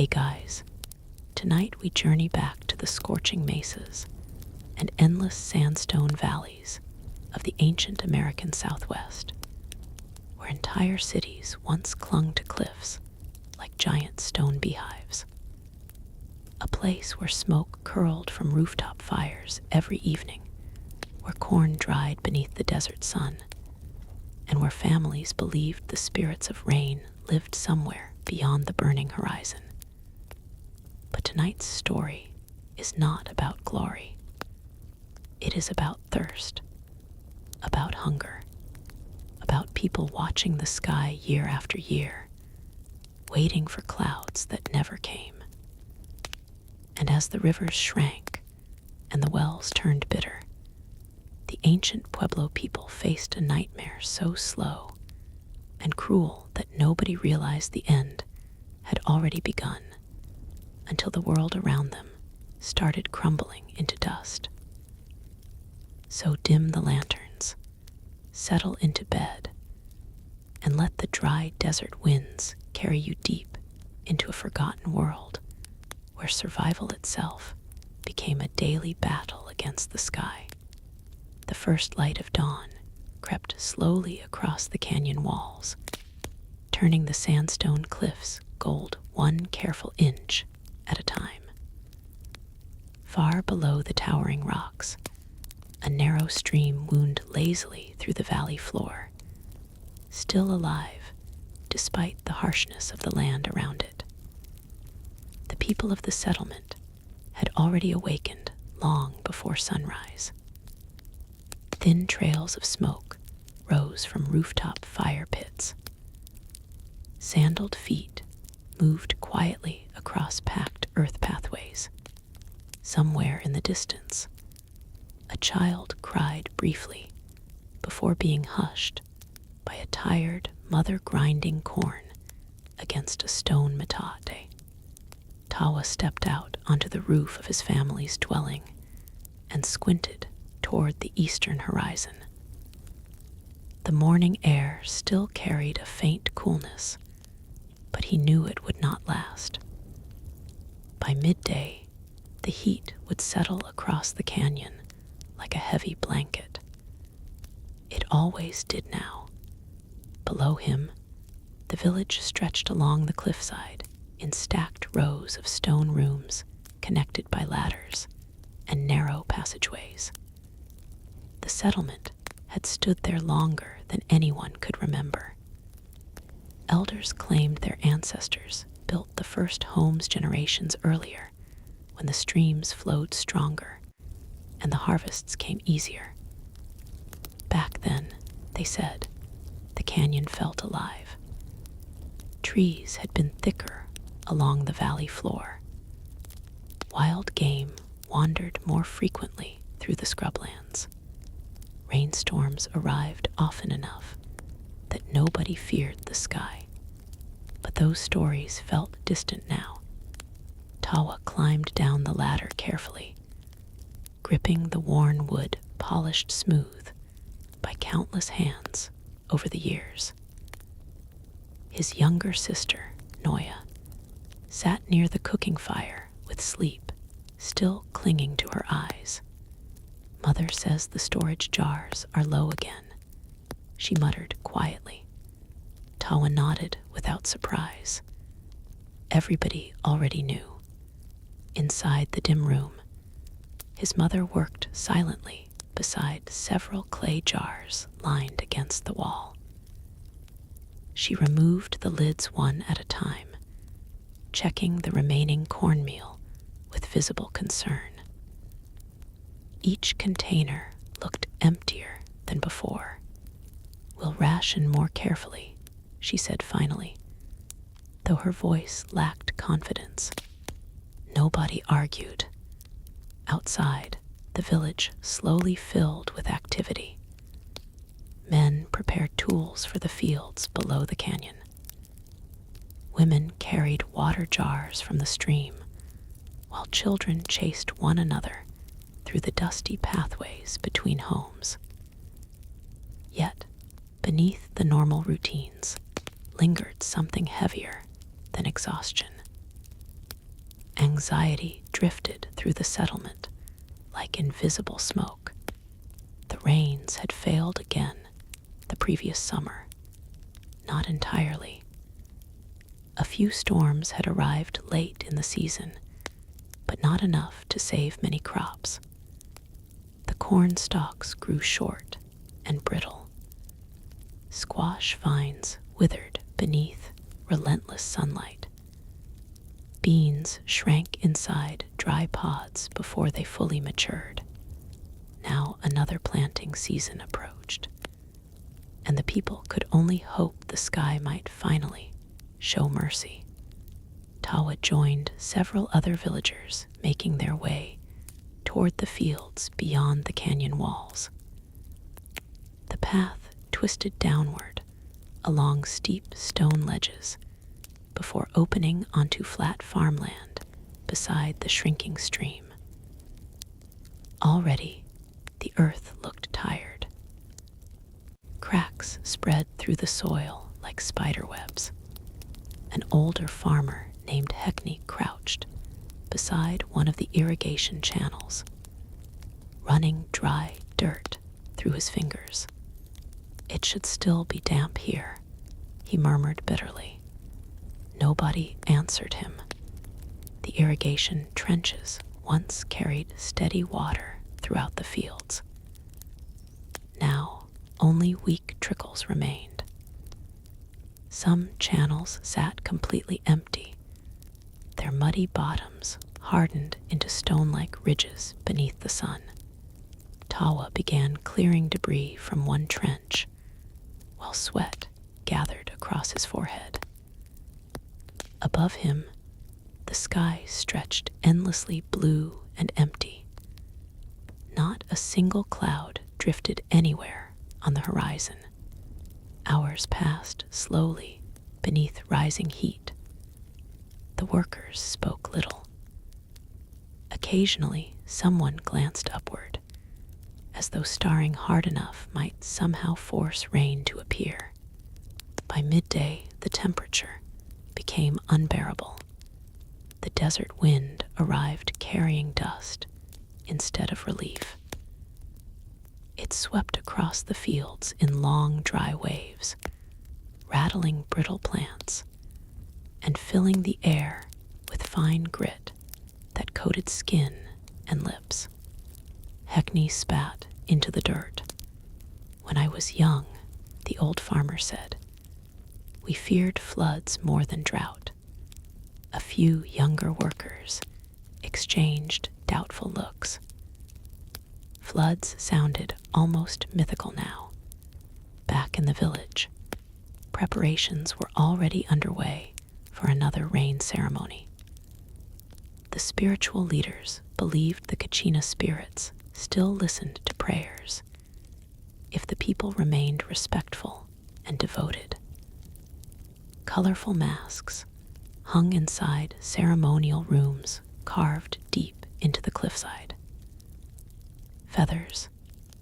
Hey guys, tonight we journey back to the scorching mesas and endless sandstone valleys of the ancient American Southwest, where entire cities once clung to cliffs like giant stone beehives. A place where smoke curled from rooftop fires every evening, where corn dried beneath the desert sun, and where families believed the spirits of rain lived somewhere beyond the burning horizon. But tonight's story is not about glory. It is about thirst, about hunger, about people watching the sky year after year, waiting for clouds that never came. And as the rivers shrank and the wells turned bitter, the ancient Pueblo people faced a nightmare so slow and cruel that nobody realized the end had already begun, until the world around them started crumbling into dust. So dim the lanterns, settle into bed, and let the dry desert winds carry you deep into a forgotten world where survival itself became a daily battle against the sky. The first light of dawn crept slowly across the canyon walls, turning the sandstone cliffs gold one careful inch at a time. Far below the towering rocks, a narrow stream wound lazily through the valley floor, still alive despite the harshness of the land around it. The people of the settlement had already awakened long before sunrise. Thin trails of smoke rose from rooftop fire pits. Sandaled feet moved quietly across packed earth pathways. Somewhere in the distance, a child cried briefly before being hushed by a tired mother grinding corn against a stone metate. Tawa stepped out onto the roof of his family's dwelling and squinted toward the eastern horizon. The morning air still carried a faint coolness, but he knew it would not last. By midday, the heat would settle across the canyon like a heavy blanket. It always did now. Below him, the village stretched along the cliffside in stacked rows of stone rooms connected by ladders and narrow passageways. The settlement had stood there longer than anyone could remember. Elders claimed their ancestors built the first homes generations earlier, when the streams flowed stronger and the harvests came easier. Back then, they said, the canyon felt alive. Trees had been thicker along the valley floor. Wild game wandered more frequently through the scrublands. Rainstorms arrived often enough that nobody feared the sky. But those stories felt distant now. Tawa climbed down the ladder carefully, gripping the worn wood polished smooth by countless hands over the years. His younger sister, Noya, sat near the cooking fire with sleep still clinging to her eyes. Mother says the storage jars are low again, she muttered quietly. Tawa nodded without surprise. Everybody already knew. Inside the dim room, his mother worked silently beside several clay jars lined against the wall. She removed the lids one at a time, checking the remaining cornmeal with visible concern. Each container looked emptier than before. We'll ration more carefully, she said finally, though her voice lacked confidence. Nobody argued. Outside, the village slowly filled with activity. Men prepared tools for the fields below the canyon. Women carried water jars from the stream, while children chased one another through the dusty pathways between homes. Yet, beneath the normal routines, lingered something heavier than exhaustion. Anxiety drifted through the settlement like invisible smoke. The rains had failed again the previous summer. Not entirely. A few storms had arrived late in the season, but not enough to save many crops. The corn stalks grew short and brittle. Squash vines withered beneath relentless sunlight. Beans shrank inside dry pods before they fully matured. Now another planting season approached, and the people could only hope the sky might finally show mercy. Tawa joined several other villagers making their way toward the fields beyond the canyon walls. The path twisted downward along steep stone ledges before opening onto flat farmland beside the shrinking stream. Already, the earth looked tired. Cracks spread through the soil like spider webs. An older farmer named Heckney crouched beside one of the irrigation channels, running dry dirt through his fingers. It should still be damp here, he murmured bitterly. Nobody answered him. The irrigation trenches once carried steady water throughout the fields. Now, only weak trickles remained. Some channels sat completely empty, their muddy bottoms hardened into stone-like ridges beneath the sun. Tawa began clearing debris from one trench, while sweat gathered across his forehead. Above him, the sky stretched endlessly blue and empty. Not a single cloud drifted anywhere on the horizon. Hours passed slowly beneath rising heat. The workers spoke little. Occasionally, someone glanced upward, as though staring hard enough might somehow force rain to appear. By midday, the temperature became unbearable. The desert wind arrived carrying dust instead of relief. It swept across the fields in long, dry waves, rattling brittle plants and filling the air with fine grit that coated skin and lips. Heckney spat into the dirt. When I was young, the old farmer said, we feared floods more than drought. A few younger workers exchanged doubtful looks. Floods sounded almost mythical now. Back in the village, preparations were already underway for another rain ceremony. The spiritual leaders believed the Kachina spirits still listened to prayers if the people remained respectful and devoted. Colorful masks hung inside ceremonial rooms carved deep into the cliffside. Feathers,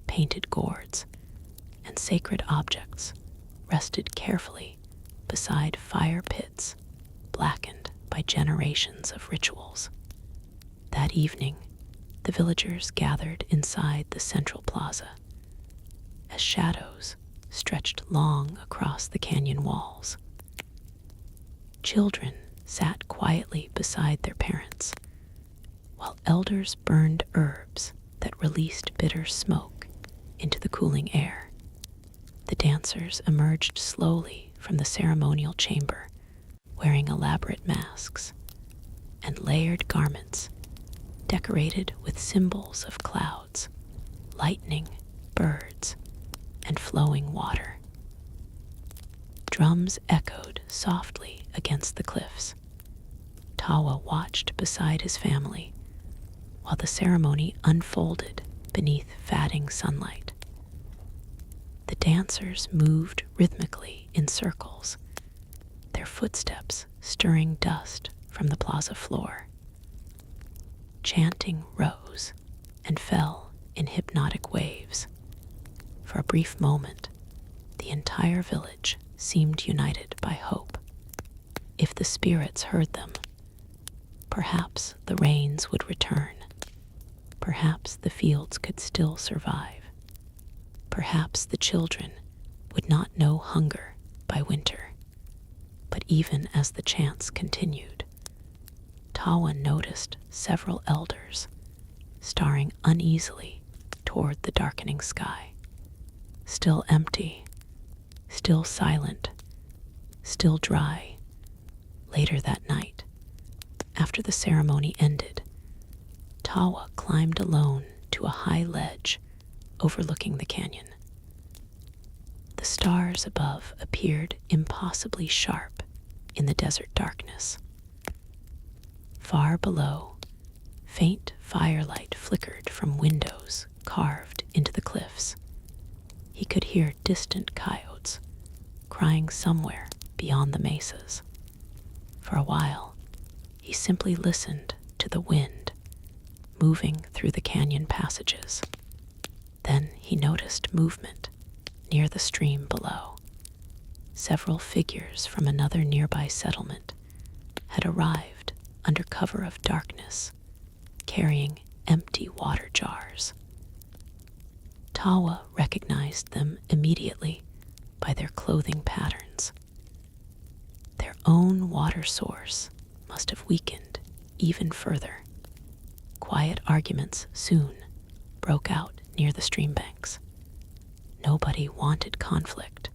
painted gourds, and sacred objects rested carefully beside fire pits blackened by generations of rituals. That evening, the villagers gathered inside the central plaza as shadows stretched long across the canyon walls. Children sat quietly beside their parents, while elders burned herbs that released bitter smoke into the cooling air. The dancers emerged slowly from the ceremonial chamber, wearing elaborate masks and layered garments decorated with symbols of clouds, lightning, birds, and flowing water. Drums echoed softly against the cliffs. Tawa watched beside his family while the ceremony unfolded beneath fading sunlight. The dancers moved rhythmically in circles, their footsteps stirring dust from the plaza floor. Chanting rose and fell in hypnotic waves. For a brief moment, the entire village seemed united by hope. If the spirits heard them, Perhaps the rains would return. Perhaps the fields could still survive. Perhaps the children would not know hunger by winter. But even as the chants continued, Tawa noticed several elders staring uneasily toward the darkening sky. Still empty, still silent, still dry. Later that night, after the ceremony ended, Tawa climbed alone to a high ledge overlooking the canyon. The stars above appeared impossibly sharp in the desert darkness. Far below, faint firelight flickered from windows carved into the cliffs. He could hear distant coyotes crying somewhere beyond the mesas. For a while, he simply listened to the wind moving through the canyon passages. Then he noticed movement near the stream below. Several figures from another nearby settlement had arrived under cover of darkness, carrying empty water jars. Tawa recognized them immediately by their clothing patterns. Their own water source must have weakened even further. Quiet arguments soon broke out near the stream banks. Nobody wanted conflict,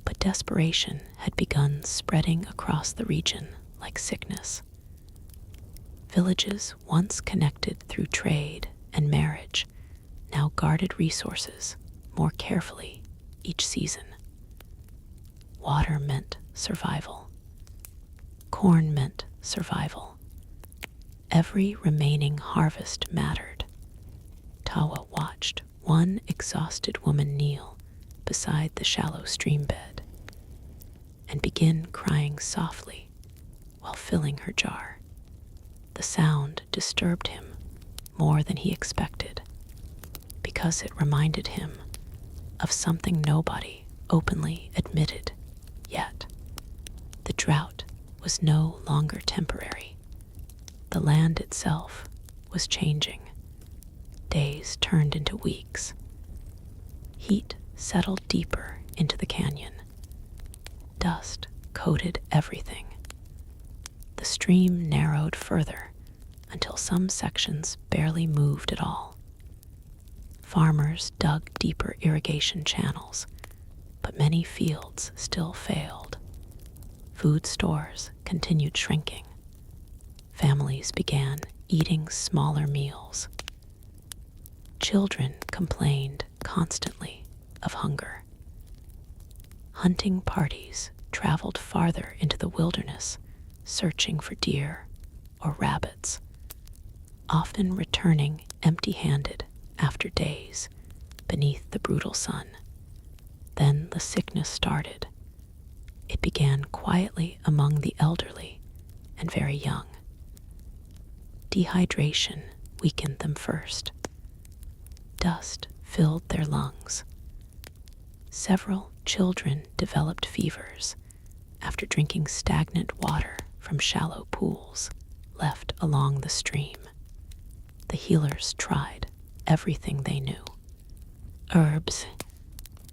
but desperation had begun spreading across the region like sickness. Villages once connected through trade and marriage now guarded resources more carefully each season. Water meant survival. Corn meant survival. Every remaining harvest mattered. Tawa watched one exhausted woman kneel beside the shallow stream bed and begin crying softly while filling her jar. The sound disturbed him more than he expected because it reminded him of something nobody openly admitted yet. The drought was no longer temporary. The land itself was changing. Days turned into weeks. Heat settled deeper into the canyon. Dust coated everything. The stream narrowed further until some sections barely moved at all. Farmers dug deeper irrigation channels, but many fields still failed. Food stores continued shrinking. Families began eating smaller meals. Children complained constantly of hunger. Hunting parties traveled farther into the wilderness, searching for deer or rabbits, often returning empty-handed after days beneath the brutal sun. Then the sickness started. It began quietly among the elderly and very young. Dehydration weakened them first. Dust filled their lungs. Several children developed fevers after drinking stagnant water from shallow pools left along the stream. The healers tried everything they knew. Herbs,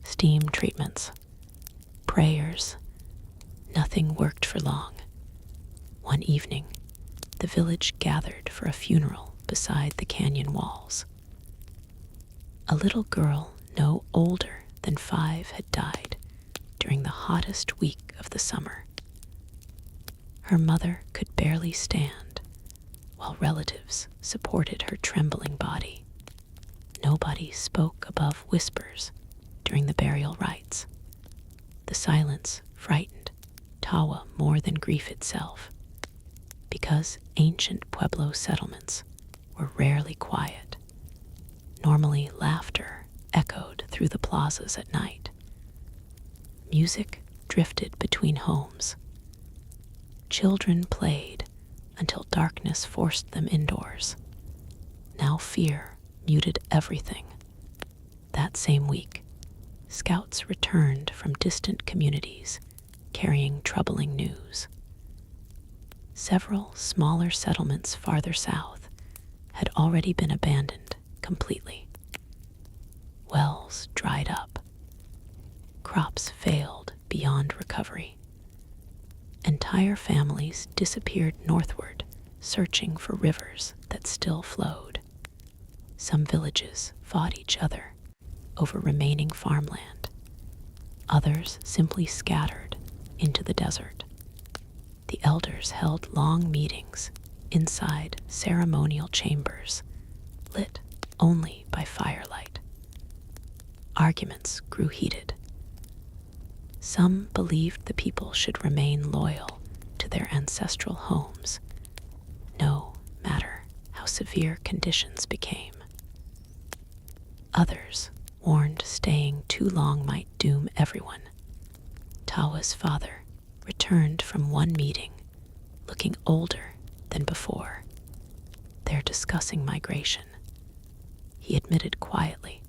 steam treatments, prayers. Nothing worked for long. One evening, the village gathered for a funeral beside the canyon walls. A little girl no older than 5 had died during the hottest week of the summer. Her mother could barely stand, while relatives supported her trembling body. Nobody spoke above whispers during the burial rites. The silence frightened Tawa more than grief itself, because ancient Pueblo settlements were rarely quiet. Normally, laughter echoed through the plazas at night. Music drifted between homes. Children played until darkness forced them indoors. Now fear muted everything. That same week, scouts returned from distant communities carrying troubling news. Several smaller settlements farther south had already been abandoned completely. Wells dried up. Crops failed beyond recovery. Entire families disappeared northward, searching for rivers that still flowed. Some villages fought each other over remaining farmland. Others simply scattered into the desert. The elders held long meetings inside ceremonial chambers, lit only by firelight. Arguments grew heated. Some believed the people should remain loyal to their ancestral homes, no matter how severe conditions became. Others warned staying too long might doom everyone. Tawa's father returned from one meeting, looking older than before. They're discussing migration, he admitted quietly,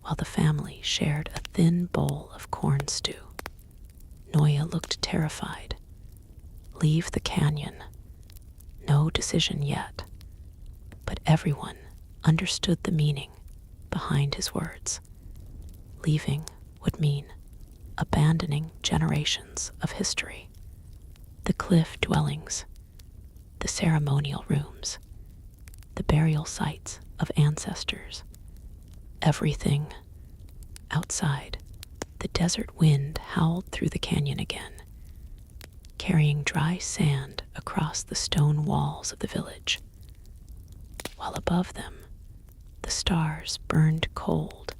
while the family shared a thin bowl of corn stew. Noya looked terrified. Leave the canyon. No decision yet. But everyone understood the meaning behind his words. Leaving would mean abandoning generations of history. The cliff dwellings, the ceremonial rooms, the burial sites of ancestors. Everything. Outside, the desert wind howled through the canyon again, carrying dry sand across the stone walls of the village. While above them, the stars burned cold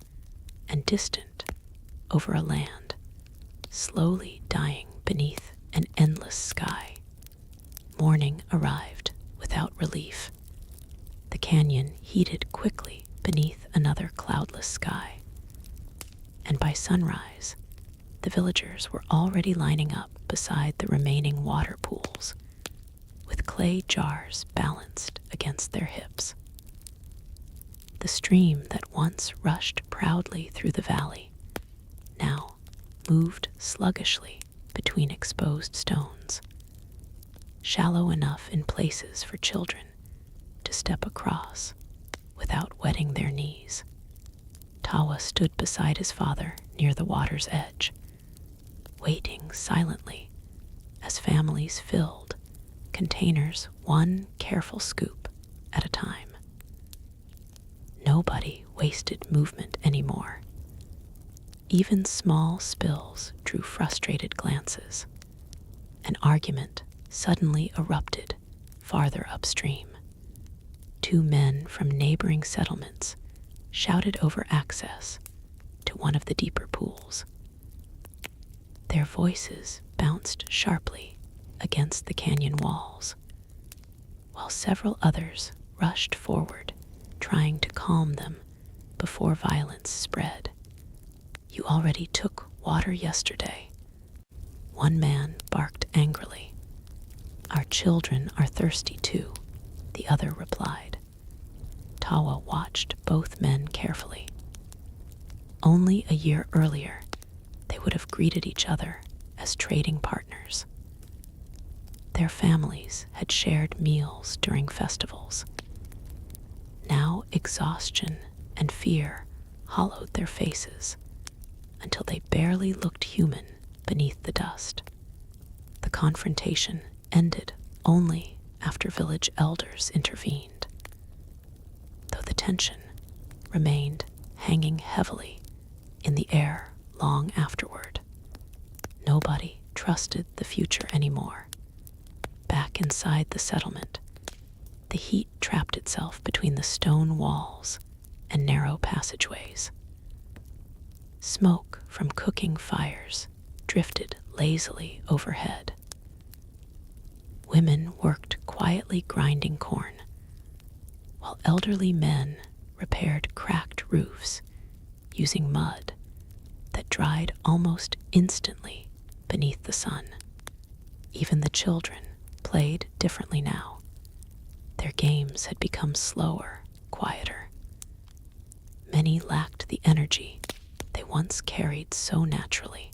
and distant over a land slowly dying beneath an endless sky. Morning arrived without relief. The canyon heated quickly beneath another cloudless sky. And by sunrise, the villagers were already lining up beside the remaining water pools, with clay jars balanced against their hips. The stream that once rushed proudly through the valley now moved sluggishly between exposed stones, shallow enough in places for children to step across without wetting their knees. Tawa stood beside his father near the water's edge, waiting silently as families filled containers one careful scoop at a time. Nobody wasted movement anymore. Even small spills drew frustrated glances. An argument suddenly erupted farther upstream. Two men from neighboring settlements shouted over access to one of the deeper pools. Their voices bounced sharply against the canyon walls, while several others rushed forward, trying to calm them before violence spread. You already took water yesterday. One man barked angrily. Our children are thirsty too, the other replied. Tawa watched both men carefully. Only a year earlier, they would have greeted each other as trading partners. Their families had shared meals during festivals. Now exhaustion and fear hollowed their faces until they barely looked human beneath the dust. The confrontation ended only after village elders intervened, though the tension remained hanging heavily in the air long afterward. Nobody trusted the future anymore. Back inside the settlement, the heat trapped itself between the stone walls and narrow passageways. Smoke from cooking fires drifted lazily overhead. Women worked quietly grinding corn, while elderly men repaired cracked roofs using mud that dried almost instantly beneath the sun. Even the children played differently now. Their games had become slower, quieter. Many lacked the energy they once carried so naturally.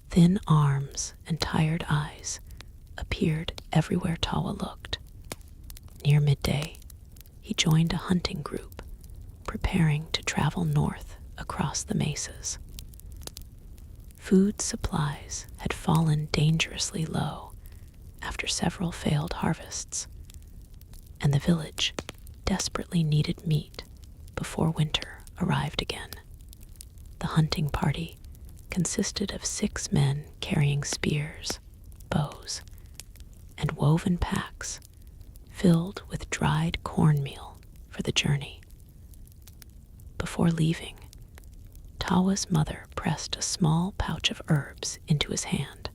Thin arms and tired eyes appeared everywhere Tawa looked. Near midday, he joined a hunting group, preparing to travel north across the mesas. Food supplies had fallen dangerously low after several failed harvests, and the village desperately needed meat before winter arrived again. The hunting party consisted of 6 men carrying spears, bows, and woven packs filled with dried cornmeal for the journey. Before leaving, Tawa's mother pressed a small pouch of herbs into his hand.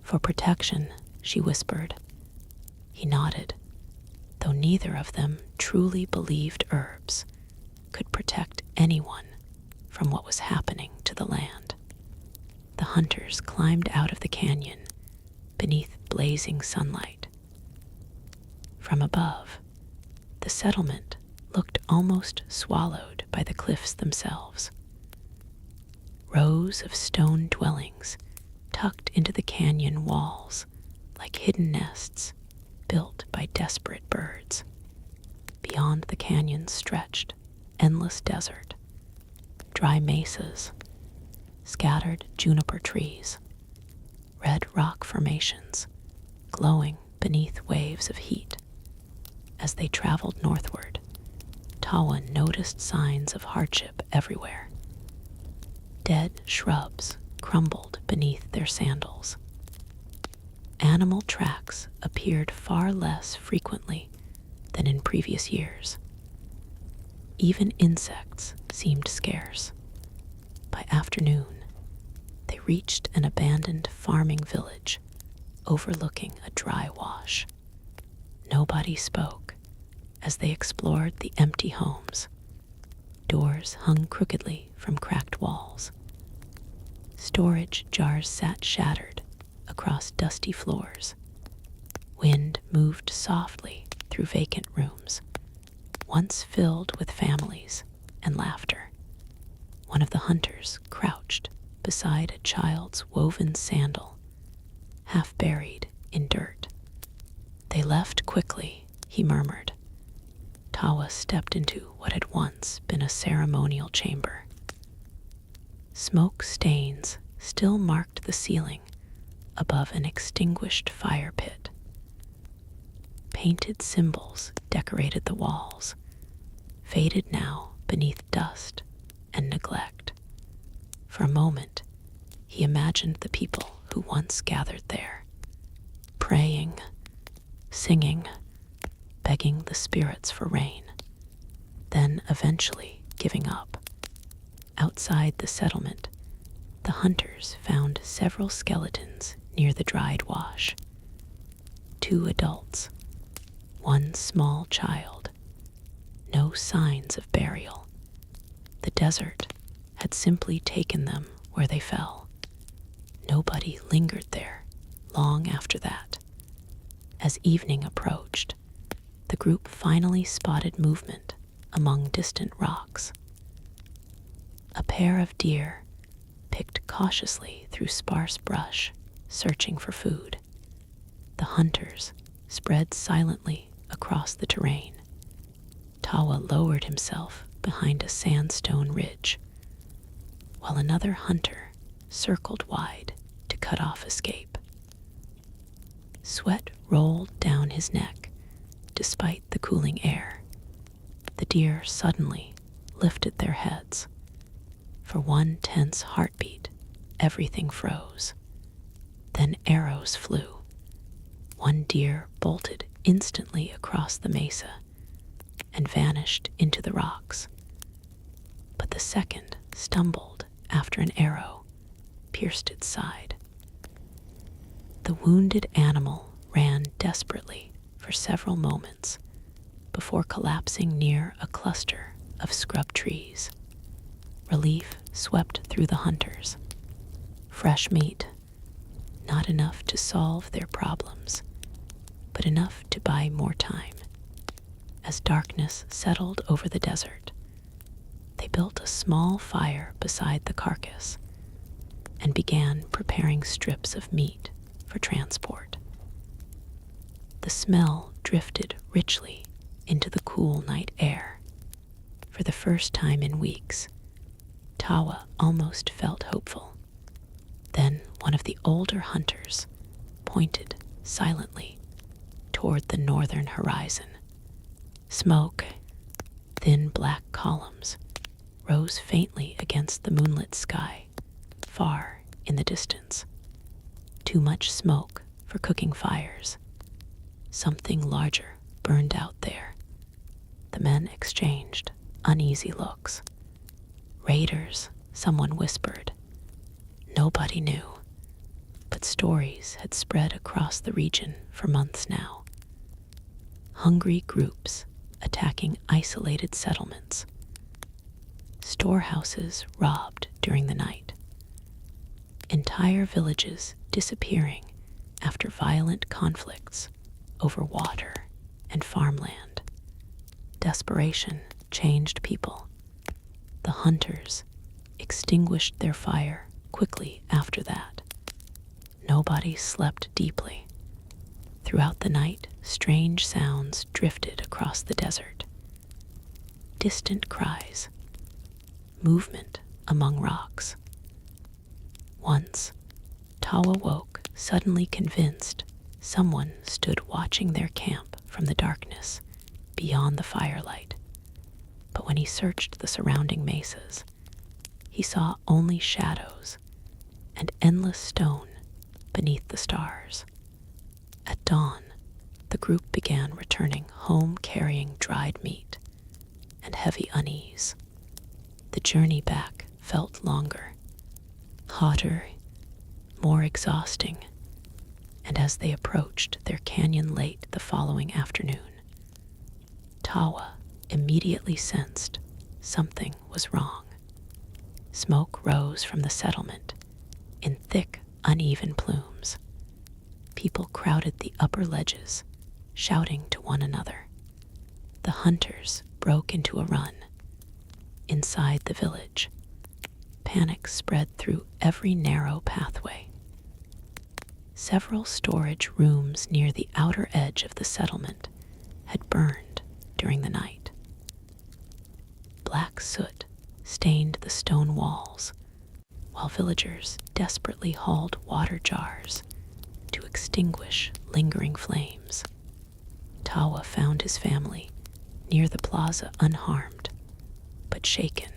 For protection, she whispered. He nodded, though neither of them truly believed herbs could protect anyone from what was happening to the land. The hunters climbed out of the canyon beneath blazing sunlight. From above, the settlement looked almost swallowed by the cliffs themselves. Rows of stone dwellings tucked into the canyon walls like hidden nests built by desperate birds. Beyond the canyon stretched endless desert, dry mesas, scattered juniper trees, red rock formations glowing beneath waves of heat. As they traveled northward, Tawa noticed signs of hardship everywhere. Dead shrubs crumbled beneath their sandals. Animal tracks appeared far less frequently than in previous years. Even insects seemed scarce. By afternoon, they reached an abandoned farming village overlooking a dry wash. Nobody spoke as they explored the empty homes. Doors hung crookedly from cracked walls. Storage jars sat shattered across dusty floors. Wind moved softly through vacant rooms, once filled with families and laughter. One of the hunters crouched beside a child's woven sandal, half buried in dirt. They left quickly, he murmured. Tawa stepped into what had once been a ceremonial chamber. Smoke stains still marked the ceiling above an extinguished fire pit. Painted symbols decorated the walls, faded now beneath dust and neglect. For a moment, he imagined the people who once gathered there, praying, singing, begging the spirits for rain, then eventually giving up. Outside the settlement, the hunters found several skeletons near the dried wash. 2 adults, 1 small child. No signs of burial. The desert had simply taken them where they fell. Nobody lingered there long after that. As evening approached, the group finally spotted movement among distant rocks. A pair of deer picked cautiously through sparse brush, searching for food. The hunters spread silently across the terrain. Tawa lowered himself behind a sandstone ridge, while another hunter circled wide to cut off escape. Sweat rolled down his neck despite the cooling air. The deer suddenly lifted their heads. For one tense heartbeat, everything froze. Then arrows flew. One deer bolted instantly across the mesa and vanished into the rocks. But the second stumbled after an arrow pierced its side. The wounded animal ran desperately for several moments before collapsing near a cluster of scrub trees. Relief swept through the hunters. Fresh meat, not enough to solve their problems, but enough to buy more time. As darkness settled over the desert, they built a small fire beside the carcass and began preparing strips of meat for transport. The smell drifted richly into the cool night air. For the first time in weeks, Tawa almost felt hopeful. Then one of the older hunters pointed silently toward the northern horizon. Smoke, thin black columns, rose faintly against the moonlit sky, far in the distance. Too much smoke for cooking fires. Something larger burned out there. The men exchanged uneasy looks. Raiders, someone whispered. Nobody knew, but stories had spread across the region for months now. Hungry groups attacking isolated settlements. Storehouses robbed during the night. Entire villages disappearing after violent conflicts over water and farmland. Desperation changed people. The hunters extinguished their fire quickly after that. Nobody slept deeply. Throughout the night, strange sounds drifted across the desert. Distant cries, movement among rocks. Once, Tawa woke, suddenly convinced someone stood watching their camp from the darkness beyond the firelight. But when he searched the surrounding mesas, he saw only shadows and endless stone beneath the stars. At dawn, the group began returning home carrying dried meat and heavy unease. The journey back felt longer, hotter, more exhausting, and as they approached their canyon late the following afternoon, Tawa immediately sensed something was wrong. Smoke rose from the settlement in thick, uneven plumes. People crowded the upper ledges, shouting to one another. The hunters broke into a run. Inside the village, panic spread through every narrow pathway. Several storage rooms near the outer edge of the settlement had burned during the night. Black soot stained the stone walls, while villagers desperately hauled water jars to extinguish lingering flames. Tawa found his family near the plaza unharmed, but shaken.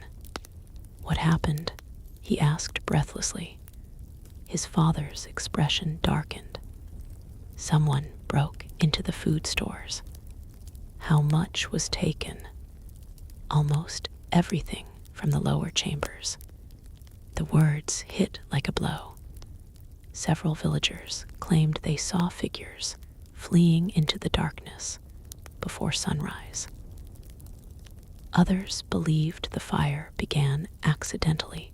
What happened? He asked breathlessly. His father's expression darkened. Someone broke into the food stores. How much was taken? Almost everything from the lower chambers. The words hit like a blow. Several villagers claimed they saw figures fleeing into the darkness before sunrise. Others believed the fire began accidentally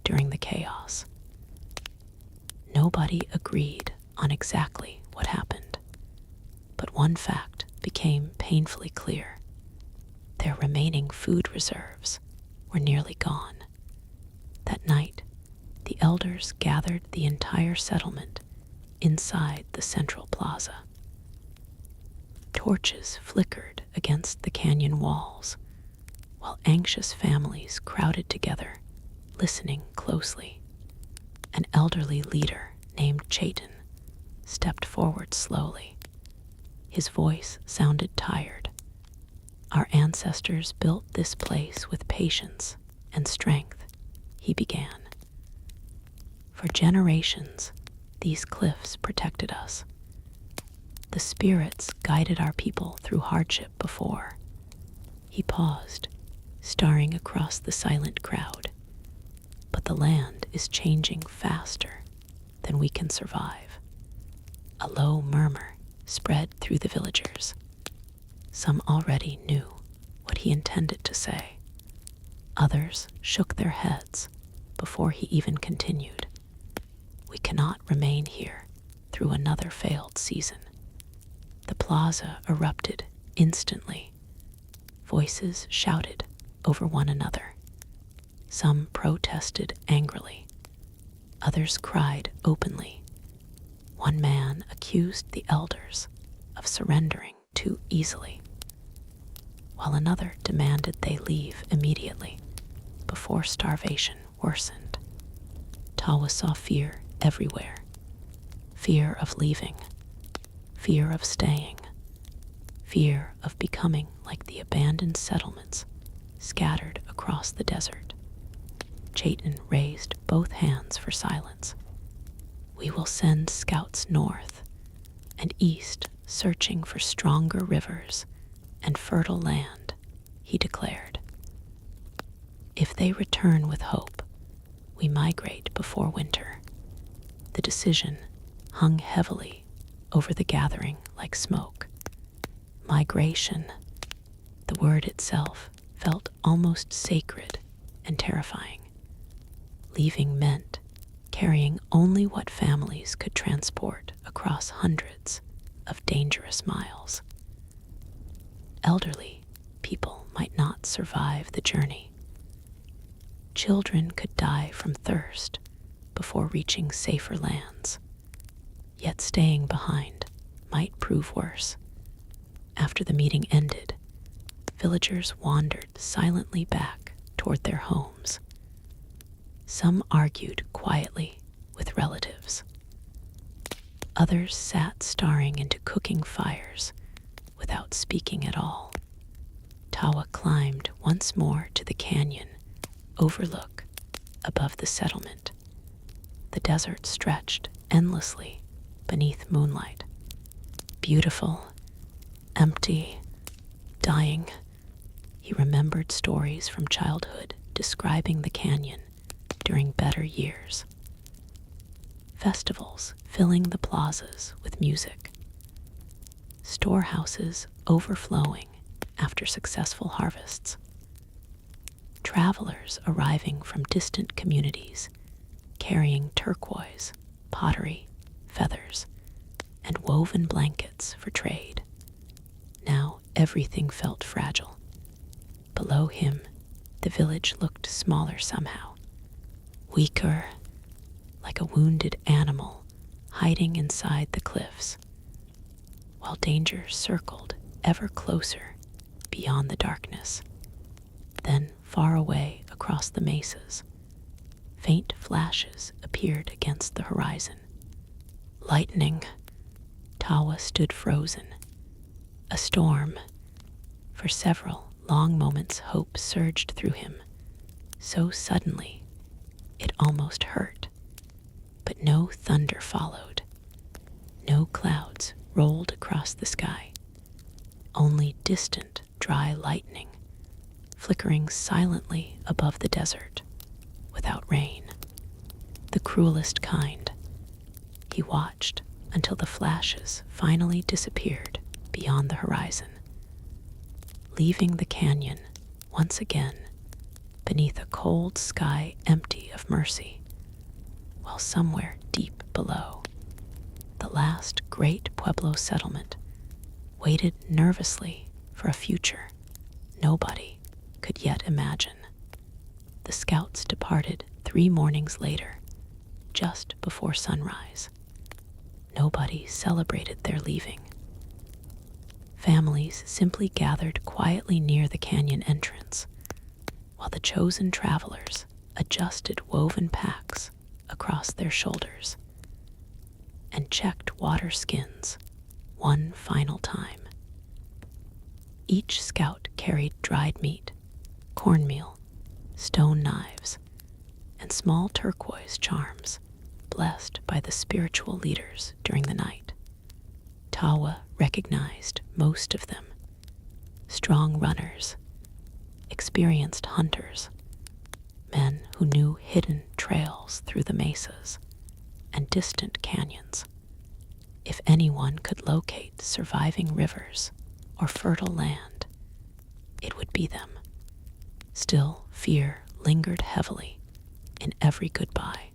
during the chaos. Nobody agreed on exactly what happened, but one fact became painfully clear. Their remaining food reserves were nearly gone. That night, the elders gathered the entire settlement inside the central plaza. Torches flickered against the canyon walls, while anxious families crowded together, listening closely. An elderly leader named Chaitan stepped forward slowly. His voice sounded tired. Our ancestors built this place with patience and strength, he began. For generations, these cliffs protected us. The spirits guided our people through hardship before. He paused, staring across the silent crowd. But the land is changing faster than we can survive. A low murmur spread through the villagers. Some already knew what he intended to say. Others shook their heads before he even continued. We cannot remain here through another failed season. The plaza erupted instantly. Voices shouted over one another. Some protested angrily. Others cried openly. One man accused the elders of surrendering too easily, while another demanded they leave immediately before starvation worsened. Tawa saw fear everywhere: fear of leaving, fear of staying, fear of becoming like the abandoned settlements scattered across the desert. Chaitin raised both hands for silence. "We will send scouts north and east, searching for stronger rivers and fertile land," he declared. "If they return with hope, we migrate before winter." The decision hung heavily over the gathering like smoke. Migration, the word itself, felt almost sacred and terrifying. Leaving meant carrying only what families could transport across hundreds of dangerous miles. Elderly people might not survive the journey. Children could die from thirst before reaching safer lands. Yet staying behind might prove worse. After the meeting ended, villagers wandered silently back toward their homes. Some argued quietly with relatives. Others sat staring into cooking fires without speaking at all. Tawa climbed once more to the canyon overlook above the settlement. The desert stretched endlessly beneath moonlight. Beautiful, empty, dying. He remembered stories from childhood describing the canyon during better years. Festivals filling the plazas with music. Storehouses overflowing after successful harvests. Travelers arriving from distant communities carrying turquoise, pottery, feathers, and woven blankets for trade. Now everything felt fragile. Below him, the village looked smaller somehow, weaker, like a wounded animal hiding inside the cliffs, while danger circled ever closer beyond the darkness. Then, far away across the mesas, faint flashes appeared against the horizon. Lightning. Tawa stood frozen. A storm. For several long moments, hope surged through him, so suddenly it almost hurt. But no thunder followed. No clouds rolled across the sky. Only distant, dry lightning, flickering silently above the desert, without rain. The cruelest kind. He watched until the flashes finally disappeared beyond the horizon, leaving the canyon once again beneath a cold sky empty of mercy, while somewhere deep below, the last great Pueblo settlement waited nervously for a future nobody could yet imagine. The scouts departed 3 mornings later, just before sunrise. Nobody celebrated their leaving. Families simply gathered quietly near the canyon entrance, while the chosen travelers adjusted woven packs across their shoulders and checked water skins one final time. Each scout carried dried meat, cornmeal, stone knives, and small turquoise charms blessed by the spiritual leaders during the night. Tawa recognized most of them: strong runners, experienced hunters, men who knew hidden trails through the mesas and distant canyons. If anyone could locate surviving rivers or fertile land, it would be them. Still, fear lingered heavily in every goodbye,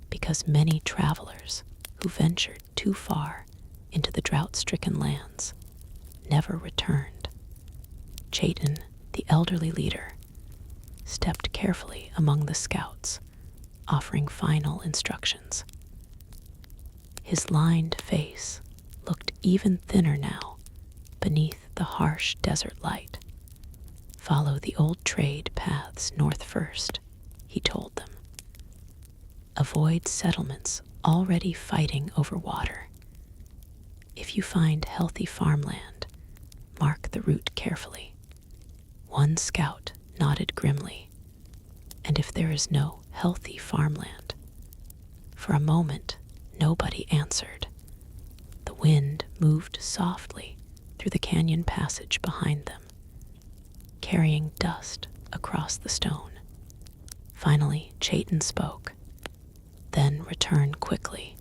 because many travelers who ventured too far into the drought-stricken lands never returned. Chaitin, the elderly leader, stepped carefully among the scouts, offering final instructions. His lined face looked even thinner now beneath the harsh desert light. "Follow the old trade paths north first," he told them. "Avoid settlements already fighting over water. If you find healthy farmland, mark the route carefully." One scout nodded grimly. "And if there is no healthy farmland?" For a moment, nobody answered. The wind moved softly through the canyon passage behind them, carrying dust across the stone. Finally, Chayton spoke, then returned quickly.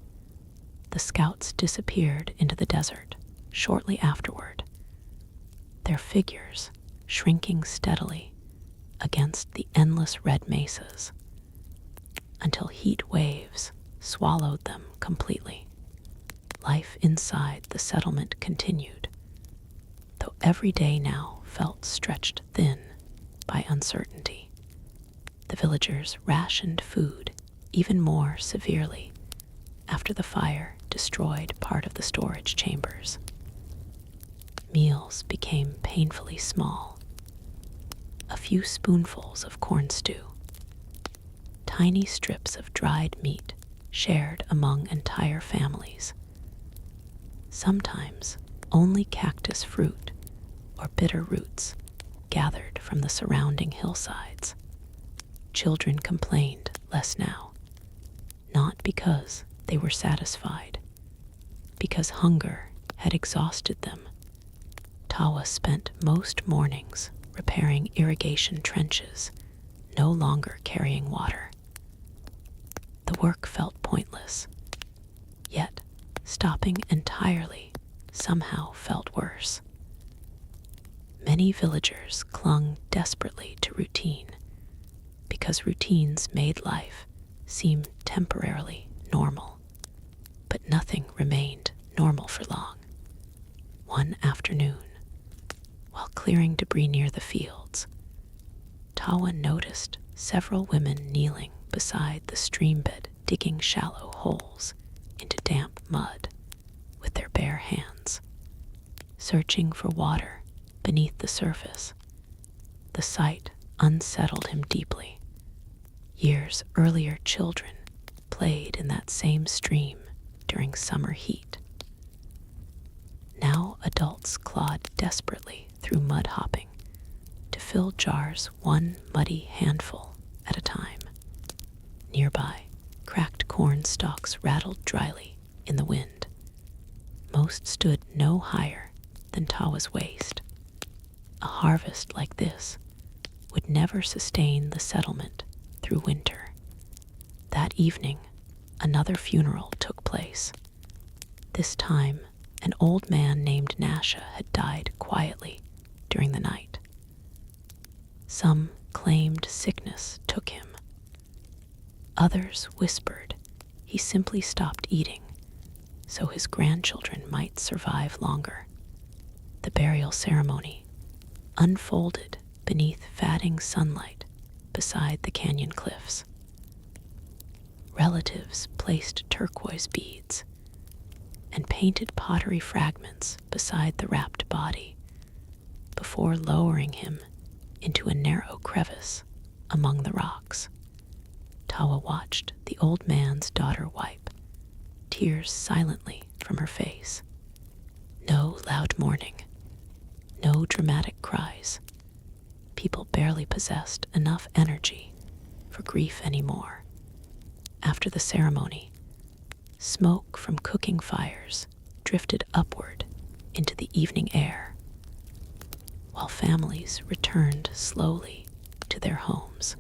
The scouts disappeared into the desert shortly afterward, their figures shrinking steadily against the endless red mesas until heat waves swallowed them completely. Life inside the settlement continued, though every day now felt stretched thin by uncertainty. The villagers rationed food even more severely after the fire destroyed part of the storage chambers. Meals became painfully small. A few spoonfuls of corn stew, tiny strips of dried meat shared among entire families. Sometimes only cactus fruit or bitter roots gathered from the surrounding hillsides. Children complained less now, not because they were satisfied, because hunger had exhausted them. Tawa spent most mornings repairing irrigation trenches, no longer carrying water. The work felt pointless, yet stopping entirely somehow felt worse. Many villagers clung desperately to routine, because routines made life seem temporarily normal. But nothing remained normal for long. One afternoon, while clearing debris near the fields, Tawa noticed several women kneeling beside the streambed, digging shallow holes into damp mud with their bare hands, searching for water beneath the surface. The sight unsettled him deeply. Years earlier, children played in that same stream during summer heat. Now adults clawed desperately through mud hopping to fill jars one muddy handful at a time. Nearby, cracked corn stalks rattled dryly in the wind. Most stood no higher than Tawa's waist. A harvest like this would never sustain the settlement through winter. That evening, another funeral took place. This time, an old man named Nasha had died quietly during the night. Some claimed sickness took him. Others whispered he simply stopped eating so his grandchildren might survive longer. The burial ceremony unfolded beneath fatting sunlight beside the canyon cliffs. Relatives placed turquoise beads and painted pottery fragments beside the wrapped body before lowering him into a narrow crevice among the rocks. Tawa watched the old man's daughter wipe tears silently from her face. No loud mourning, no dramatic cries. People barely possessed enough energy for grief anymore. After the ceremony, smoke from cooking fires drifted upward into the evening air, while families returned slowly to their homes.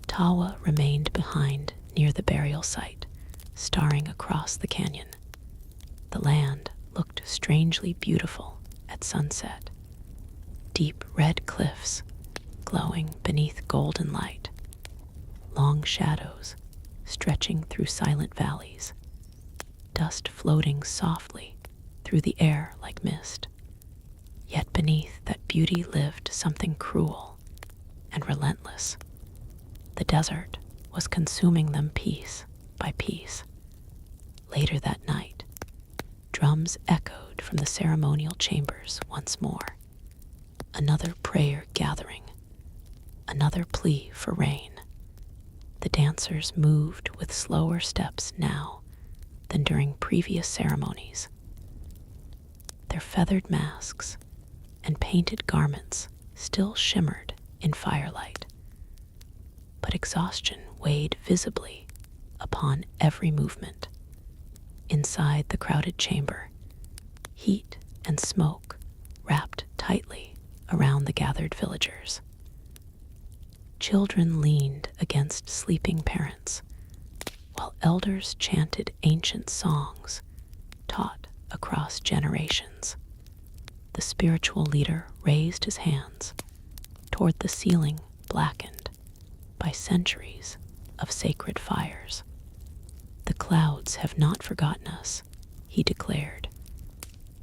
Tawa remained behind near the burial site, staring across the canyon. The land looked strangely beautiful at sunset. Deep red cliffs glowing beneath golden light, long shadows stretching through silent valleys, dust floating softly through the air like mist. Yet beneath that beauty lived something cruel and relentless. The desert was consuming them piece by piece. Later that night, Drums echoed from the ceremonial chambers once more. Another prayer gathering, another plea for rain. The dancers moved with slower steps now than during previous ceremonies. Their feathered masks and painted garments still shimmered in firelight, but exhaustion weighed visibly upon every movement. Inside the crowded chamber, heat and smoke wrapped tightly around the gathered villagers. Children leaned against sleeping parents, while elders chanted ancient songs taught across generations. The spiritual leader raised his hands toward the ceiling blackened by centuries of sacred fires. "The clouds have not forgotten us," he declared.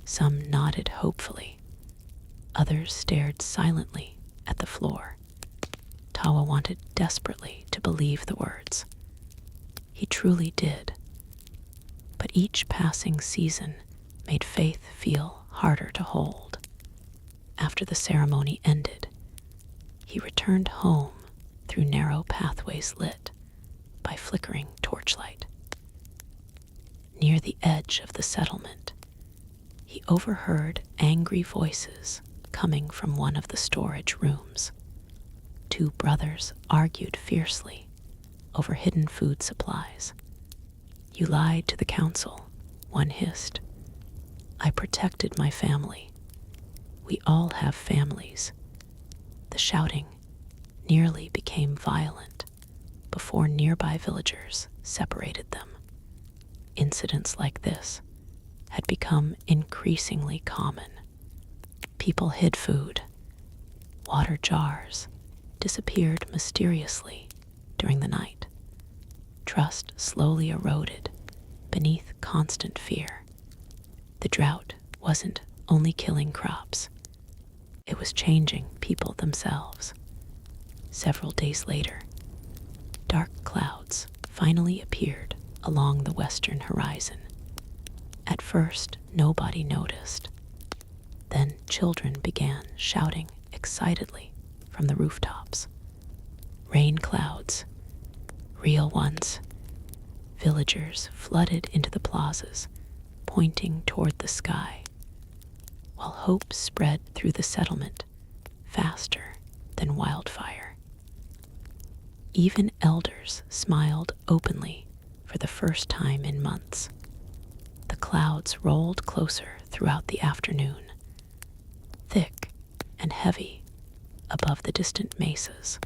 Some nodded hopefully. Others stared silently at the floor. Tawa wanted desperately to believe the words. He truly did. But each passing season made faith feel harder to hold. After the ceremony ended, he returned home through narrow pathways lit by flickering torchlight. Near the edge of the settlement, he overheard angry voices coming from one of the storage rooms. Two brothers argued fiercely over hidden food supplies. "You lied to the council," one hissed. "I protected my family. We all have families." The shouting nearly became violent before nearby villagers separated them. Incidents like this had become increasingly common. People hid food. Water jars disappeared mysteriously during the night. Trust slowly eroded beneath constant fear. The drought wasn't only killing crops, it was changing people themselves. Several days later, dark clouds finally appeared along the western horizon. At first, nobody noticed. Then children began shouting excitedly from the rooftops. Rain clouds, real ones. Villagers flooded into the plazas, pointing toward the sky, while hope spread through the settlement faster than wildfire. Even elders smiled openly for the first time in months. The clouds rolled closer throughout the afternoon, thick and heavy above the distant mesas.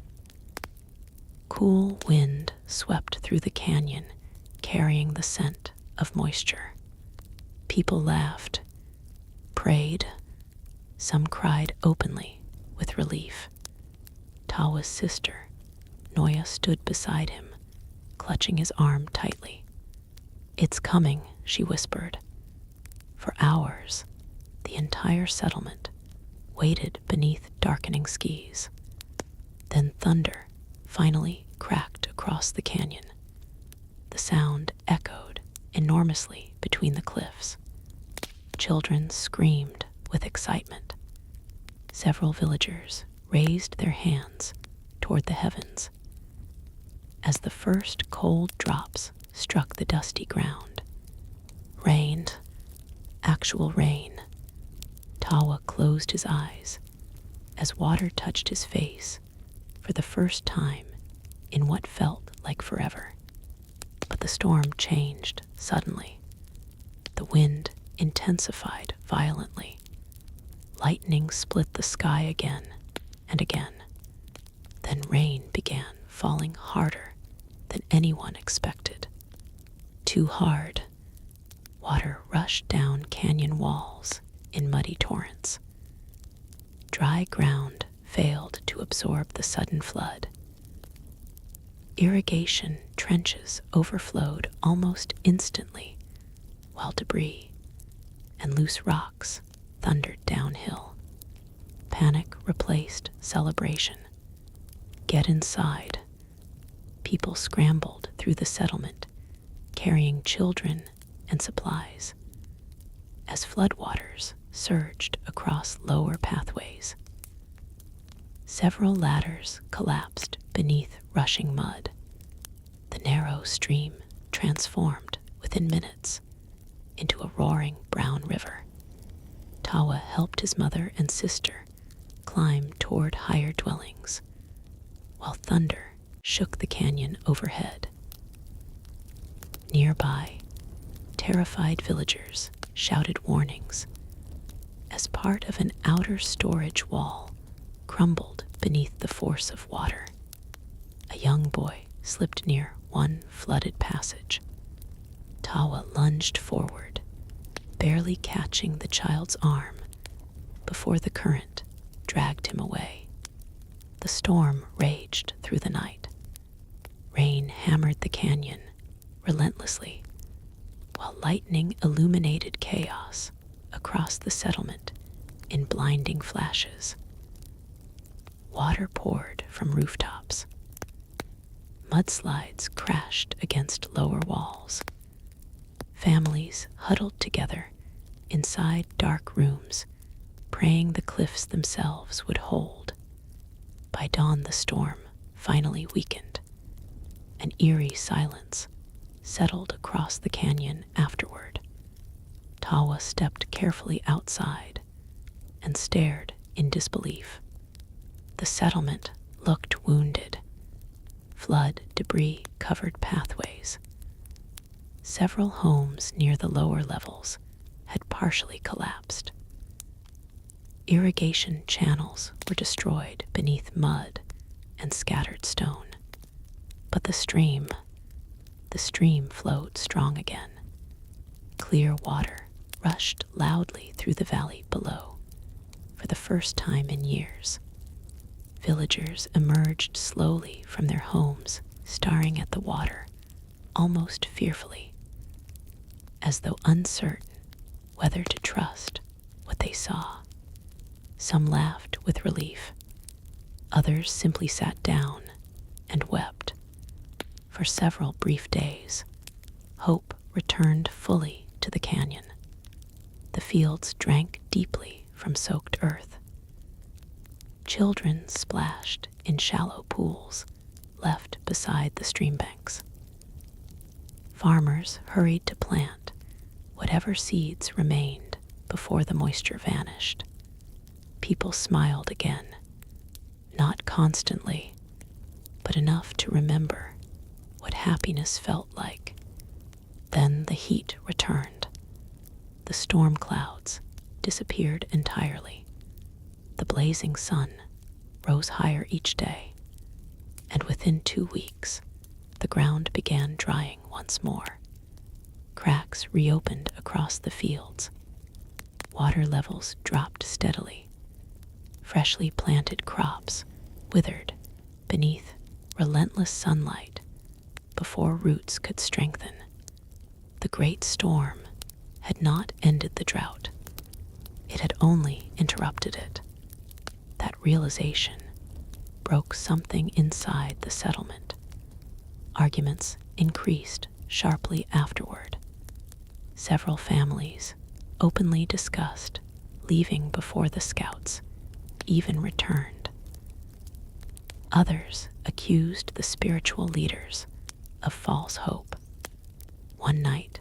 Cool wind swept through the canyon, carrying the scent of moisture. People laughed, prayed. Some cried openly with relief. Tawa's sister, Noya, stood beside him, clutching his arm tightly. "It's coming," she whispered. For hours, the entire settlement waited beneath darkening skies. Then thunder finally cracked across the canyon. The sound echoed enormously between the cliffs. Children screamed with excitement. Several villagers raised their hands toward the heavens. As the first cold drops struck the dusty ground, rain, actual rain. Tawa closed his eyes as water touched his face for the first time in what felt like forever. But the storm changed suddenly. The wind intensified violently. Lightning split the sky again and again. Then rain began falling harder than anyone expected. Too hard. Water rushed down canyon walls in muddy torrents. Dry ground failed to absorb the sudden flood. Irrigation trenches overflowed almost instantly, while debris and loose rocks thundered downhill. Panic replaced celebration. "Get inside." People scrambled through the settlement, carrying children and supplies. as floodwaters surged across lower pathways. Several ladders collapsed beneath rushing mud. The narrow stream transformed within minutes into a roaring brown river. Tawa helped his mother and sister climb toward higher dwellings, while thunder shook the canyon overhead. Nearby, terrified villagers shouted warnings as part of an outer storage wall crumbled beneath the force of water. A young boy slipped near one flooded passage. Tawa lunged forward, barely catching the child's arm before the current dragged him away. The storm raged through the night. Rain hammered the canyon relentlessly, while lightning illuminated chaos across the settlement in blinding flashes. Water poured from rooftops. Mudslides crashed against lower walls. Families huddled together inside dark rooms, praying the cliffs themselves would hold. By dawn, the storm finally weakened. An eerie silence settled across the canyon afterward. Tawa stepped carefully outside and stared in disbelief. The settlement looked wounded. Flood debris covered pathways. Several homes near the lower levels had partially collapsed. Irrigation channels were destroyed beneath mud and scattered stone. But the stream flowed strong again. Clear water rushed loudly through the valley below. For the first time in years, villagers emerged slowly from their homes, staring at the water, almost fearfully, as though uncertain whether to trust what they saw. Some laughed with relief. Others simply sat down and wept. For several brief days, hope returned fully to the canyon. The fields drank deeply from soaked earth. Children splashed in shallow pools left beside the stream banks. Farmers hurried to plant whatever seeds remained before the moisture vanished. People smiled again, not constantly, but enough to remember what happiness felt like. Then the heat returned. The storm clouds disappeared entirely. The blazing sun rose higher each day, and within 2 weeks, the ground began drying once more. Cracks reopened across the fields. Water levels dropped steadily. Freshly planted crops withered beneath relentless sunlight before roots could strengthen. The great storm had not ended the drought. It had only interrupted it. That realization broke something inside the settlement. Arguments increased sharply afterward. Several families openly discussed leaving before the scouts even returned. Others accused the spiritual leaders of false hope. One night,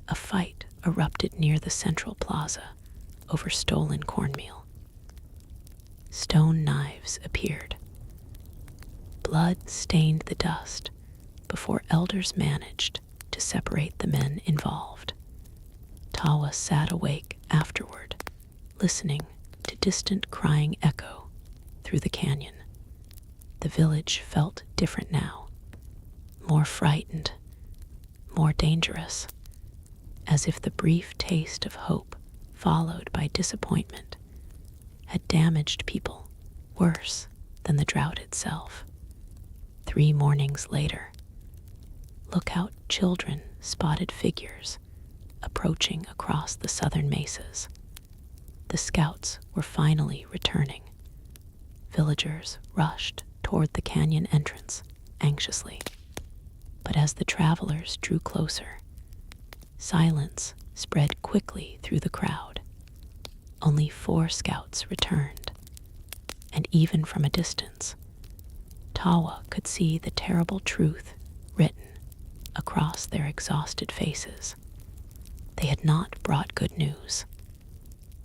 a fight erupted near the central plaza over stolen cornmeal. Stone knives appeared. Blood stained the dust before elders managed to separate the men involved. Tawa sat awake afterward, listening to distant crying echo through the canyon. The village felt different now, more frightened, more dangerous, as if the brief taste of hope followed by disappointment had damaged people worse than the drought itself. 3 mornings later, lookout children spotted figures approaching across the southern mesas. The scouts were finally returning. Villagers rushed toward the canyon entrance anxiously. But as the travelers drew closer, silence spread quickly through the crowd. Only 4 scouts returned, and even from a distance, Tawa could see the terrible truth written across their exhausted faces. They had not brought good news.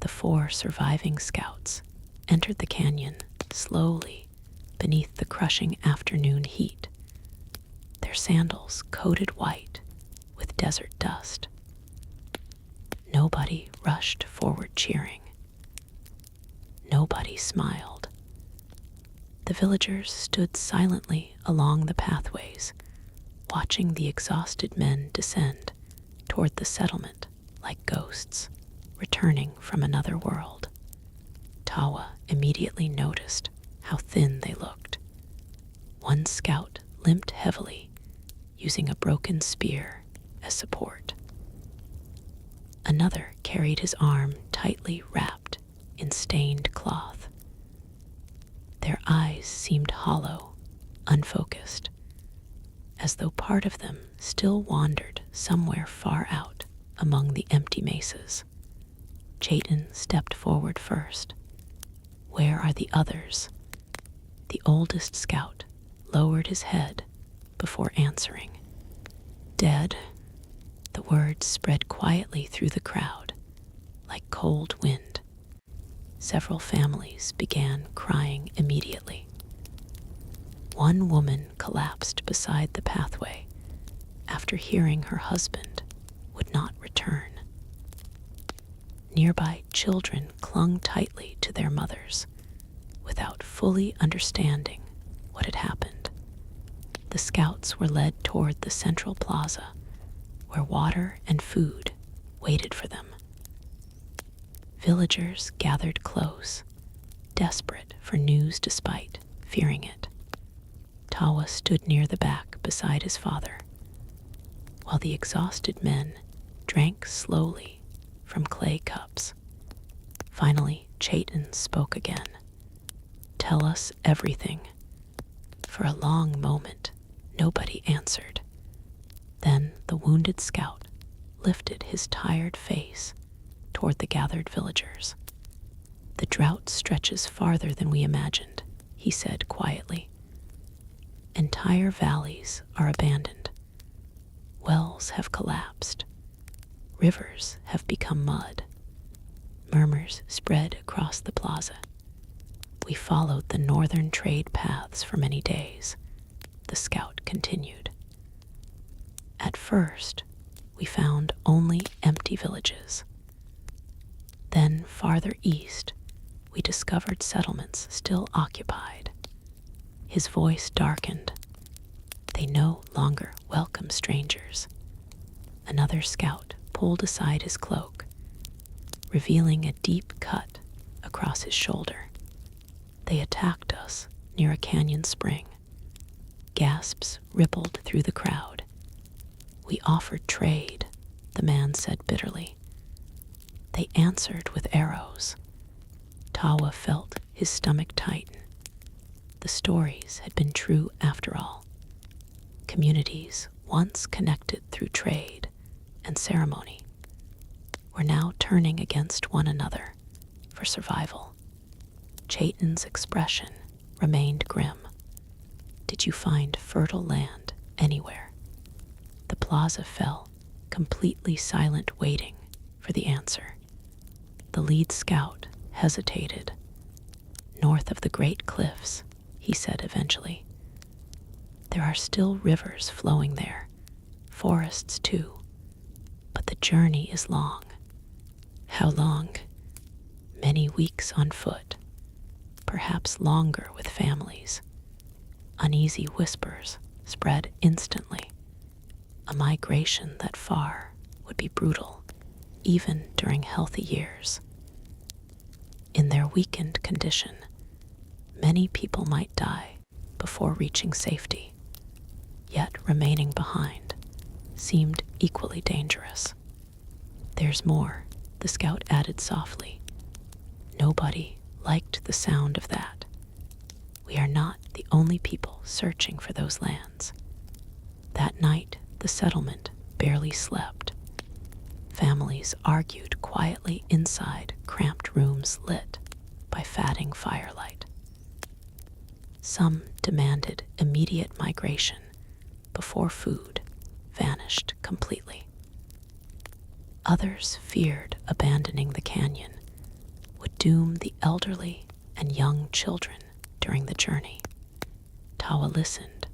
The 4 surviving scouts entered the canyon slowly beneath the crushing afternoon heat, their sandals coated white with desert dust. Nobody rushed forward cheering. Nobody smiled. The villagers stood silently along the pathways, watching the exhausted men descend toward the settlement like ghosts returning from another world. Tawa immediately noticed how thin they looked. One scout limped heavily, using a broken spear as support. Another carried his arm tightly wrapped in stained cloth. Their eyes seemed hollow, unfocused, as though part of them still wandered somewhere far out among the empty mesas. Chayton stepped forward first. "Where are the others?" The oldest scout lowered his head before answering. "Dead." The words spread quietly through the crowd, like cold wind. Several families began crying immediately. One woman collapsed beside the pathway after hearing her husband would not return. Nearby children clung tightly to their mothers without fully understanding what had happened. The scouts were led toward the central plaza, where water and food waited for them. Villagers gathered close, desperate for news despite fearing it. Tawa stood near the back beside his father, while the exhausted men drank slowly from clay cups. Finally, Chayton spoke again. "Tell us everything." For a long moment, nobody answered. Then the wounded scout lifted his tired face toward the gathered villagers. "The drought stretches farther than we imagined," he said quietly. "Entire valleys are abandoned. Wells have collapsed. Rivers have become mud." Murmurs spread across the plaza. "We followed the northern trade paths for many days," the scout continued. "At first, we found only empty villages. Then, farther east, we discovered settlements still occupied." His voice darkened. "They no longer welcome strangers." Another scout pulled aside his cloak, revealing a deep cut across his shoulder. "They attacked us near a canyon spring." Gasps rippled through the crowd. "We offered trade," the man said bitterly. "They answered with arrows." Tawa felt his stomach tighten. The stories had been true after all. Communities once connected through trade and ceremony were now turning against one another for survival. Chayton's expression remained grim. "Did you find fertile land anywhere?" The plaza fell, completely silent, waiting for the answer. The lead scout hesitated. "North of the Great Cliffs," he said eventually. "There are still rivers flowing there, forests too, but the journey is long." "How long?" "Many weeks on foot, perhaps longer with families." Uneasy whispers spread instantly. A migration that far would be brutal, even during healthy years. In their weakened condition, many people might die before reaching safety, yet remaining behind seemed equally dangerous. "There's more," the scout added softly. Nobody liked the sound of that. "We are not the only people searching for those lands." That night, the settlement barely slept. Families argued quietly inside cramped rooms lit by fading firelight. Some demanded immediate migration before food vanished completely. Others feared abandoning the canyon would doom the elderly and young children during the journey. Tawa listened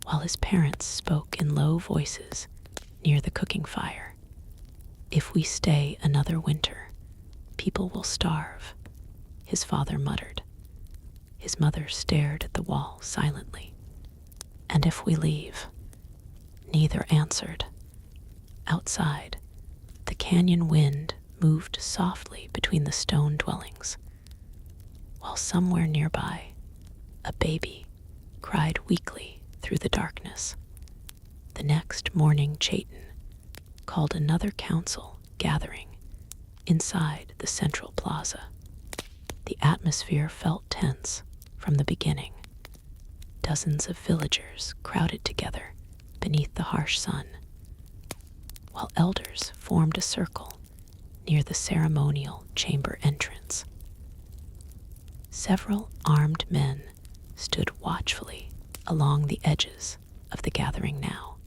while his parents spoke in low voices near the cooking fire. "If we stay another winter, people will starve," his father muttered. His mother stared at the wall silently. "And if we leave?" Neither answered. Outside, the canyon wind moved softly between the stone dwellings, while somewhere nearby, a baby cried weakly through the darkness. The next morning, Chayton called another council gathering inside the central plaza. The atmosphere felt tense from the beginning. Dozens of villagers crowded together beneath the harsh sun, while elders formed a circle near the ceremonial chamber entrance. Several armed men stood watchfully along the edges of the gathering now,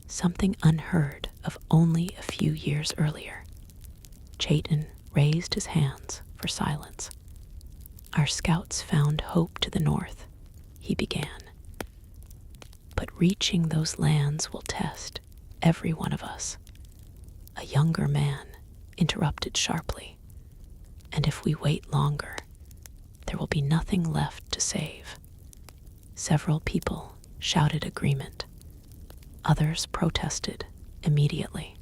something unheard of only a few years earlier. Chayton raised his hands for silence. "Our scouts found hope to the north," he began. "But reaching those lands will test every one of us." A younger man interrupted sharply. "And if we wait longer, there will be nothing left to save." Several people shouted agreement. Others protested immediately.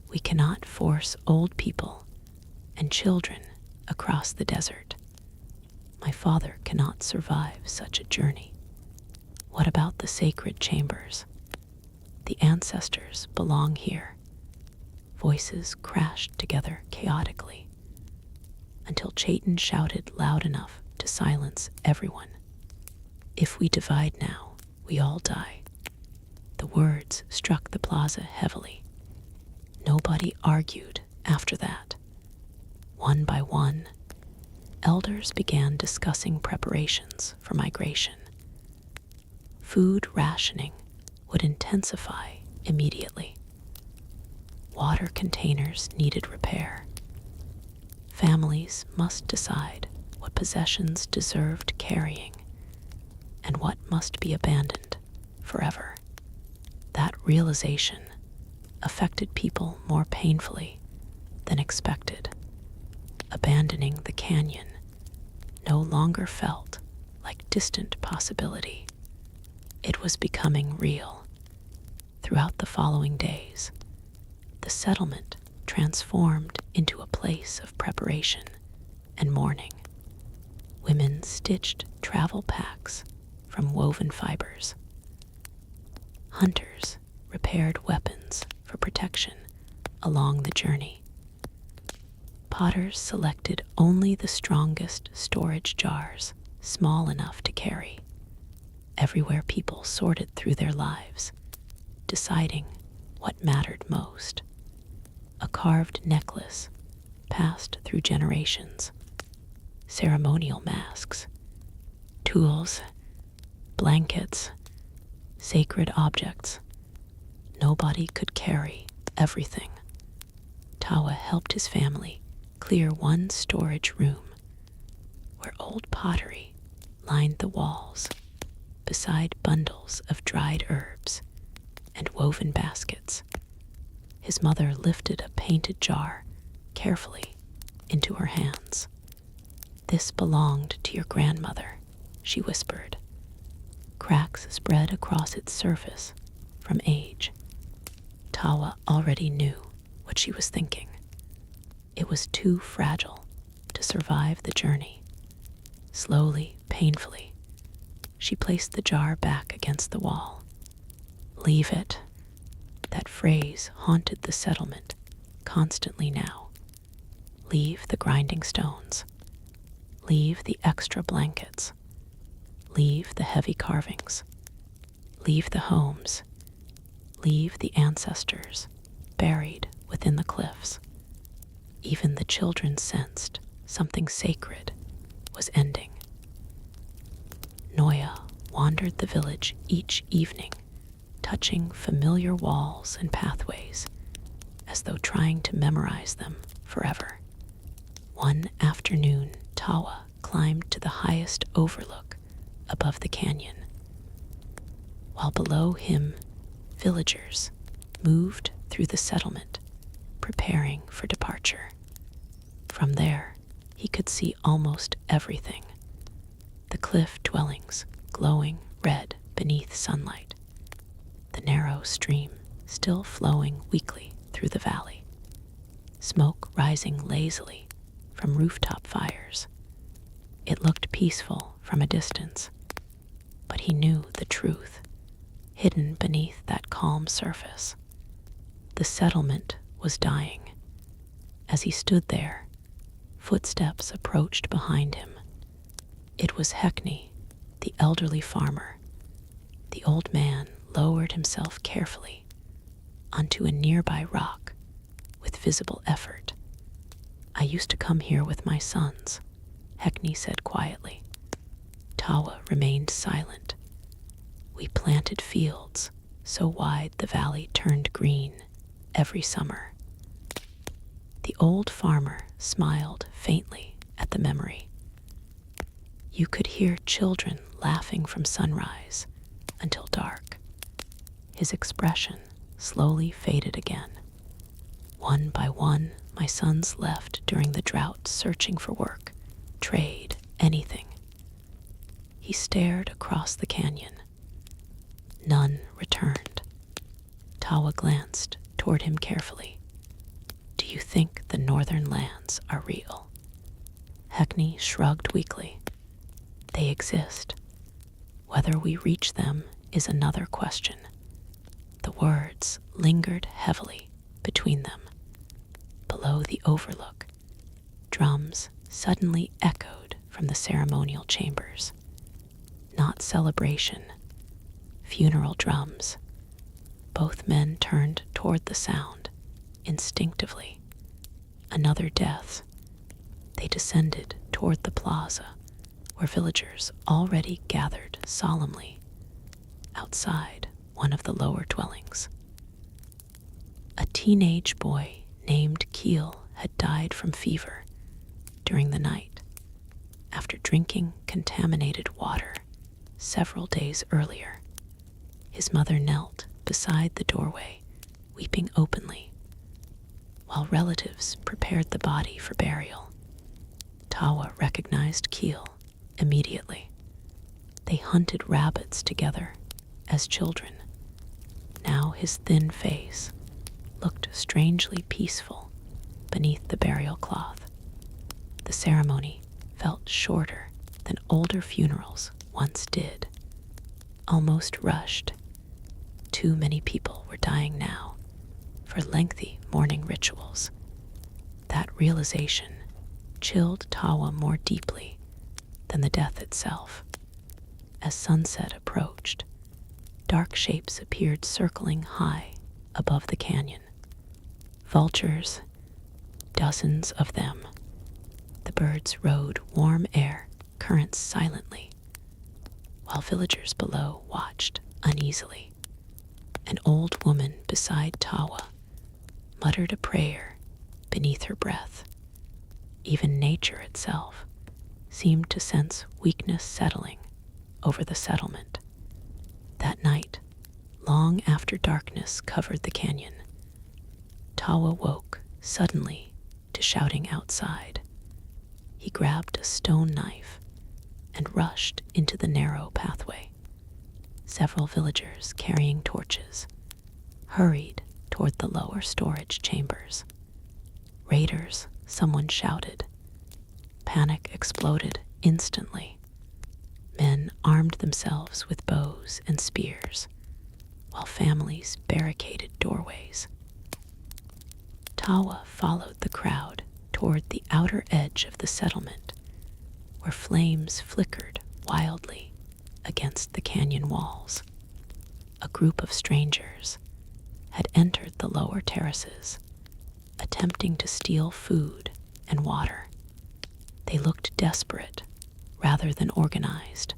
"We cannot force old people and children across the desert. My father cannot survive such a journey. What about the sacred chambers? The ancestors belong here." Voices crashed together chaotically until Chayton shouted loud enough to silence everyone. "If we divide now, we all die." The words struck the plaza heavily. Nobody argued after that. One by one, elders began discussing preparations for migration. Food rationing would intensify immediately. Water containers needed repair. Families must decide what possessions deserved carrying and what must be abandoned forever. That realization affected people more painfully than expected. Abandoning the canyon no longer felt like distant possibility. It was becoming real. Throughout the following days, the settlement transformed into a place of preparation and mourning. Women stitched travel packs from woven fibers. Hunters repaired weapons for protection along the journey. Potters selected only the strongest storage jars, small enough to carry. Everywhere people sorted through their lives, deciding what mattered most. A carved necklace passed through generations. Ceremonial masks, tools, blankets, sacred objects. Nobody could carry everything. Tawa helped his family clear one storage room where old pottery lined the walls beside bundles of dried herbs and woven baskets. His mother lifted a painted jar carefully into her hands. "This belonged to your grandmother," she whispered. Cracks spread across its surface from age. Tawa already knew what she was thinking. It was too fragile to survive the journey. Slowly, painfully, she placed the jar back against the wall. "Leave it." That phrase haunted the settlement constantly now. Leave the grinding stones. Leave the extra blankets. Leave the heavy carvings. Leave the homes. Leave the ancestors. buried within the cliffs. Even the children sensed something sacred was ending. Noya wandered the village each evening, touching familiar walls and pathways, as though trying to memorize them forever. One afternoon, Tawa climbed to the highest overlook above the canyon, while below him, villagers moved through the settlement, preparing for departure. From there, he could see almost everything. The cliff dwellings glowing red beneath sunlight, the narrow stream still flowing weakly through the valley, smoke rising lazily from rooftop fires. It looked peaceful from a distance, but he knew the truth hidden beneath that calm surface. The settlement was dying. As he stood there, footsteps approached behind him. It was Hackney, the elderly farmer. The old man lowered himself carefully onto a nearby rock with visible effort. "I used to come here with my sons," Hackney said quietly. Tawa remained silent. "We planted fields so wide the valley turned green every summer." The old farmer smiled faintly at the memory. You could hear children laughing from sunrise until dark. His expression slowly faded again. "One by one, my sons left during the drought, searching for work, trade, anything." He stared across the canyon. None returned. Tawa glanced toward him carefully. "Do you think the northern lands are real?" Hackney shrugged weakly. "They exist. Whether we reach them is another question." The words lingered heavily between them. Below the overlook, drums suddenly echoed from the ceremonial chambers. Not celebration, funeral drums. Both men turned toward the sound, instinctively. Another death. They descended toward the plaza, where villagers already gathered solemnly. Outside one of the lower dwellings, a teenage boy named Keel had died from fever during the night after drinking contaminated water several days earlier. His mother knelt beside the doorway, weeping openly, while relatives prepared the body for burial. Tawa recognized Keel immediately. They hunted rabbits together as children. Now his thin face looked strangely peaceful beneath the burial cloth. The ceremony felt shorter than older funerals once did, almost rushed. Too many people were dying now for lengthy mourning rituals. That realization chilled Tawa more deeply than the death itself. As sunset approached, dark shapes appeared circling high above the canyon. Vultures, dozens of them. The birds rode warm air currents silently, while villagers below watched uneasily. An old woman beside Tawa muttered a prayer beneath her breath. Even nature itself seemed to sense weakness settling over the settlement. That night, long after darkness covered the canyon, Tawa woke suddenly to shouting outside. He grabbed a stone knife and rushed into the narrow pathway. Several villagers carrying torches hurried toward the lower storage chambers. "Raiders," someone shouted. Panic exploded instantly. Men armed themselves with bows and spears, while families barricaded doorways. Tawa followed the crowd toward the outer edge of the settlement, where flames flickered wildly against the canyon walls. A group of strangers, had entered the lower terraces, attempting to steal food and water. They looked desperate rather than organized,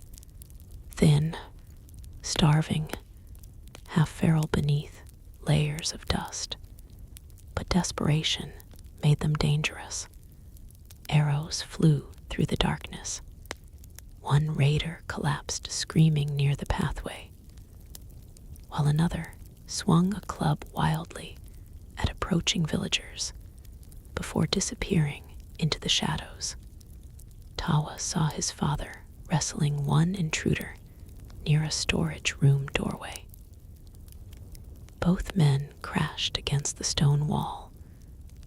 thin, starving, half feral beneath layers of dust. But desperation made them dangerous. Arrows flew through the darkness. One raider collapsed screaming near the pathway, while another swung a club wildly at approaching villagers before disappearing into the shadows. Tawa saw his father wrestling one intruder near a storage room doorway. Both men crashed against the stone wall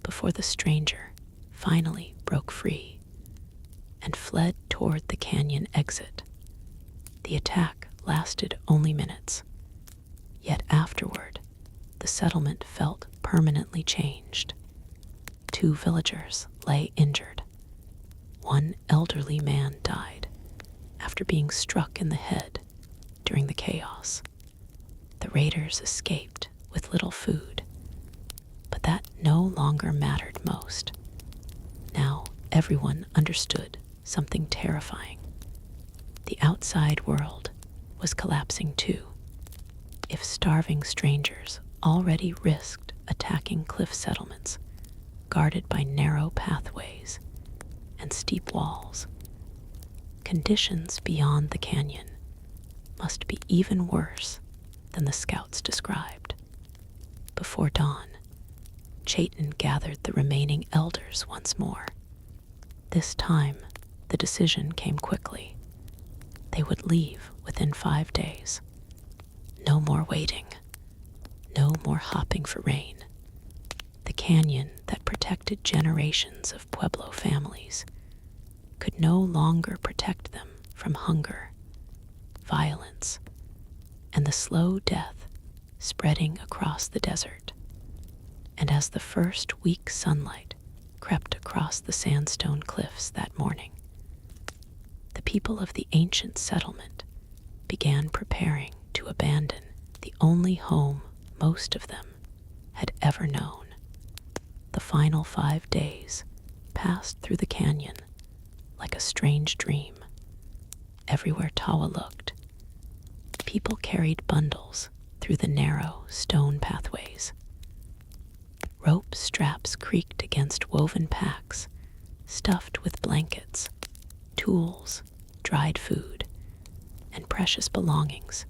before the stranger finally broke free and fled toward the canyon exit. The attack lasted only minutes, yet afterward, the settlement felt permanently changed. 2 villagers lay injured. One elderly man died after being struck in the head during the chaos. The raiders escaped with little food, but that no longer mattered most. Now everyone understood something terrifying. The outside world was collapsing too. If starving strangers already risked attacking cliff settlements guarded by narrow pathways and steep walls, conditions beyond the canyon must be even worse than the scouts described. Before dawn, Chaitin gathered the remaining elders once more. This time, the decision came quickly. They would leave within 5 days. No more waiting. No more hopping for rain. The canyon that protected generations of Pueblo families could no longer protect them from hunger, violence, and the slow death spreading across the desert. And as the first weak sunlight crept across the sandstone cliffs that morning, the people of the ancient settlement began preparing to abandon the only home most of them had ever known. The final 5 days passed through the canyon like a strange dream. Everywhere Tawa looked, people carried bundles through the narrow stone pathways. Rope straps creaked against woven packs stuffed with blankets, tools, dried food, and precious belongings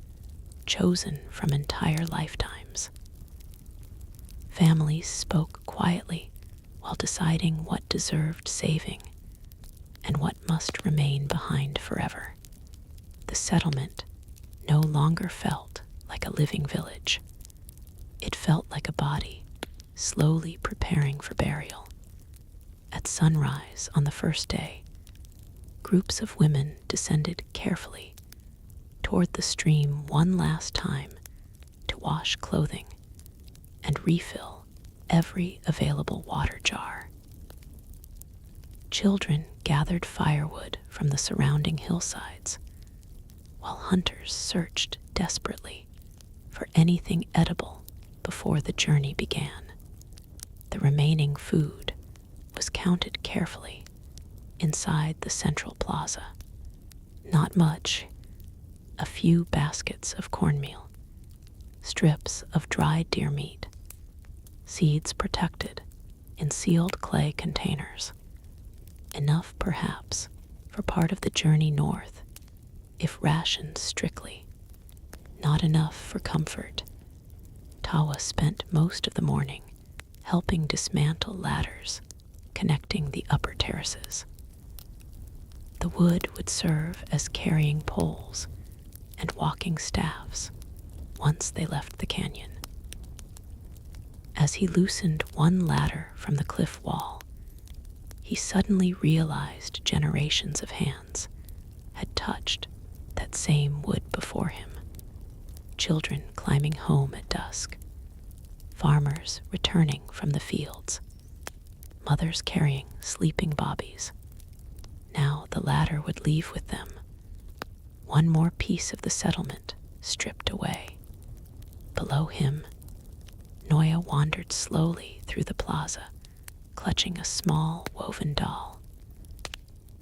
chosen from entire lifetimes. Families spoke quietly while deciding what deserved saving and what must remain behind forever. The settlement no longer felt like a living village. It felt like a body, slowly preparing for burial. At sunrise on the first day, groups of women descended carefully toward the stream one last time to wash clothing and refill every available water jar. Children gathered firewood from the surrounding hillsides, while hunters searched desperately for anything edible before the journey began. The remaining food was counted carefully inside the central plaza. Not much, a few baskets of cornmeal, strips of dried deer meat, seeds protected in sealed clay containers. Enough, perhaps, for part of the journey north, if rationed strictly. Not enough for comfort. Tawa spent most of the morning helping dismantle ladders connecting the upper terraces. The wood would serve as carrying poles and walking staffs once they left the canyon. As he loosened one ladder from the cliff wall, he suddenly realized generations of hands had touched that same wood before him. Children climbing home at dusk, farmers returning from the fields, mothers carrying sleeping bobbies. Now the ladder would leave with them, one more piece of the settlement stripped away. Below him, Noya wandered slowly through the plaza, clutching a small woven doll.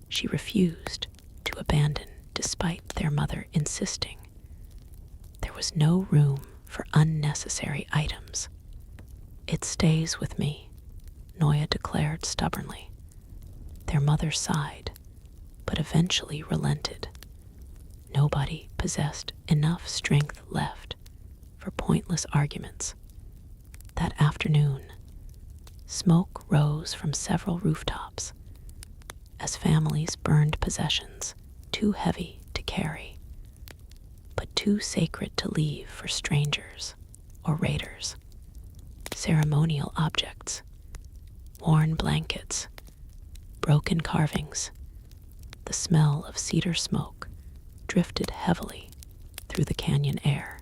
She refused to abandon despite their mother insisting. There was no room for unnecessary items. "It stays with me," Noya declared stubbornly. Their mother sighed, but eventually relented. Nobody possessed enough strength left for pointless arguments. That afternoon, smoke rose from several rooftops as families burned possessions too heavy to carry, but too sacred to leave for strangers or raiders. Ceremonial objects, worn blankets, broken carvings, the smell of cedar smoke drifted heavily through the canyon air.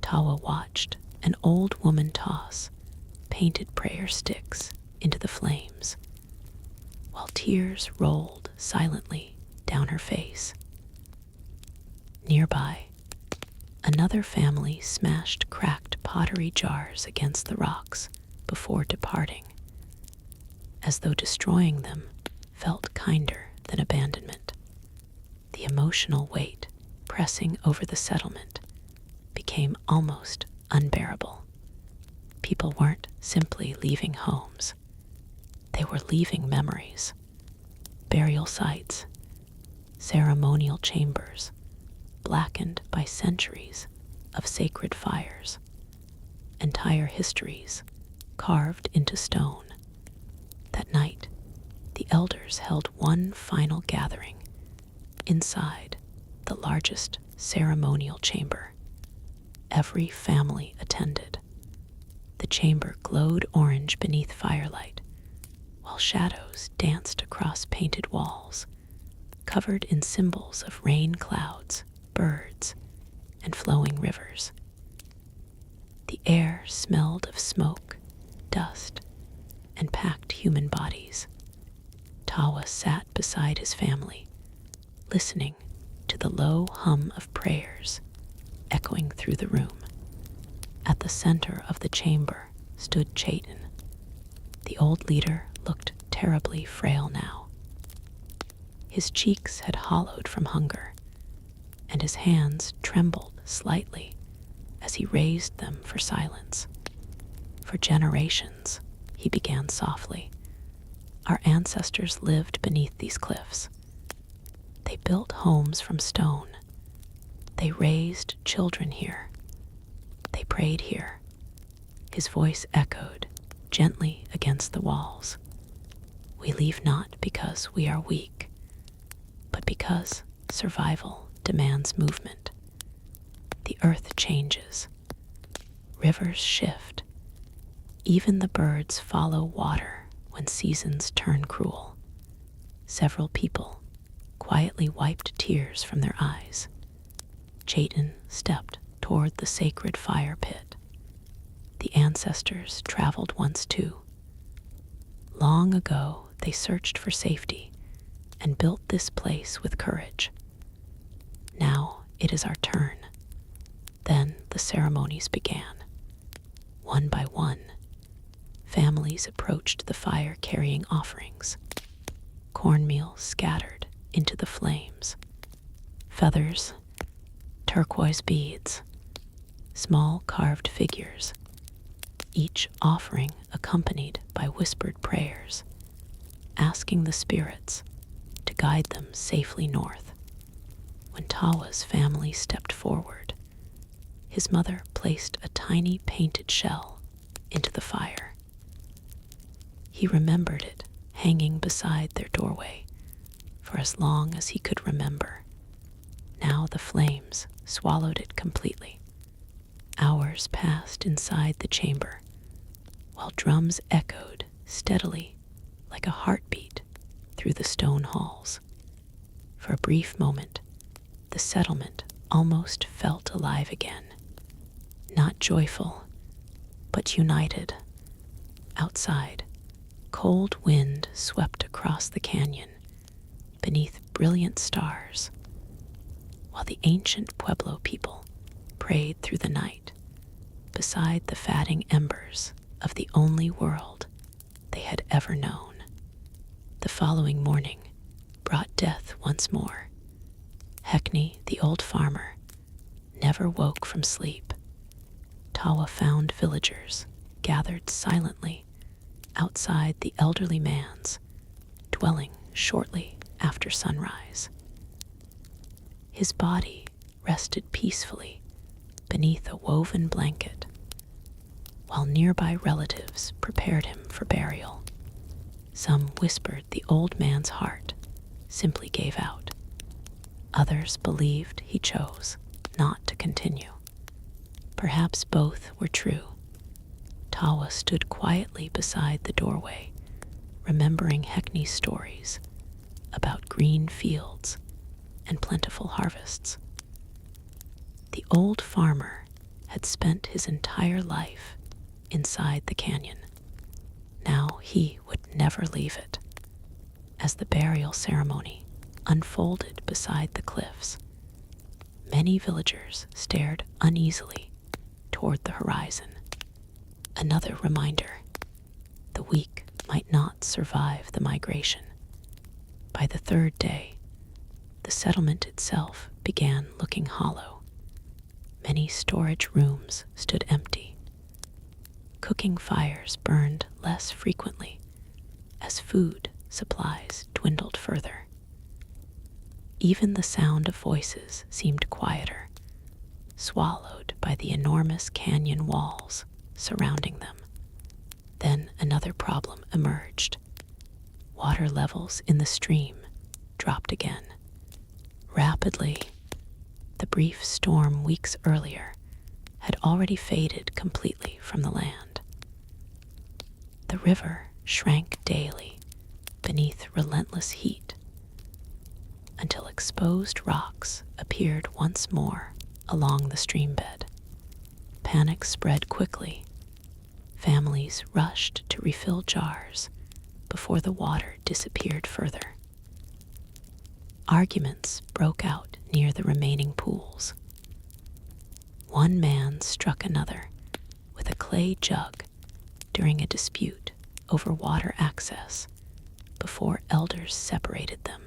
Tawa watched an old woman toss painted prayer sticks into the flames, while tears rolled silently down her face. Nearby, another family smashed cracked pottery jars against the rocks before departing, as though destroying them felt kinder than abandonment. The emotional weight pressing over the settlement became almost unbearable. People weren't simply leaving homes. They were leaving memories, burial sites, ceremonial chambers, blackened by centuries of sacred fires, entire histories carved into stone. That night, the elders held one final gathering inside the largest ceremonial chamber. Every family attended. The chamber glowed orange beneath firelight, while shadows danced across painted walls, covered in symbols of rain clouds, birds, and flowing rivers. The air smelled of smoke, dust, and packed human bodies. Tawa sat beside his family, listening to the low hum of prayers echoing through the room. At the center of the chamber stood Chaitin. The old leader looked terribly frail now. His cheeks had hollowed from hunger, and his hands trembled slightly as he raised them for silence. "For generations," he began softly, "our ancestors lived beneath these cliffs. They built homes from stone. They raised children here. They prayed here." His voice echoed gently against the walls. "We leave not because we are weak, but because survival demands movement. The earth changes. Rivers shift. Even the birds follow water when seasons turn cruel." Several people quietly wiped tears from their eyes. Chaitin stepped toward the sacred fire pit. The ancestors traveled once too. Long ago, they searched for safety and built this place with courage. Now it is our turn. Then the ceremonies began. One by one, families approached the fire carrying offerings. Cornmeal scattered into the flames. Feathers, turquoise beads, small carved figures, each offering accompanied by whispered prayers, asking the spirits to guide them safely north. When Tawa's family stepped forward, his mother placed a tiny painted shell into the fire. He remembered it hanging beside their doorway for as long as he could remember. Now the flames swallowed it completely. Hours passed inside the chamber, while drums echoed steadily like a heartbeat through the stone halls. For a brief moment, the settlement almost felt alive again. Not joyful, but united. Outside, cold wind swept across the canyon beneath brilliant stars, while the ancient Pueblo people prayed through the night, beside the fatting embers of the only world they had ever known. The following morning brought death once more. Hackney, the old farmer, never woke from sleep. Tawa found villagers gathered silently outside the elderly man's dwelling shortly after sunrise. His body rested peacefully beneath a woven blanket, while nearby relatives prepared him for burial. Some whispered the old man's heart simply gave out. Others believed he chose not to continue. Perhaps both were true. Tawa stood quietly beside the doorway, remembering Hackney's stories about green fields and plentiful harvests. The old farmer had spent his entire life inside the canyon. Now he would never leave it. As the burial ceremony unfolded beside the cliffs, many villagers stared uneasily toward the horizon. Another reminder: the weak might not survive the migration. By the third day, the settlement itself began looking hollow. Many storage rooms stood empty. Cooking fires burned less frequently as food supplies dwindled further. Even the sound of voices seemed quieter, swallowed by the enormous canyon walls surrounding them. Then another problem emerged. Water levels in the stream dropped again. Rapidly, the brief storm weeks earlier had already faded completely from the land. The river shrank daily beneath relentless heat until exposed rocks appeared once more along the streambed. Panic spread quickly. Families rushed to refill jars before the water disappeared further. Arguments broke out near the remaining pools. One man struck another with a clay jug during a dispute over water access before elders separated them.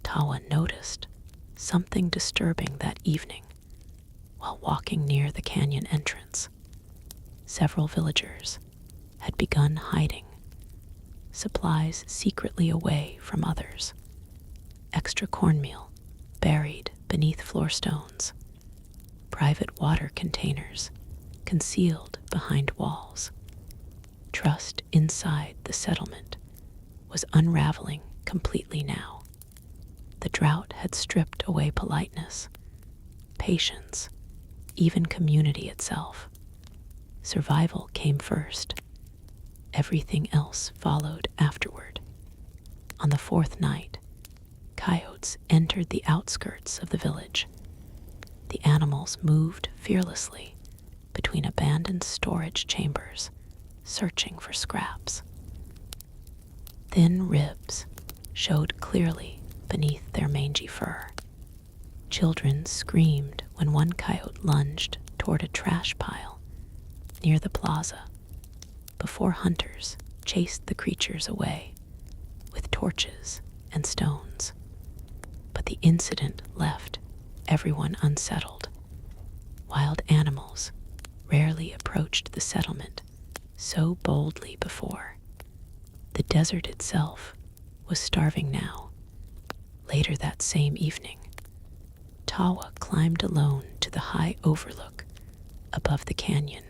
Tawa noticed something disturbing that evening while walking near the canyon entrance. Several villagers had begun hiding supplies secretly away from others. Extra cornmeal buried beneath floor stones, private water containers concealed behind walls. Trust inside the settlement was unraveling completely now. The drought had stripped away politeness, patience, even community itself. Survival came first. Everything else followed afterward. On the fourth night, coyotes entered the outskirts of the village. The animals moved fearlessly between abandoned storage chambers, searching for scraps. Thin ribs showed clearly beneath their mangy fur. Children screamed when one coyote lunged toward a trash pile near the plaza before hunters chased the creatures away with torches and stones. But the incident left everyone unsettled. Wild animals rarely approached the settlement so boldly before. The desert itself was starving now. Later that same evening, Tawa climbed alone to the high overlook above the canyon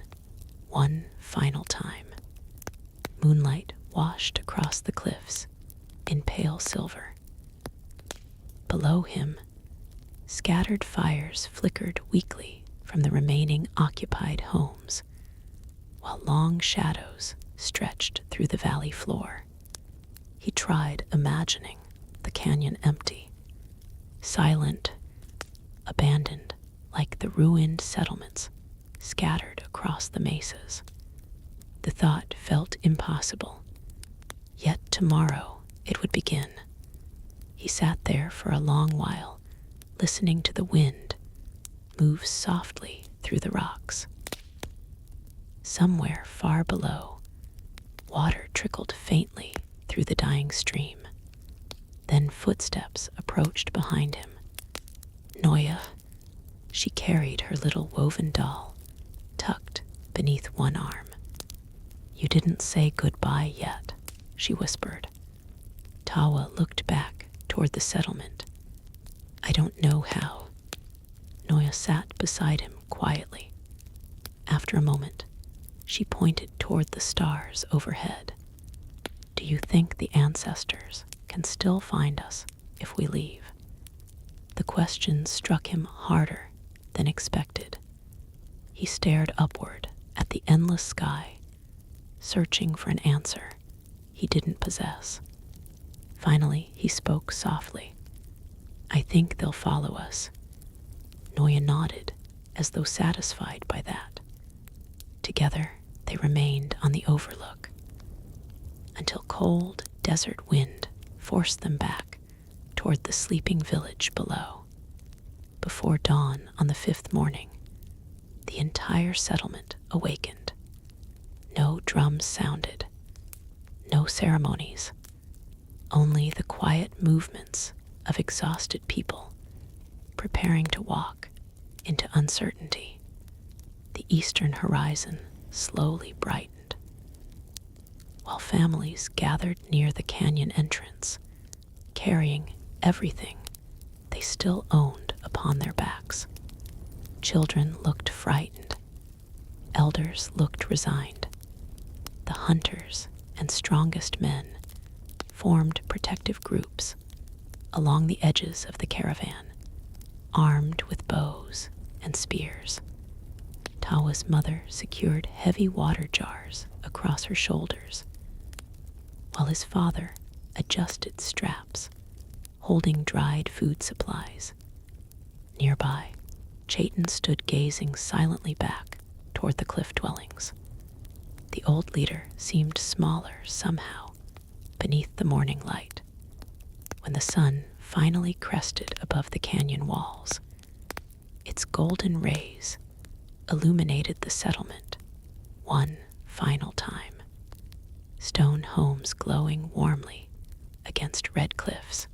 one final time. Moonlight washed across the cliffs in pale silver. Below him, scattered fires flickered weakly from the remaining occupied homes, while long shadows stretched through the valley floor. He tried imagining the canyon empty, silent, abandoned like the ruined settlements scattered across the mesas. The thought felt impossible, yet tomorrow it would begin. He sat there for a long while, listening to the wind move softly through the rocks. Somewhere far below, water trickled faintly through the dying stream. Then footsteps approached behind him. Noya, she carried her little woven doll, tucked beneath one arm. "You didn't say goodbye yet," she whispered. Tawa looked back toward the settlement. "I don't know how." Noya sat beside him quietly. After a moment, she pointed toward the stars overhead. "Do you think the ancestors can still find us if we leave?" The question struck him harder than expected. He stared upward at the endless sky, searching for an answer he didn't possess. Finally, he spoke softly. "I think they'll follow us." Noya nodded, as though satisfied by that. Together, they remained on the overlook until cold desert wind forced them back toward the sleeping village below. Before dawn on the 5th morning, the entire settlement awakened. No drums sounded, no ceremonies, only the quiet movements of exhausted people preparing to walk into uncertainty. The eastern horizon slowly brightened, while families gathered near the canyon entrance, carrying everything they still owned upon their backs. Children looked frightened. Elders looked resigned. The hunters and strongest men formed protective groups along the edges of the caravan, armed with bows and spears. Tawa's mother secured heavy water jars across her shoulders, while his father adjusted straps, holding dried food supplies. Nearby, Chayton stood gazing silently back toward the cliff dwellings. The old leader seemed smaller somehow beneath the morning light. When the sun finally crested above the canyon walls, its golden rays illuminated the settlement one final time. Stone homes glowing warmly against red cliffs,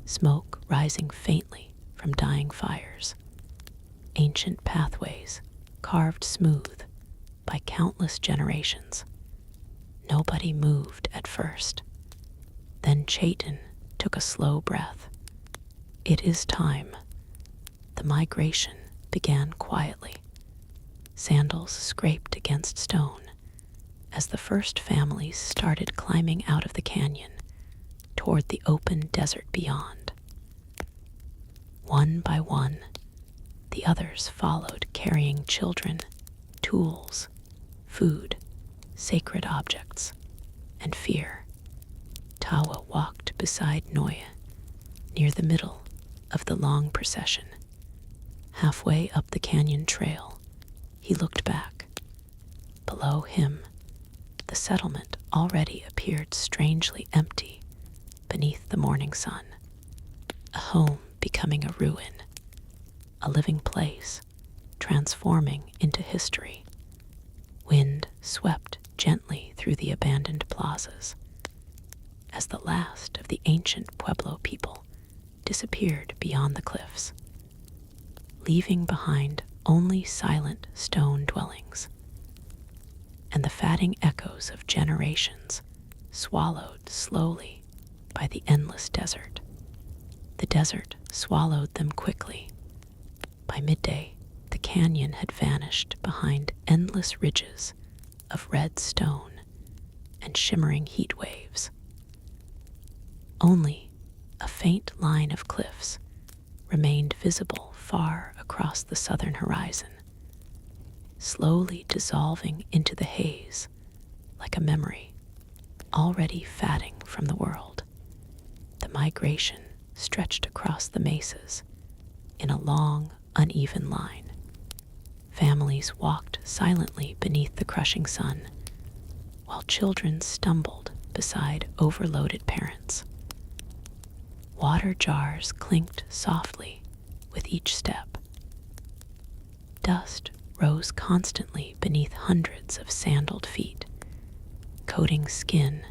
smoke rising faintly from dying fires, ancient pathways carved smooth by countless generations. Nobody moved at first. Then Chayton took a slow breath. "It is time." The migration began quietly. Sandals scraped against stone as the first families started climbing out of the canyon toward the open desert beyond. One by one, the others followed, carrying children, tools, food, sacred objects, and fear. Tawa walked beside Noya near the middle of the long procession. Halfway up the canyon trail, he looked back. Below him, the settlement already appeared strangely empty beneath the morning sun. A home becoming a ruin, a living place transforming into history. Wind swept gently through the abandoned plazas as the last of the ancient Pueblo people disappeared beyond the cliffs, leaving behind only silent stone dwellings and the fatting echoes of generations swallowed slowly by the endless desert. The desert swallowed them quickly. By midday, the canyon had vanished behind endless ridges of red stone and shimmering heat waves. Only a faint line of cliffs remained visible far across the southern horizon, slowly dissolving into the haze like a memory already fading from the world. The migration stretched across the mesas in a long, uneven line. Families walked silently beneath the crushing sun, while children stumbled beside overloaded parents. Water jars clinked softly with each step. Dust rose constantly beneath hundreds of sandaled feet, coating skin,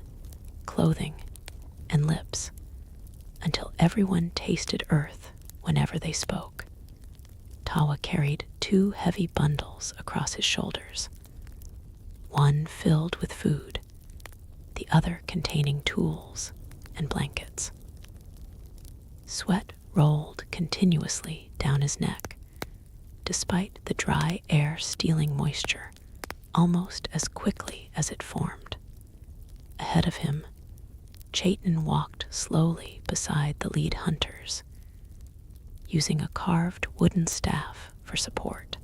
clothing, and lips, until everyone tasted earth whenever they spoke. Tawa carried 2 heavy bundles across his shoulders, one filled with food, the other containing tools and blankets. Sweat rolled continuously down his neck, despite the dry air stealing moisture almost as quickly as it formed. Ahead of him, Chaitin walked slowly beside the lead hunters, using a carved wooden staff for support.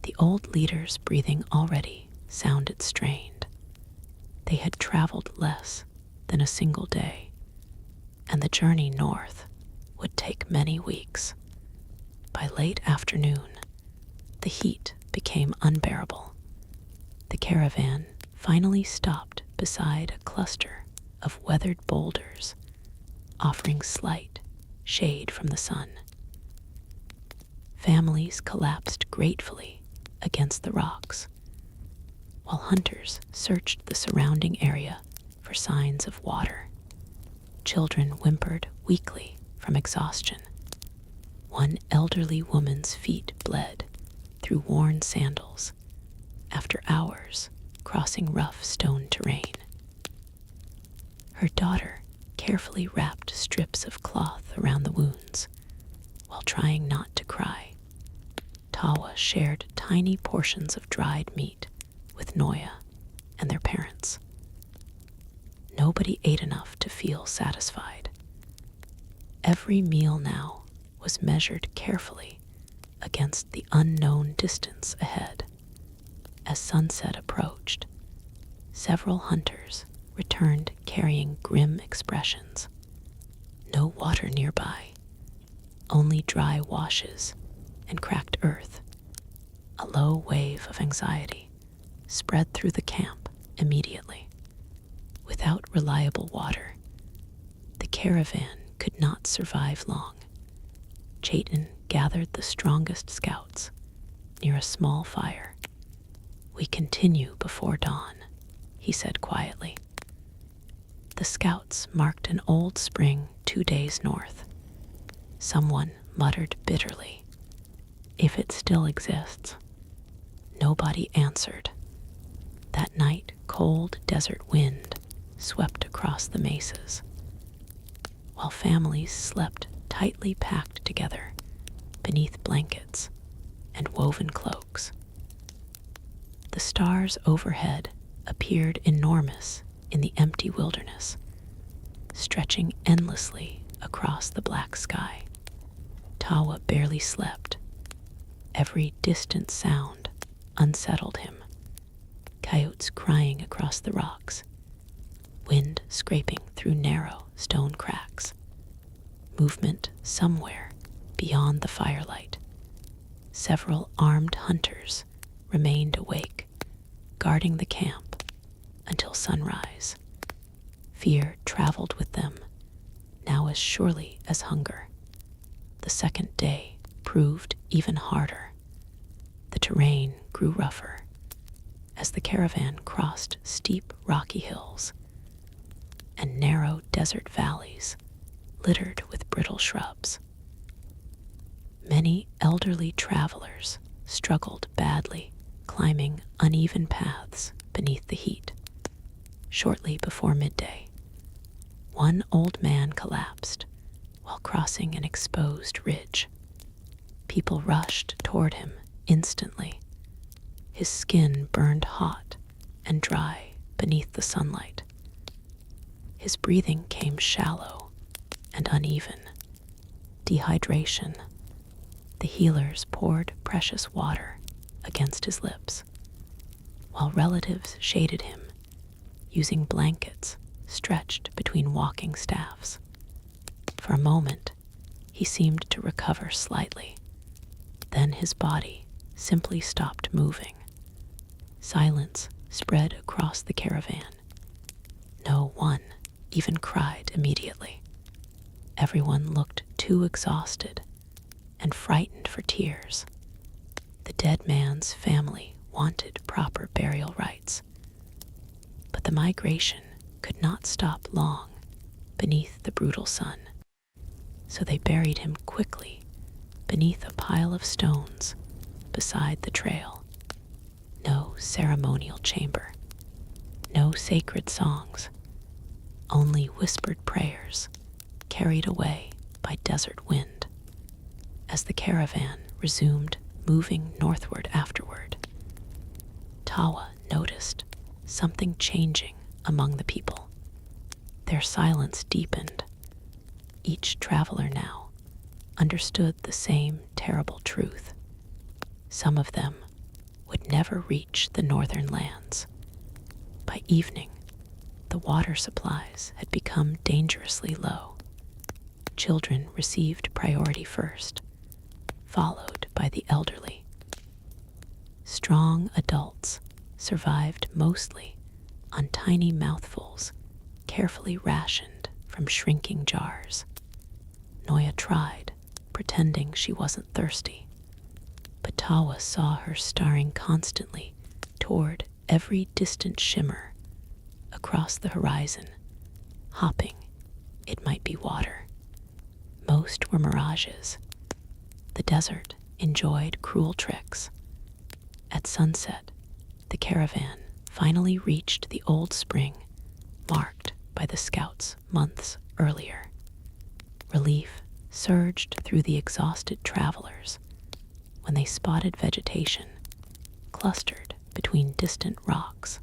The old leader's breathing already sounded strained. They had traveled less than a single day, and the journey north would take many weeks. By late afternoon, the heat became unbearable. The caravan finally stopped beside a cluster of weathered boulders, offering slight shade from the sun. Families collapsed gratefully against the rocks, while hunters searched the surrounding area for signs of water. Children whimpered weakly from exhaustion. One elderly woman's feet bled through worn sandals after hours crossing rough stone terrain. Her daughter carefully wrapped strips of cloth around the wounds while trying not to cry. Tawa shared tiny portions of dried meat with Noya and their parents. Nobody ate enough to feel satisfied. Every meal now was measured carefully against the unknown distance ahead. As sunset approached, several hunters returned carrying grim expressions. No water nearby, only dry washes and cracked earth. A low wave of anxiety spread through the camp immediately. Without reliable water, the caravan could not survive long. Chaitin gathered the strongest scouts near a small fire. "We continue before dawn," he said quietly. The scouts marked an old spring 2 days north. Someone muttered bitterly, "If it still exists." Nobody answered. That night, cold desert wind swept across the mesas, while families slept tightly packed together beneath blankets and woven cloaks. The stars overhead appeared enormous in the empty wilderness, stretching endlessly across the black sky. Tawa barely slept. Every distant sound unsettled him. Coyotes crying across the rocks, wind scraping through narrow stone cracks, movement somewhere beyond the firelight. Several armed hunters remained awake, guarding the camp until sunrise. Fear traveled with them, now as surely as hunger. The second day proved even harder. The terrain grew rougher as the caravan crossed steep rocky hills and narrow desert valleys littered with brittle shrubs. Many elderly travelers struggled badly, climbing uneven paths beneath the heat. Shortly before midday, one old man collapsed while crossing an exposed ridge. People rushed toward him instantly. His skin burned hot and dry beneath the sunlight. His breathing came shallow and uneven. Dehydration. The healers poured precious water against his lips, while relatives shaded him, using blankets stretched between walking staffs. For a moment, he seemed to recover slightly. Then his body simply stopped moving. Silence spread across the caravan. No one even cried immediately. Everyone looked too exhausted and frightened for tears. The dead man's family wanted proper burial rites, but the migration could not stop long beneath the brutal sun, so they buried him quickly beneath a pile of stones beside the trail. No ceremonial chamber, no sacred songs, only whispered prayers carried away by desert wind. As the caravan resumed moving northward afterward, Tawa noticed something changing among the people. Their silence deepened. Each traveler now understood the same terrible truth. Some of them would never reach the northern lands. By evening, the water supplies had become dangerously low. Children received priority first, followed by the elderly. Strong adults survived mostly on tiny mouthfuls carefully rationed from shrinking jars. Noya tried, pretending she wasn't thirsty, but Tawa saw her staring constantly toward every distant shimmer across the horizon, hoping it might be water. Most were mirages. The desert enjoyed cruel tricks. At sunset, the caravan finally reached the old spring marked by the scouts months earlier. Relief surged through the exhausted travelers when they spotted vegetation clustered between distant rocks.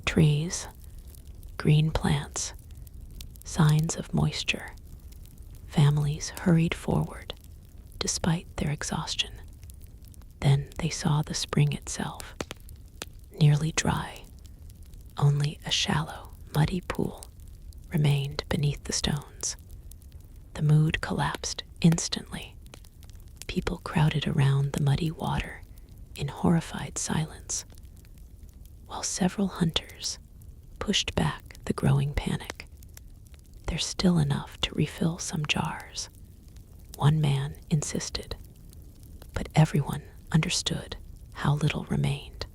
Trees, green plants, signs of moisture. Families hurried forward despite their exhaustion. Then they saw the spring itself, nearly dry. Only a shallow, muddy pool remained beneath the stones. The mood collapsed instantly. People crowded around the muddy water in horrified silence, while several hunters pushed back the growing panic. There's still enough to refill some jars, one man insisted, but everyone understood how little remained.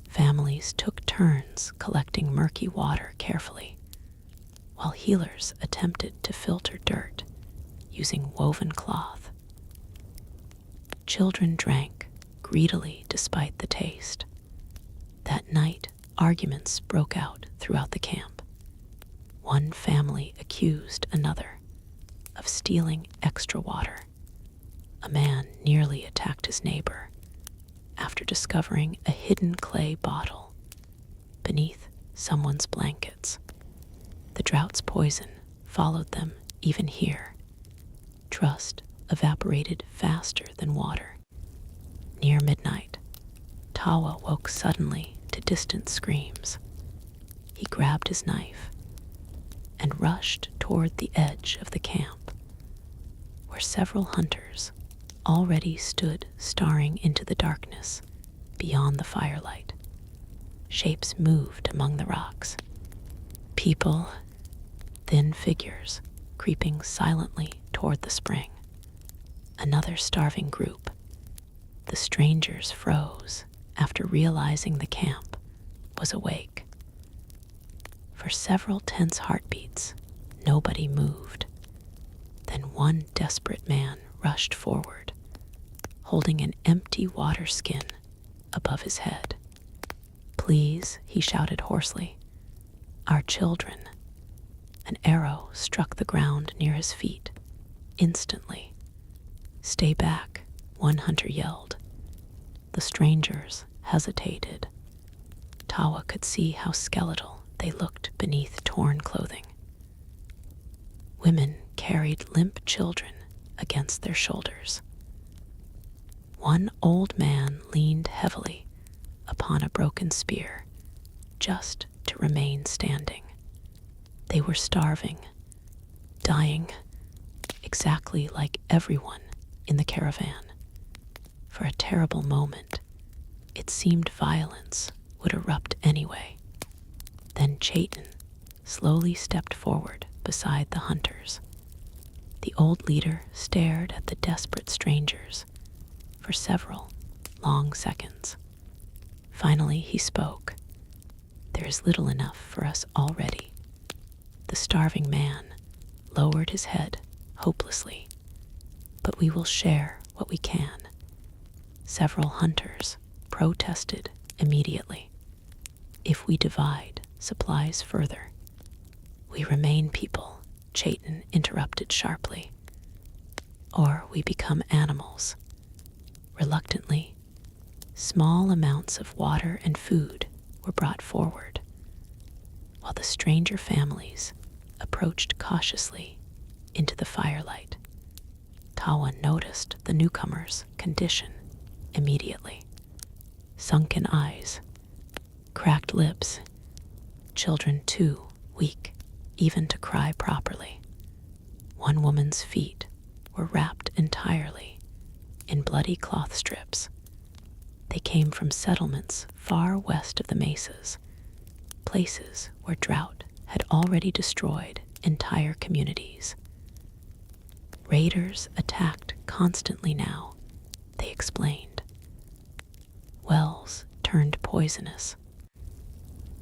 Families took turns collecting murky water carefully, while healers attempted to filter dirt using woven cloth. Children drank greedily despite the taste. That night, arguments broke out throughout the camp. One family accused another of stealing extra water. A man nearly attacked his neighbor after discovering a hidden clay bottle beneath someone's blankets. The drought's poison followed them even here. Trust evaporated faster than water. Near midnight, Tawa woke suddenly to distant screams. He grabbed his knife and rushed toward the edge of the camp, where several hunters already stood staring into the darkness beyond the firelight. Shapes moved among the rocks. People, thin figures, creeping silently toward the spring. Another starving group. The strangers froze after realizing the camp was awake. For several tense heartbeats, nobody moved. Then one desperate man rushed forward, holding an empty water skin above his head. "Please," he shouted hoarsely, "our children." An arrow struck the ground near his feet. Instantly. "Stay back," one hunter yelled. The strangers hesitated. Tawa could see how skeletal they looked beneath torn clothing. Women carried limp children against their shoulders. One old man leaned heavily upon a broken spear just to remain standing. They were starving, dying, exactly like everyone in the caravan. For a terrible moment, it seemed violence would erupt anyway. Then Chaitin slowly stepped forward beside the hunters. The old leader stared at the desperate strangers for several long seconds. Finally, he spoke. "There is little enough for us already." The starving man lowered his head hopelessly. "But we will share what we can." Several hunters protested immediately. "If we divide supplies further, we remain people," Chayton interrupted sharply. "Or we become animals." Reluctantly, small amounts of water and food were brought forward, while the stranger families approached cautiously into the firelight. Tawa noticed the newcomers' condition immediately. Sunken eyes, cracked lips, children too weak even to cry properly. One woman's feet were wrapped entirely in bloody cloth strips. They came from settlements far west of the mesas, places where drought had already destroyed entire communities. Raiders attacked constantly now, they explained. Wells turned poisonous.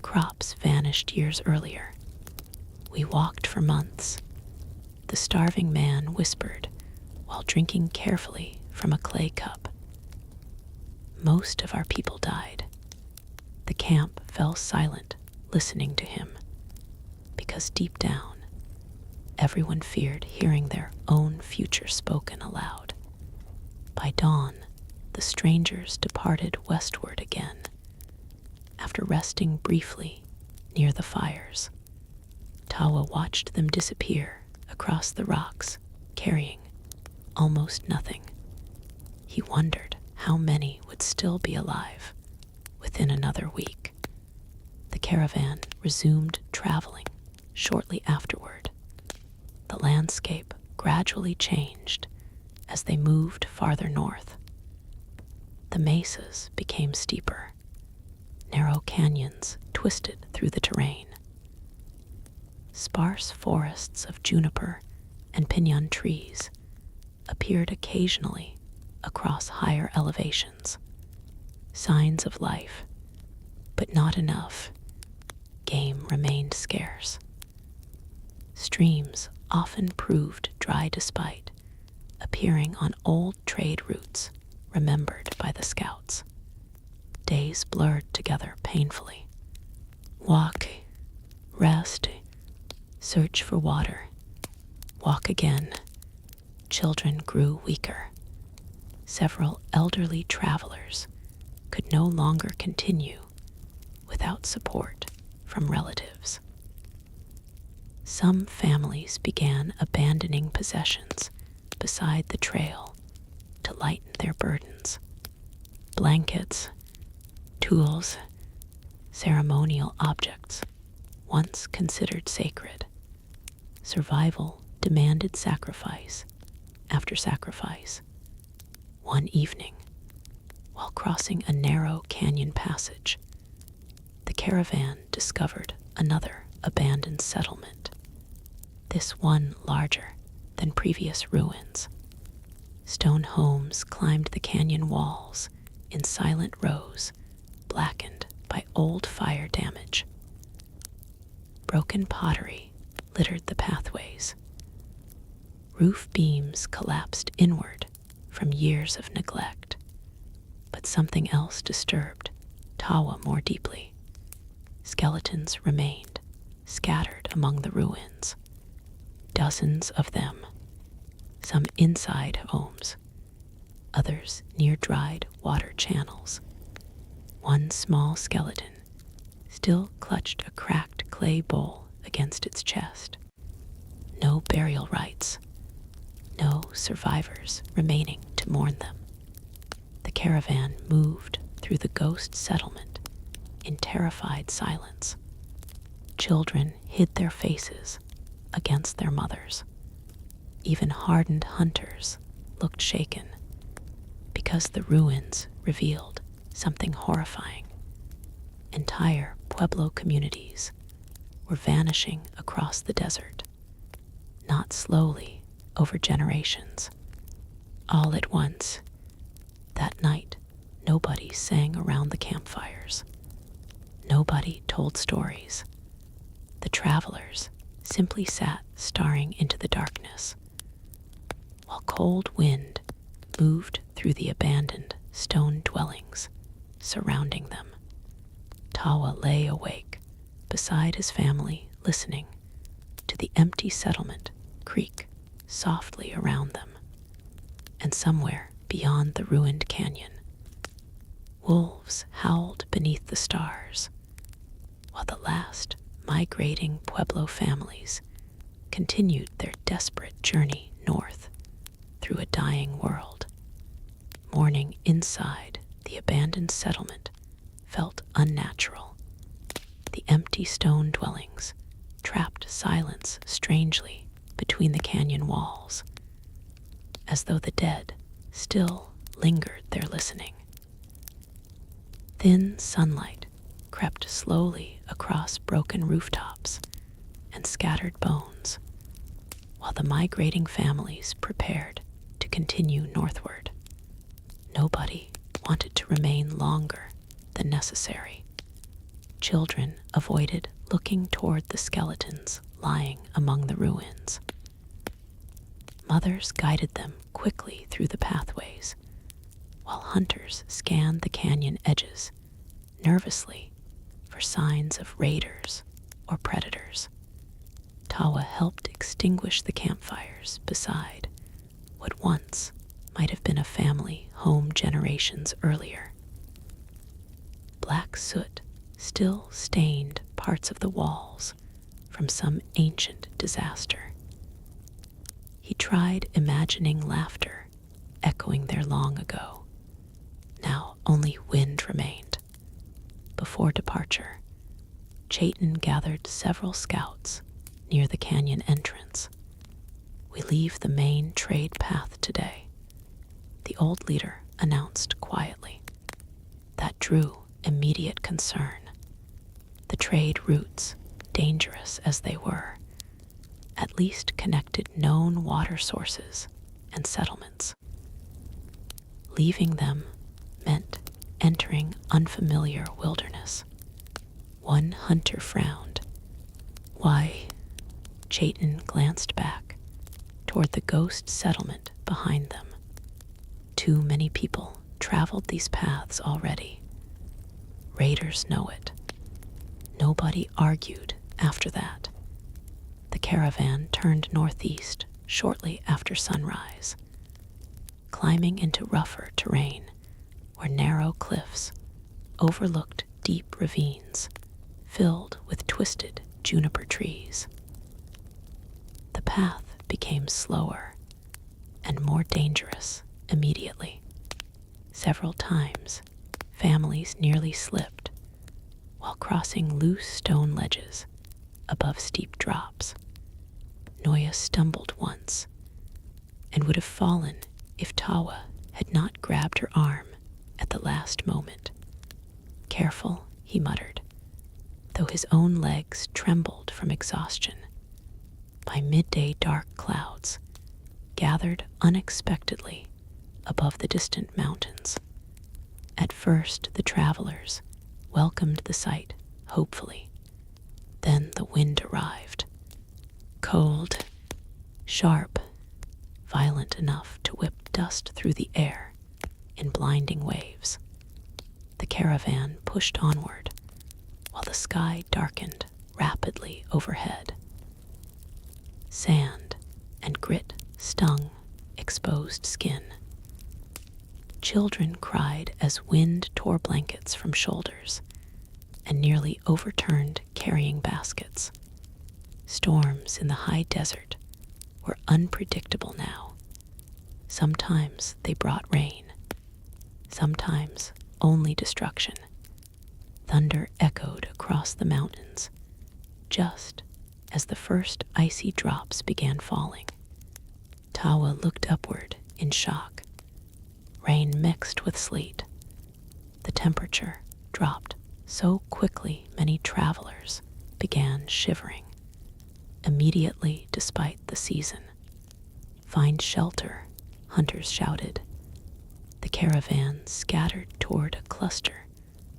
Crops vanished years earlier. "We walked for months," the starving man whispered while drinking carefully from a clay cup. "Most of our people died." The camp fell silent, listening to him, because deep down, everyone feared hearing their own future spoken aloud. By dawn, the strangers departed westward again. After resting briefly near the fires, Tawa watched them disappear across the rocks, carrying almost nothing. He wondered how many would still be alive within another week. The caravan resumed traveling shortly afterward. The landscape gradually changed as they moved farther north. The mesas became steeper. Narrow canyons twisted through the terrain. Sparse forests of juniper and piñón trees appeared occasionally across higher elevations. Signs of life, but not enough. Game remained scarce. Streams often proved dry despite appearing on old trade routes remembered by the scouts. Days blurred together painfully. Walk, rest, search for water, walk again. Children grew weaker. Several elderly travelers could no longer continue without support from relatives. Some families began abandoning possessions beside the trail to lighten their burdens. Blankets, tools, ceremonial objects, once considered sacred. Survival demanded sacrifice after sacrifice. One evening, while crossing a narrow canyon passage, the caravan discovered another abandoned settlement, this one larger than previous ruins. Stone homes climbed the canyon walls in silent rows, blackened by old fire damage. Broken pottery littered the pathways. Roof beams collapsed inward from years of neglect. But something else disturbed Tawa more deeply. Skeletons remained, scattered among the ruins. Dozens of them, some inside homes, others near dried water channels. One small skeleton still clutched a cracked clay bowl against its chest. No burial rites, no survivors remaining to mourn them. The caravan moved through the ghost settlement in terrified silence. Children hid their faces against their mothers. Even hardened hunters looked shaken, because the ruins revealed something horrifying. Entire Pueblo communities were vanishing across the desert, not slowly over generations. All at once, that night, Nobody sang around the campfires. Nobody told stories. The travelers simply sat staring into the darkness, while cold wind moved through the abandoned stone dwellings surrounding them. Tawa lay awake beside his family, listening to the empty settlement creak softly around them. And somewhere beyond the ruined canyon, wolves howled beneath the stars, while the last migrating Pueblo families continued their desperate journey north through a dying world. Morning inside the abandoned settlement felt unnatural. The empty stone dwellings trapped silence strangely between the canyon walls, as though the dead still lingered there listening. Thin sunlight crept slowly across broken rooftops and scattered bones, while the migrating families prepared to continue northward. Nobody wanted to remain longer than necessary. Children avoided looking toward the skeletons lying among the ruins. Mothers guided them quickly through the pathways, while hunters scanned the canyon edges nervously for signs of raiders or predators. Tawa helped extinguish the campfires beside what once might have been a family home generations earlier. Black soot still stained parts of the walls from some ancient disaster. He tried imagining laughter echoing there long ago. Now only wind remained. Before departure, Chayton gathered several scouts near the canyon entrance. "We leave the main trade path today," the old leader announced quietly. That drew immediate concern. The trade routes, dangerous as they were, at least connected known water sources and settlements. Leaving them meant entering unfamiliar wilderness. One hunter frowned. "Why?" Chayton glanced back toward the ghost settlement behind them. Too many people traveled these paths already. Raiders know it. Nobody argued after that. The caravan turned northeast shortly after sunrise, climbing into rougher terrain where narrow cliffs overlooked deep ravines filled with twisted juniper trees. The path became slower and more dangerous immediately. Several times, families nearly slipped while crossing loose stone ledges above steep drops. Noya stumbled once and would have fallen if Tawa had not grabbed her arm at the last moment. "Careful," he muttered, though his own legs trembled from exhaustion. By midday, dark clouds gathered unexpectedly above the distant mountains. At first, the travelers welcomed the sight hopefully. Then the wind arrived. Cold, sharp, violent enough to whip dust through the air in blinding waves. The caravan pushed onward while the sky darkened rapidly overhead. Sand and grit stung exposed skin. Children cried as wind tore blankets from shoulders and nearly overturned carrying baskets. Storms in the high desert were unpredictable now. Sometimes they brought rain, sometimes only destruction. Thunder echoed across the mountains just as the first icy drops began falling. Tawa looked upward in shock. Rain mixed with sleet. The temperature dropped so quickly many travelers began shivering. Immediately, despite the season, "Find shelter," hunters shouted. The caravan scattered toward a cluster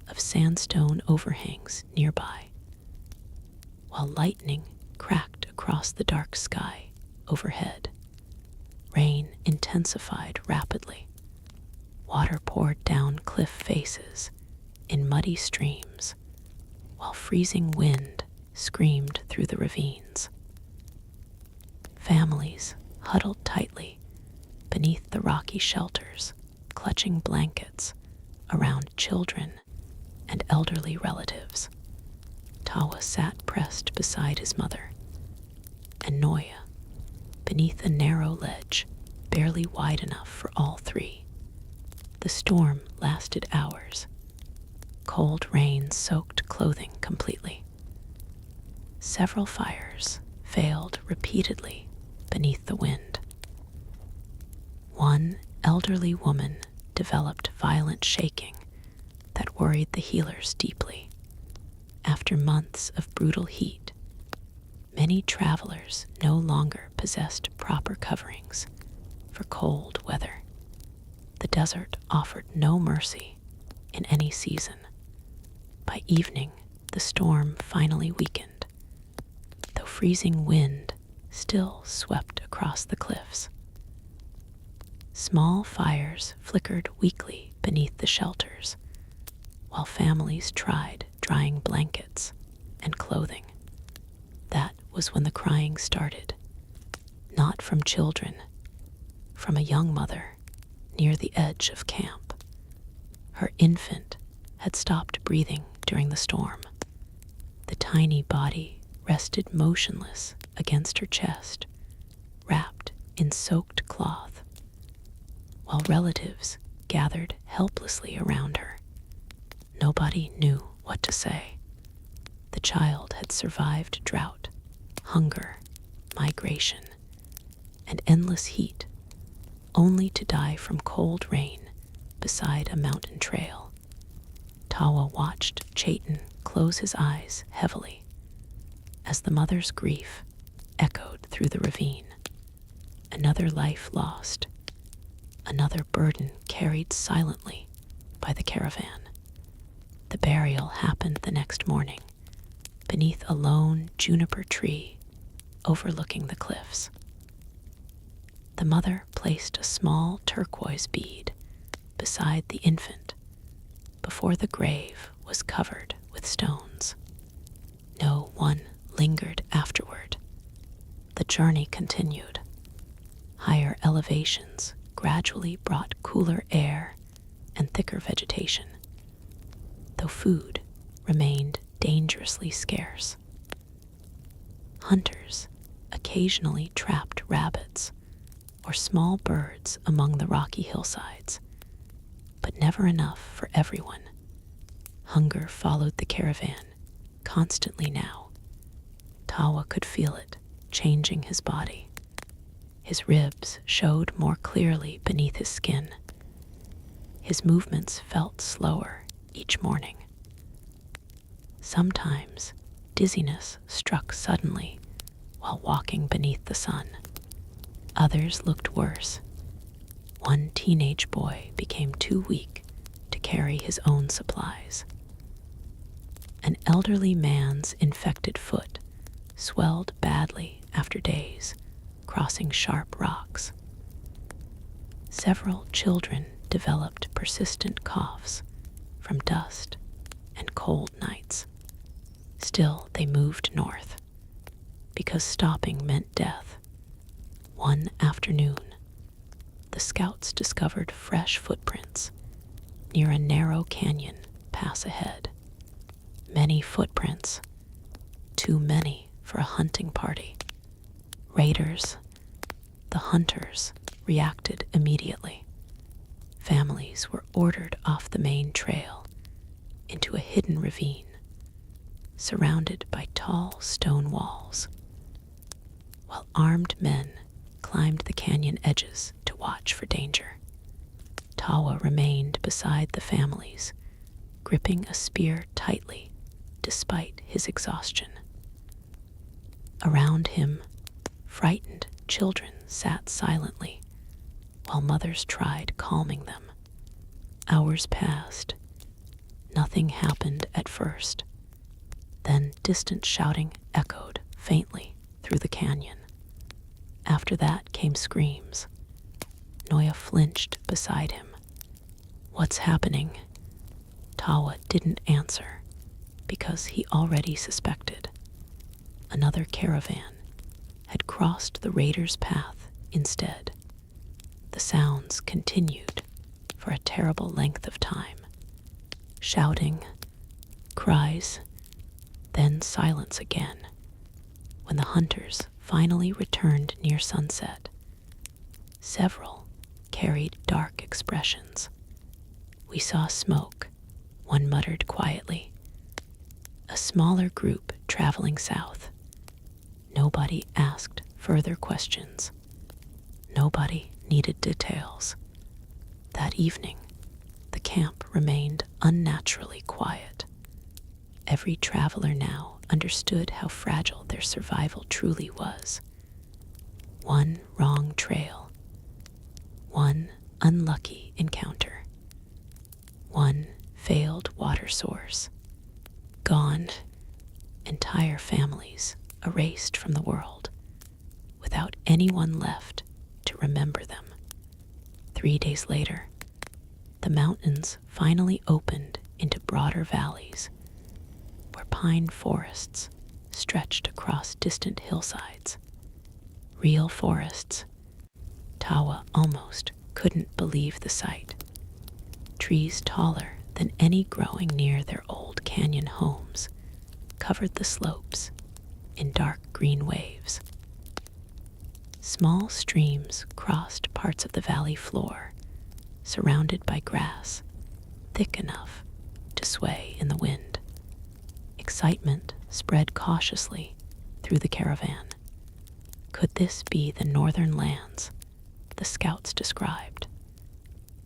of sandstone overhangs nearby, while lightning cracked across the dark sky overhead. Rain intensified rapidly. Water poured down cliff faces in muddy streams, while freezing wind screamed through the ravines. Families huddled tightly beneath the rocky shelters, clutching blankets around children and elderly relatives. Tawa sat pressed beside his mother, and Noya beneath a narrow ledge barely wide enough for all three. The storm lasted hours. Cold rain soaked clothing completely. Several fires failed repeatedly beneath the wind. One elderly woman developed violent shaking that worried the healers deeply. After months of brutal heat, many travelers no longer possessed proper coverings for cold weather. The desert offered no mercy in any season. By evening, the storm finally weakened, though freezing wind still swept across the cliffs. Small fires flickered weakly beneath the shelters, while families tried drying blankets and clothing. That was when the crying started, not from children, from a young mother near the edge of camp. Her infant had stopped breathing during the storm. The tiny body rested motionless against her chest, wrapped in soaked cloth, while relatives gathered helplessly around her. Nobody knew what to say. The child had survived drought, hunger, migration, and endless heat, only to die from cold rain beside a mountain trail. Tawa watched Chaitan close his eyes heavily as the mother's grief echoed through the ravine. Another life lost, another burden carried silently by the caravan. The burial happened the next morning beneath a lone juniper tree overlooking the cliffs. The mother placed a small turquoise bead beside the infant before the grave was covered with stones. No one lingered afterward. The journey continued. Higher elevations gradually brought cooler air and thicker vegetation, though food remained dangerously scarce. Hunters occasionally trapped rabbits or small birds among the rocky hillsides, but never enough for everyone. Hunger followed the caravan constantly now. Tawa could feel it changing his body. His ribs showed more clearly beneath his skin. His movements felt slower each morning. Sometimes dizziness struck suddenly while walking beneath the sun. Others looked worse. One teenage boy became too weak to carry his own supplies. An elderly man's infected foot swelled badly after days, crossing sharp rocks. Several children developed persistent coughs from dust and cold nights. Still, they moved north, because stopping meant death. One afternoon, the scouts discovered fresh footprints near a narrow canyon pass ahead. Many footprints, too many for a hunting party. Raiders, the hunters, reacted immediately. Families were ordered off the main trail into a hidden ravine, surrounded by tall stone walls, while armed men climbed the canyon edges to watch for danger. Tawa remained beside the families, gripping a spear tightly despite his exhaustion. Around him, frightened children sat silently while mothers tried calming them. Hours passed. Nothing happened at first. Then distant shouting echoed faintly through the canyon. After that came screams. Noya flinched beside him. "What's happening?" Tawa didn't answer because he already suspected. Another caravan had crossed the raiders' path instead. The sounds continued for a terrible length of time. Shouting, cries, then silence again. When the hunters finally returned near sunset, several carried dark expressions. "We saw smoke," one muttered quietly. "A smaller group traveling south." Nobody asked further questions. Nobody needed details. That evening, the camp remained unnaturally quiet. Every traveler now understood how fragile their survival truly was. One wrong trail, one unlucky encounter, one failed water source. Gone, entire families erased from the world, without anyone left to remember them. 3 days later, the mountains finally opened into broader valleys, where pine forests stretched across distant hillsides. Real forests. Tawa almost couldn't believe the sight. Trees taller than any growing near their old canyon homes covered the slopes in dark green waves. Small streams crossed parts of the valley floor, surrounded by grass thick enough to sway in the wind. Excitement spread cautiously through the caravan. Could this be the northern lands the scouts described?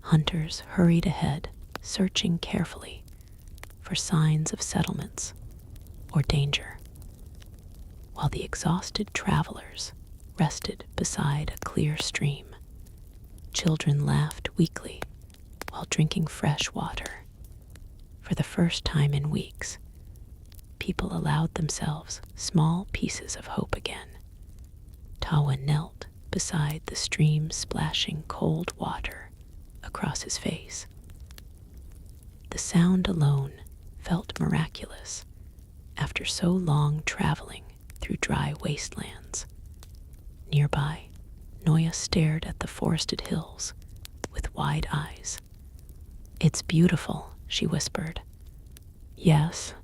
Hunters hurried ahead, searching carefully for signs of settlements or danger, while the exhausted travelers rested beside a clear stream. Children laughed weakly while drinking fresh water. For the first time in weeks, people allowed themselves small pieces of hope again. Tawa knelt beside the stream, splashing cold water across his face. The sound alone felt miraculous after so long traveling through dry wastelands. Nearby, Noya stared at the forested hills with wide eyes. "It's beautiful," she whispered. Yes,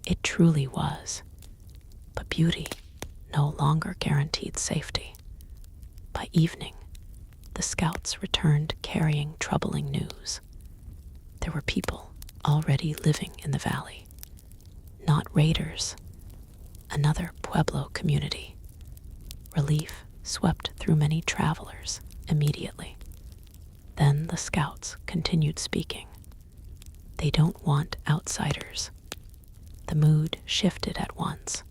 it truly was. But beauty no longer guaranteed safety. By evening, the scouts returned carrying troubling news. There were people already living in the valley. Not raiders, another Pueblo community. Relief swept through many travelers immediately. Then the scouts continued speaking. They don't want outsiders. The mood shifted at once.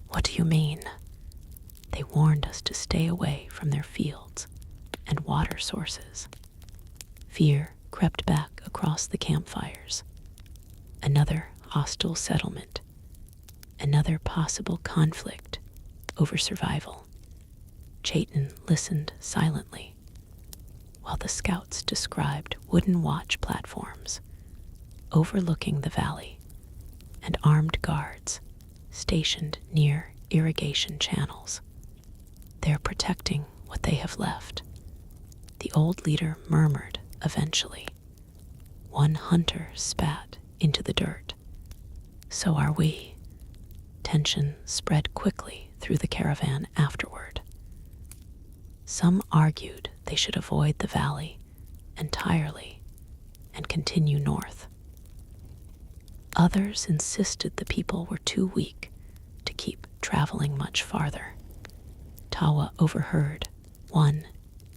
"What do you mean?" They warned us to stay away from their fields and water sources. Fear crept back across the campfires. Another hostile settlement. Another possible conflict over survival. Chayton listened silently, while the scouts described wooden watch platforms overlooking the valley and armed guards stationed near irrigation channels. They're protecting what they have left. The old leader murmured eventually. One hunter spat into the dirt. "So are we." Tension spread quickly through the caravan afterward. Some argued they should avoid the valley entirely and continue north. Others insisted the people were too weak to keep traveling much farther. Tawa overheard one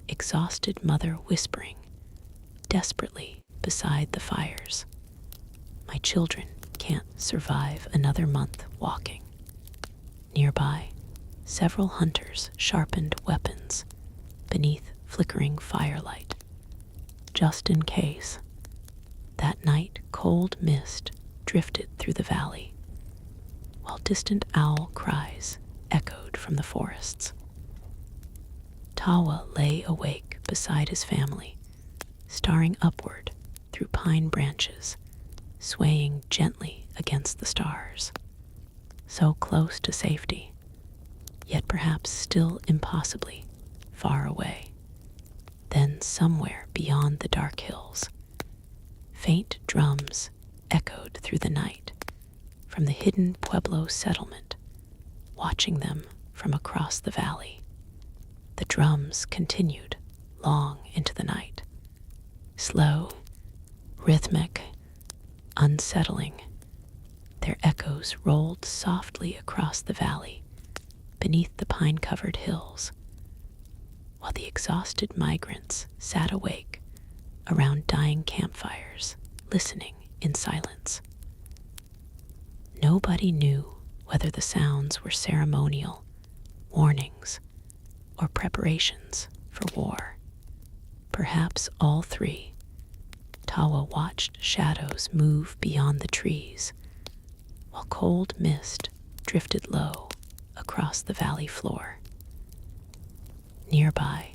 exhausted mother whispering desperately beside the fires, "My children can't survive another month walking." Nearby, several hunters sharpened weapons beneath flickering firelight. Just in case, That night, cold mist drifted through the valley, while distant owl cries echoed from the forests. Tawa lay awake beside his family, staring upward through pine branches, swaying gently against the stars. So close to safety, yet perhaps still impossibly far away. Then somewhere beyond the dark hills, faint drums echoed through the night from the hidden Pueblo settlement, watching them from across the valley. The drums continued long into the night, slow, rhythmic, unsettling. Their echoes rolled softly across the valley beneath the pine-covered hills, while the exhausted migrants sat awake around dying campfires, listening in silence. Nobody knew whether the sounds were ceremonial, warnings, or preparations for war. Perhaps all three. Tawa watched shadows move beyond the trees, while cold mist drifted low across the valley floor. Nearby,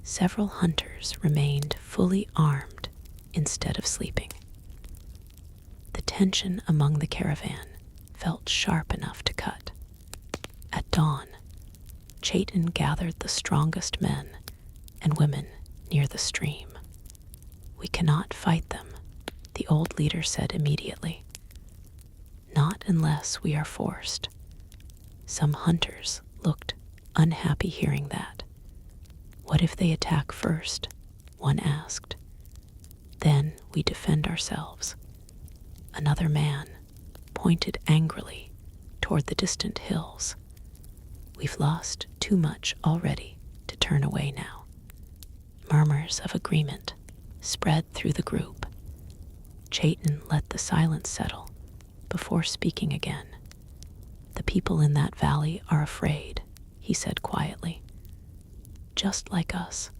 several hunters remained fully armed instead of sleeping. The tension among the caravan felt sharp enough to cut. At dawn, Chaitin gathered the strongest men and women near the stream. "We cannot fight them," the old leader said immediately. "Not unless we are forced." Some hunters looked unhappy hearing that. "What if they attack first?" one asked. "Then we defend ourselves." Another man pointed angrily toward the distant hills. "We've lost too much already to turn away now." Murmurs of agreement spread through the group. Chaitin let the silence settle before speaking again. "The people in that valley are afraid," he said quietly. "Just like us.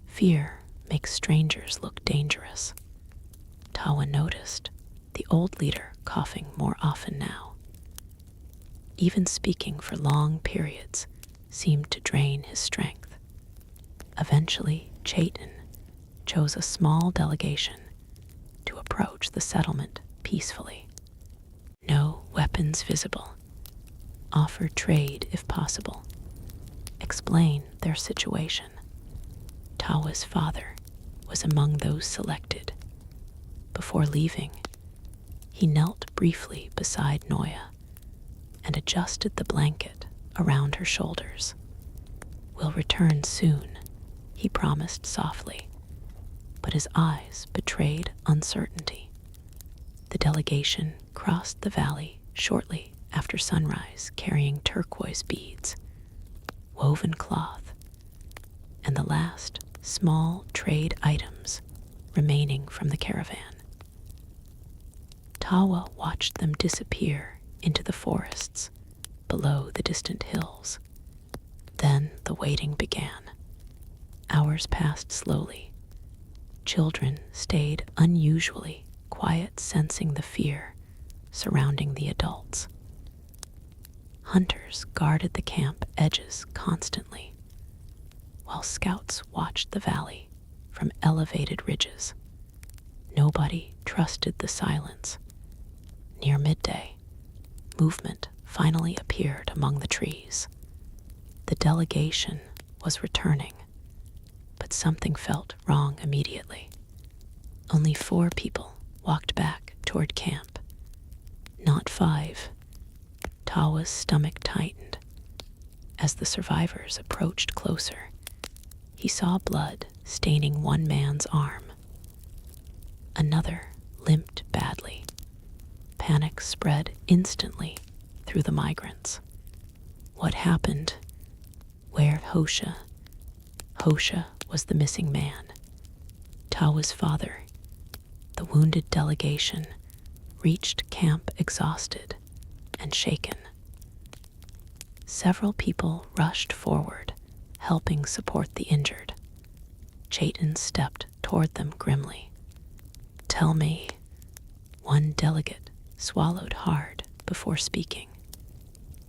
Fear makes strangers look dangerous." Tawa noticed the old leader coughing more often now. Even speaking for long periods seemed to drain his strength. Eventually, Chaitin chose a small delegation to approach the settlement peacefully. No weapons visible. Offer trade if possible. Explain their situation. Tawa's father was among those selected. Before leaving, he knelt briefly beside Noya and adjusted the blanket around her shoulders. "We'll return soon," he promised softly, but his eyes betrayed uncertainty. The delegation crossed the valley shortly after sunrise, carrying turquoise beads, woven cloth, and the last small trade items remaining from the caravan. Tawa watched them disappear into the forests below the distant hills. Then the waiting began. Hours passed slowly. Children stayed unusually quiet, sensing the fear surrounding the adults. Hunters guarded the camp edges constantly, while scouts watched the valley from elevated ridges. Nobody trusted the silence. Near midday, movement finally appeared among the trees. The delegation was returning, but something felt wrong immediately. Only 4 people walked back toward camp, not 5. Tawa's stomach tightened. As the survivors approached closer, he saw blood staining one man's arm. Another limped badly. Panic spread instantly through the migrants. What happened? Where Hosha? Hosha was the missing man. Tawa's father. The wounded delegation reached camp exhausted and shaken. Several people rushed forward, helping support the injured. Chaitin stepped toward them grimly. Tell me, one delegate swallowed hard before speaking.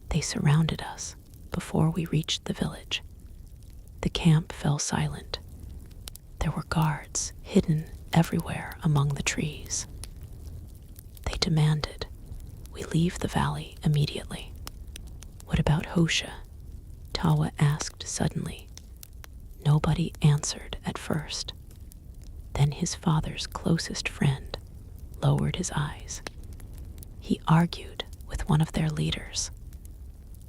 They surrounded us before we reached the village. The camp fell silent. There were guards hidden everywhere among the trees. They demanded we leave the valley immediately. What about Hosha? Tawa asked suddenly. Nobody answered at first. Then his father's closest friend lowered his eyes. He argued with one of their leaders.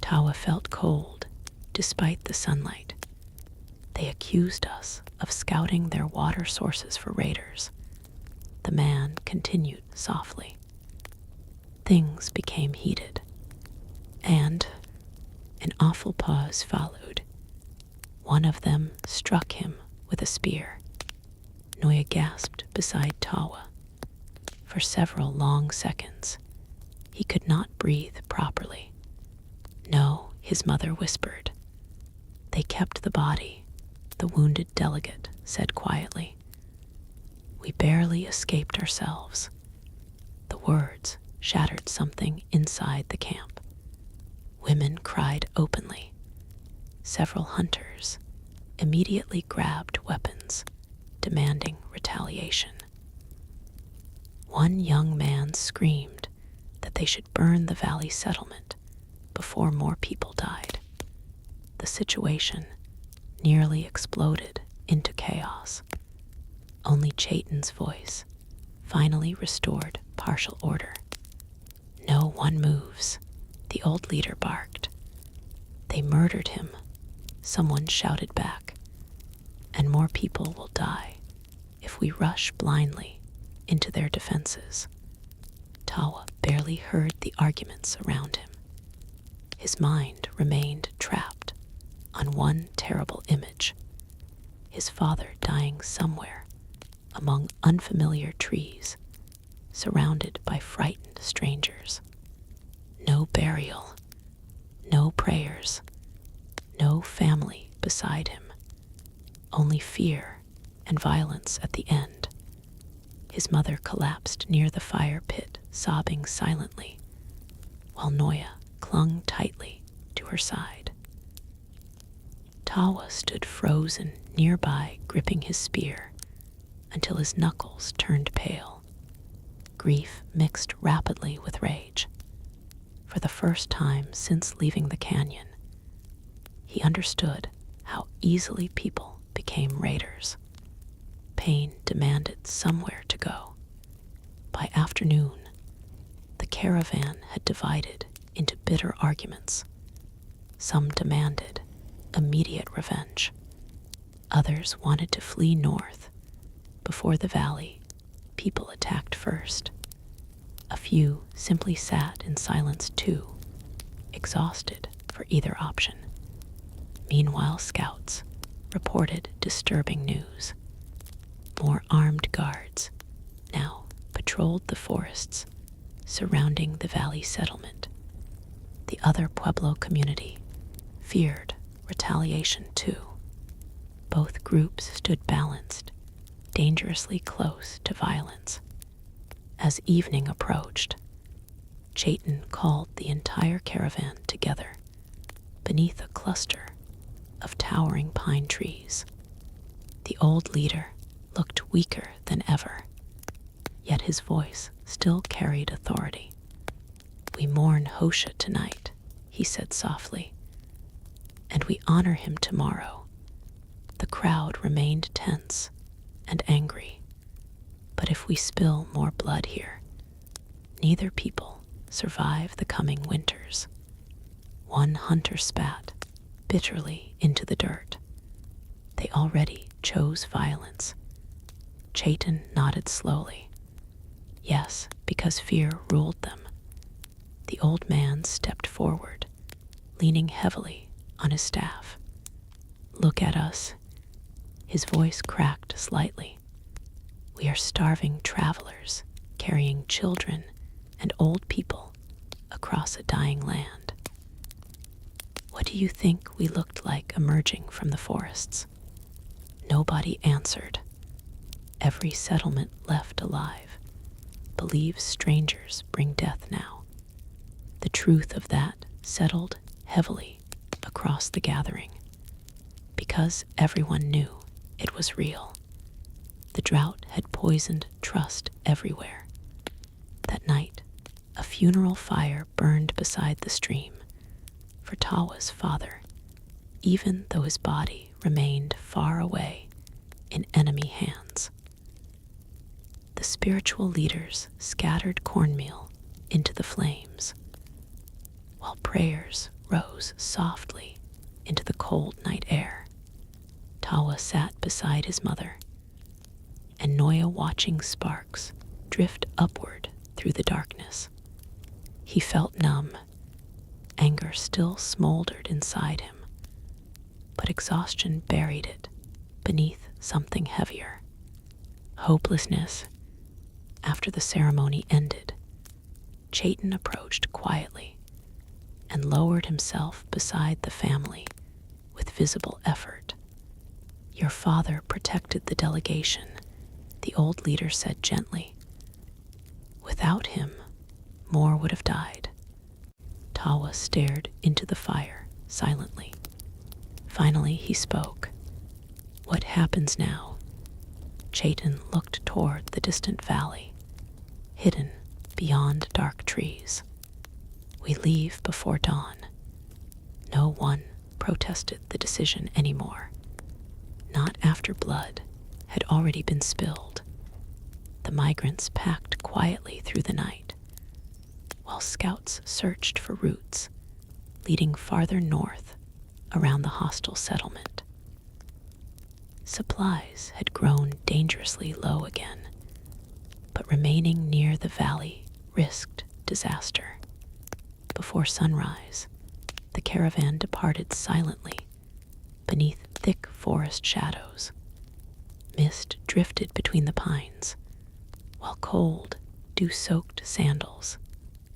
Tawa felt cold despite the sunlight. They accused us of scouting their water sources for raiders. The man continued softly. Things became heated, and an awful pause followed. One of them struck him with a spear. Noya gasped beside Tawa. For several long seconds, he could not breathe properly. No, his mother whispered. They kept the body, the wounded delegate said quietly. We barely escaped ourselves. The words shattered something inside the camp. Women cried openly. Several hunters immediately grabbed weapons, demanding retaliation. One young man screamed that they should burn the valley settlement before more people died. The situation nearly exploded into chaos. Only Chaitin's voice finally restored partial order. No one moves, the old leader barked. They murdered him, someone shouted back, and more people will die if we rush blindly into their defenses. Tawa barely heard the arguments around him. His mind remained trapped on one terrible image. His father dying somewhere among unfamiliar trees, surrounded by frightened strangers. No burial, no prayers, no family beside him. Only fear and violence at the end. His mother collapsed near the fire pit, sobbing silently, while Noya clung tightly to her side. Tawa stood frozen nearby, gripping his spear until his knuckles turned pale. Grief mixed rapidly with rage. For the first time since leaving the canyon, he understood how easily people became raiders. Pain demanded somewhere to go. By afternoon, the caravan had divided into bitter arguments. Some demanded immediate revenge. Others wanted to flee north. Before the valley, people attacked first. A few simply sat in silence too, exhausted for either option. Meanwhile, scouts reported disturbing news. More armed guards now patrolled the forests surrounding the valley settlement. The other Pueblo community feared retaliation too. Both groups stood balanced, dangerously close to violence. As evening approached, Chaitin called the entire caravan together beneath a cluster of towering pine trees. The old leader looked weaker than ever, yet his voice still carried authority. We mourn Hosha tonight, he said softly, and we honor him tomorrow. The crowd remained tense and angry, but if we spill more blood here, neither people survive the coming winters. One hunter spat bitterly into the dirt. They already chose violence. Chaitin nodded slowly. Yes, because fear ruled them. The old man stepped forward, leaning heavily on his staff. Look at us. His voice cracked slightly. We are starving travelers, carrying children and old people across a dying land. What do you think we looked like emerging from the forests? Nobody answered. Every settlement left alive. believes strangers bring death now. The truth of that settled heavily across the gathering, because everyone knew it was real. The drought had poisoned trust everywhere. That night, a funeral fire burned beside the stream for Tawa's father, even though his body remained far away in enemy hands. The spiritual leaders scattered cornmeal into the flames, while prayers rose softly into the cold night air. Tawa sat beside his mother, and Noya watching sparks drift upward through the darkness. He felt numb. Anger still smoldered inside him, but exhaustion buried it beneath something heavier. Hopelessness. After the ceremony ended, Chaitin approached quietly and lowered himself beside the family with visible effort. "Your father protected the delegation," the old leader said gently. "Without him, more would have died." Tawa stared into the fire silently. Finally, he spoke. "What happens now?" Chaitin looked toward the distant valley, hidden beyond dark trees. "We leave before dawn." No one protested the decision anymore. Not after blood had already been spilled. The migrants packed quietly through the night, while scouts searched for routes leading farther north around the hostile settlement. Supplies had grown dangerously low again, but remaining near the valley risked disaster. Before sunrise, the caravan departed silently beneath thick forest shadows. Mist drifted between the pines, while cold, dew-soaked sandals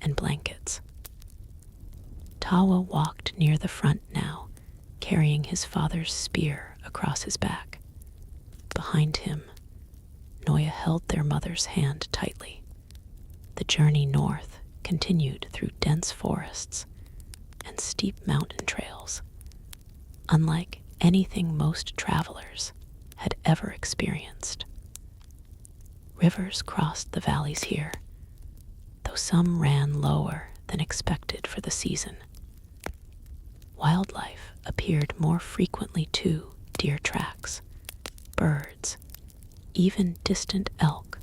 and blankets. Tawa walked near the front now, carrying his father's spear across his back. Behind him, Noya held their mother's hand tightly. The journey north continued through dense forests and steep mountain trails, unlike anything most travelers had ever experienced. Rivers crossed the valleys here, though some ran lower than expected for the season. Wildlife appeared more frequently too: deer tracks, birds, even distant elk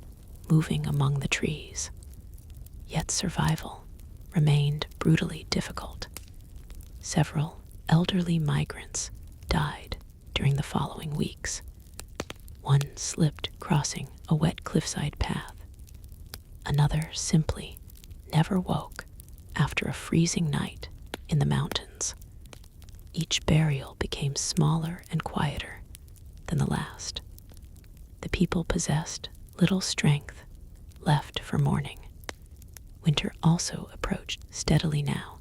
moving among the trees. Yet survival remained brutally difficult. Several elderly migrants died during the following weeks. One slipped crossing a wet cliffside path. Another simply never woke after a freezing night in the mountains. Each burial became smaller and quieter than the last. The people possessed little strength left for mourning. Winter also approached steadily now.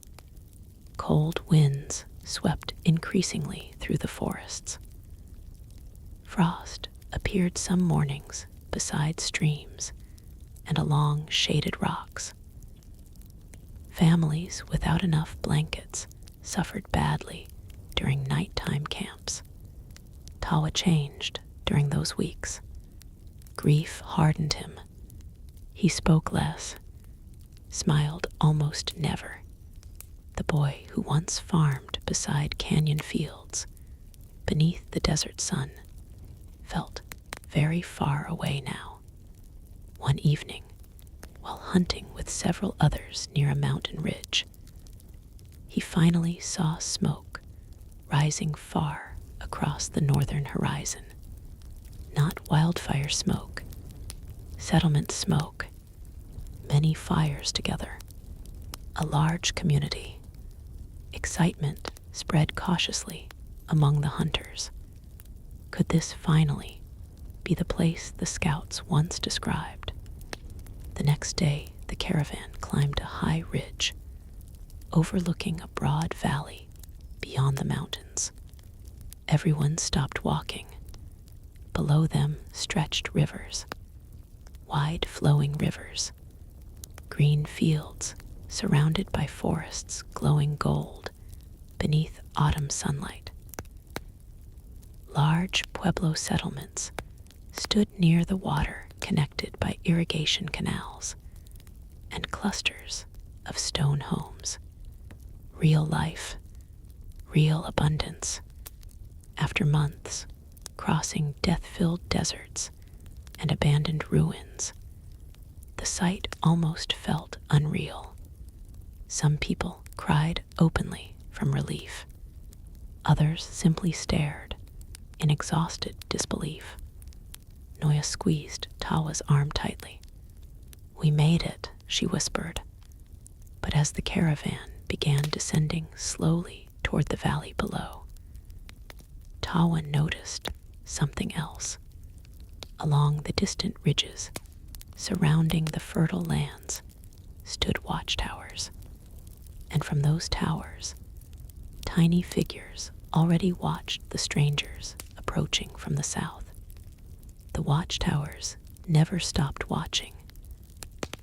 Cold winds swept increasingly through the forests. Frost appeared some mornings beside streams and along shaded rocks. Families without enough blankets suffered badly during nighttime camps. Tawa changed during those weeks. Grief hardened him. He spoke less, smiled almost never. The boy who once farmed beside canyon fields, beneath the desert sun, felt very far away now. One evening, while hunting with several others near a mountain ridge, he finally saw smoke rising far across the northern horizon. Not wildfire smoke, settlement smoke, many fires together, a large community. Excitement spread cautiously among the hunters. Could this finally be the place the scouts once described? The next day, the caravan climbed a high ridge, overlooking a broad valley beyond the mountains. Everyone stopped walking. Below them stretched rivers, wide flowing rivers green fields surrounded by forests glowing gold beneath autumn sunlight. Large Pueblo settlements stood near the water connected by irrigation canals and clusters of stone homes. Real life, real abundance. After months crossing death-filled deserts and abandoned ruins, the sight almost felt unreal. Some people cried openly from relief. Others simply stared in exhausted disbelief. Noya squeezed Tawa's arm tightly. "We made it," she whispered. But as the caravan began descending slowly toward the valley below, Tawa noticed something else. Along the distant ridges surrounding the fertile lands stood watchtowers, and from those towers, tiny figures already watched the strangers approaching from the south. The watchtowers never stopped watching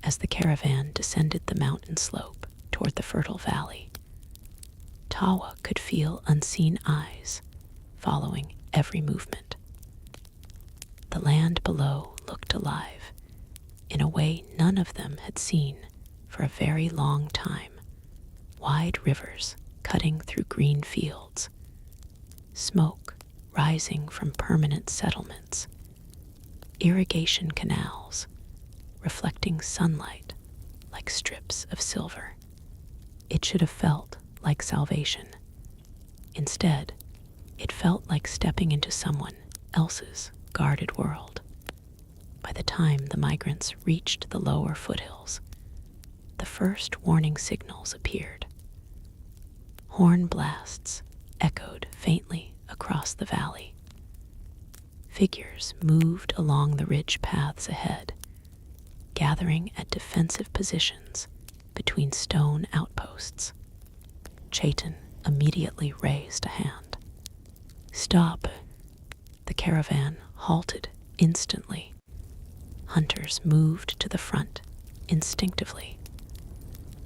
as the caravan descended the mountain slope toward the fertile valley. Tawa could feel unseen eyes following every movement. The land below looked alive in a way none of them had seen for a very long time. Wide rivers cutting through green fields, smoke rising from permanent settlements, irrigation canals reflecting sunlight like strips of silver. It should have felt like salvation. Instead, it felt like stepping into someone else's guarded world. By the time the migrants reached the lower foothills, the first warning signals appeared. Horn blasts echoed faintly across the valley. Figures moved along the ridge paths ahead, gathering at defensive positions between stone outposts. Chaitin immediately raised a hand. "Stop!" The caravan halted instantly. Hunters moved to the front instinctively,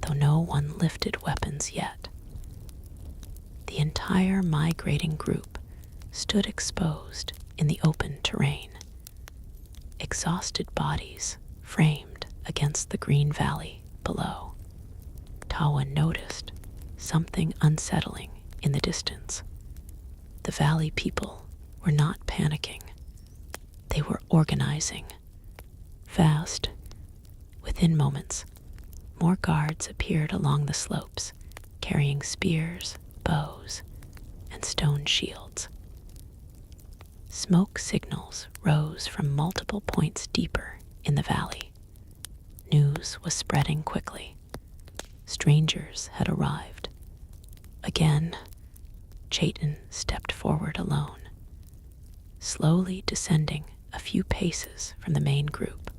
though no one lifted weapons yet. The entire migrating group stood exposed in the open terrain, exhausted bodies framed against the green valley below. Tawa noticed something unsettling in the distance. The valley people were not panicking. They were organizing. Fast. Within moments, more guards appeared along the slopes, carrying spears, bows, and stone shields. Smoke signals rose from multiple points deeper in the valley. News was spreading quickly. Strangers had arrived. Again, Chaitin stepped forward alone, slowly descending a few paces from the main group,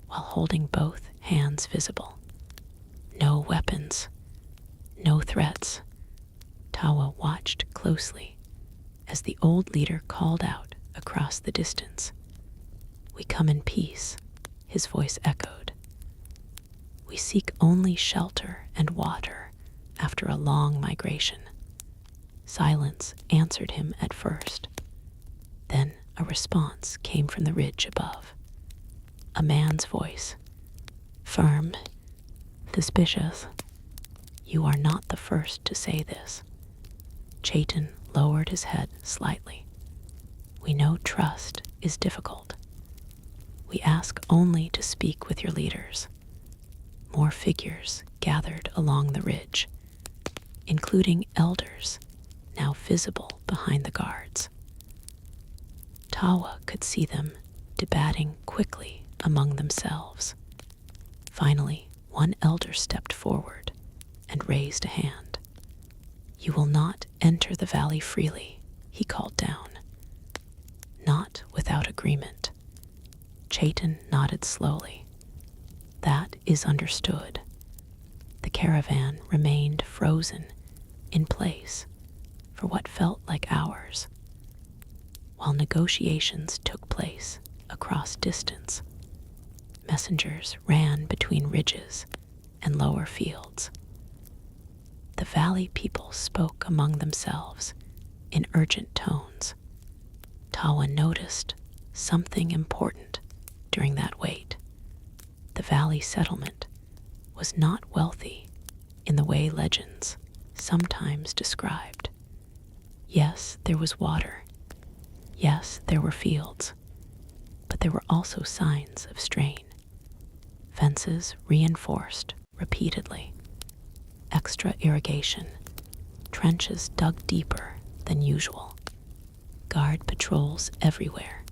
while holding both hands visible. No weapons, no threats. Tawa watched closely as the old leader called out across the distance. "We come in peace," his voice echoed. "We seek only shelter and water after a long migration." Silence answered him at first. Then a response came from the ridge above. A man's voice, firm, suspicious. "You are not the first to say this." Chaitin lowered his head slightly. "We know trust is difficult. We ask only to speak with your leaders." More figures gathered along the ridge, including elders now visible behind the guards. Tawa could see them debating quickly among themselves. Finally, one elder stepped forward and raised a hand. "You will not enter the valley freely," he called down. "Not without agreement." Chaitin nodded slowly. "That is understood." The caravan remained frozen in place for what felt like hours, while negotiations took place across distance. Messengers ran between ridges and lower fields. The valley people spoke among themselves in urgent tones. Tawa noticed something important during that wait. The valley settlement was not wealthy in the way legends sometimes described. Yes, there was water. Yes, there were fields. But there were also signs of strain. Fences reinforced repeatedly. Extra irrigation. Trenches dug deeper than usual. Guard patrols everywhere.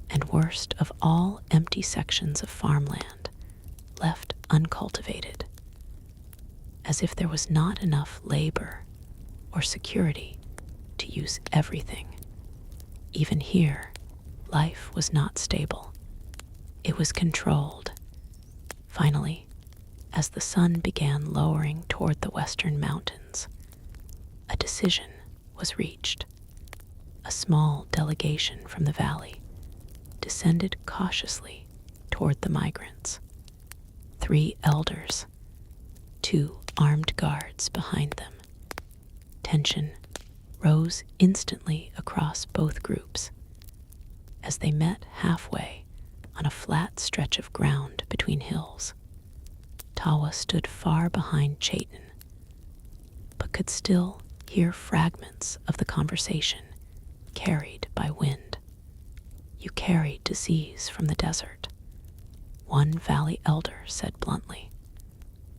And worst of all, empty sections of farmland left uncultivated. As if there was not enough labor or security to use everything. Even here, life was not stable. It was controlled. Finally, as the sun began lowering toward the western mountains, a decision was reached. A small delegation from the valley descended cautiously toward the migrants. 3 elders, 2 armed guards behind them. Tension rose instantly across both groups. As they met halfway on a flat stretch of ground between hills, Tawa stood far behind Chaitin, but could still hear fragments of the conversation carried by wind. "You carry disease from the desert," one valley elder said bluntly.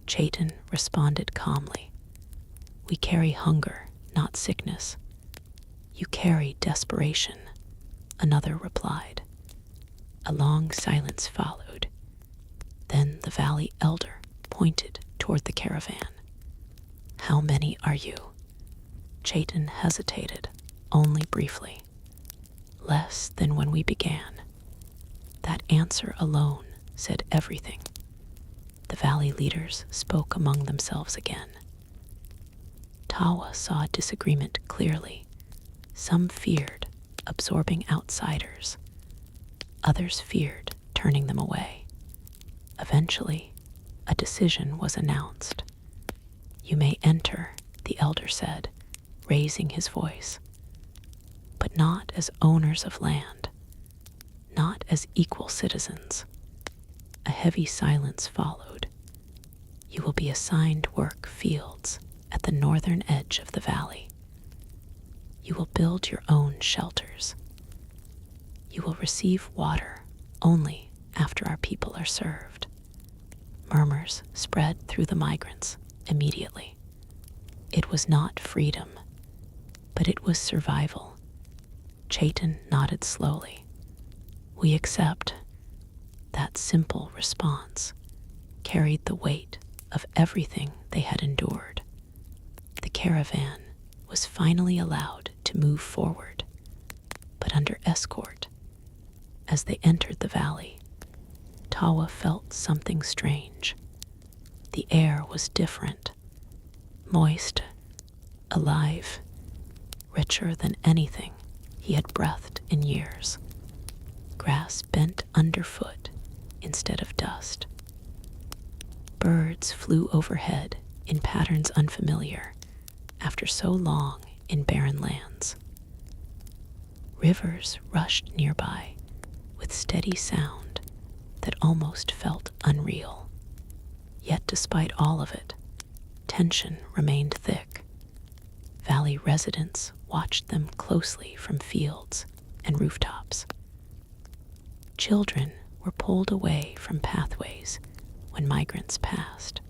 Chaitin responded calmly. "We carry hunger, not sickness." "You carry desperation," another replied. A long silence followed. Then the valley elder pointed toward the caravan. "How many are you?" Chaitin hesitated, only briefly. "Less than when we began." That answer alone said everything. The valley leaders spoke among themselves again. Tawa saw disagreement clearly. Some feared absorbing outsiders. Others feared turning them away. Eventually, a decision was announced. "You may enter," the elder said, raising his voice. "But not as owners of land, not as equal citizens." A heavy silence followed. "You will be assigned work fields at the northern edge of the valley. You will build your own shelters. You will receive water only after our people are served." Murmurs spread through the migrants immediately. It was not freedom, but it was survival. Chaitin nodded slowly. "We accept." That simple response carried the weight of everything they had endured. The caravan was finally allowed to move forward, but under escort. As they entered the valley, Tawa felt something strange. The air was different, moist, alive, richer than anything he had breathed in years. Grass bent underfoot instead of dust. Birds flew overhead in patterns unfamiliar after so long in barren lands. Rivers rushed nearby with steady sound that almost felt unreal. Yet despite all of it, tension remained thick. Valley residents watched them closely from fields and rooftops. Children were pulled away from pathways when migrants passed.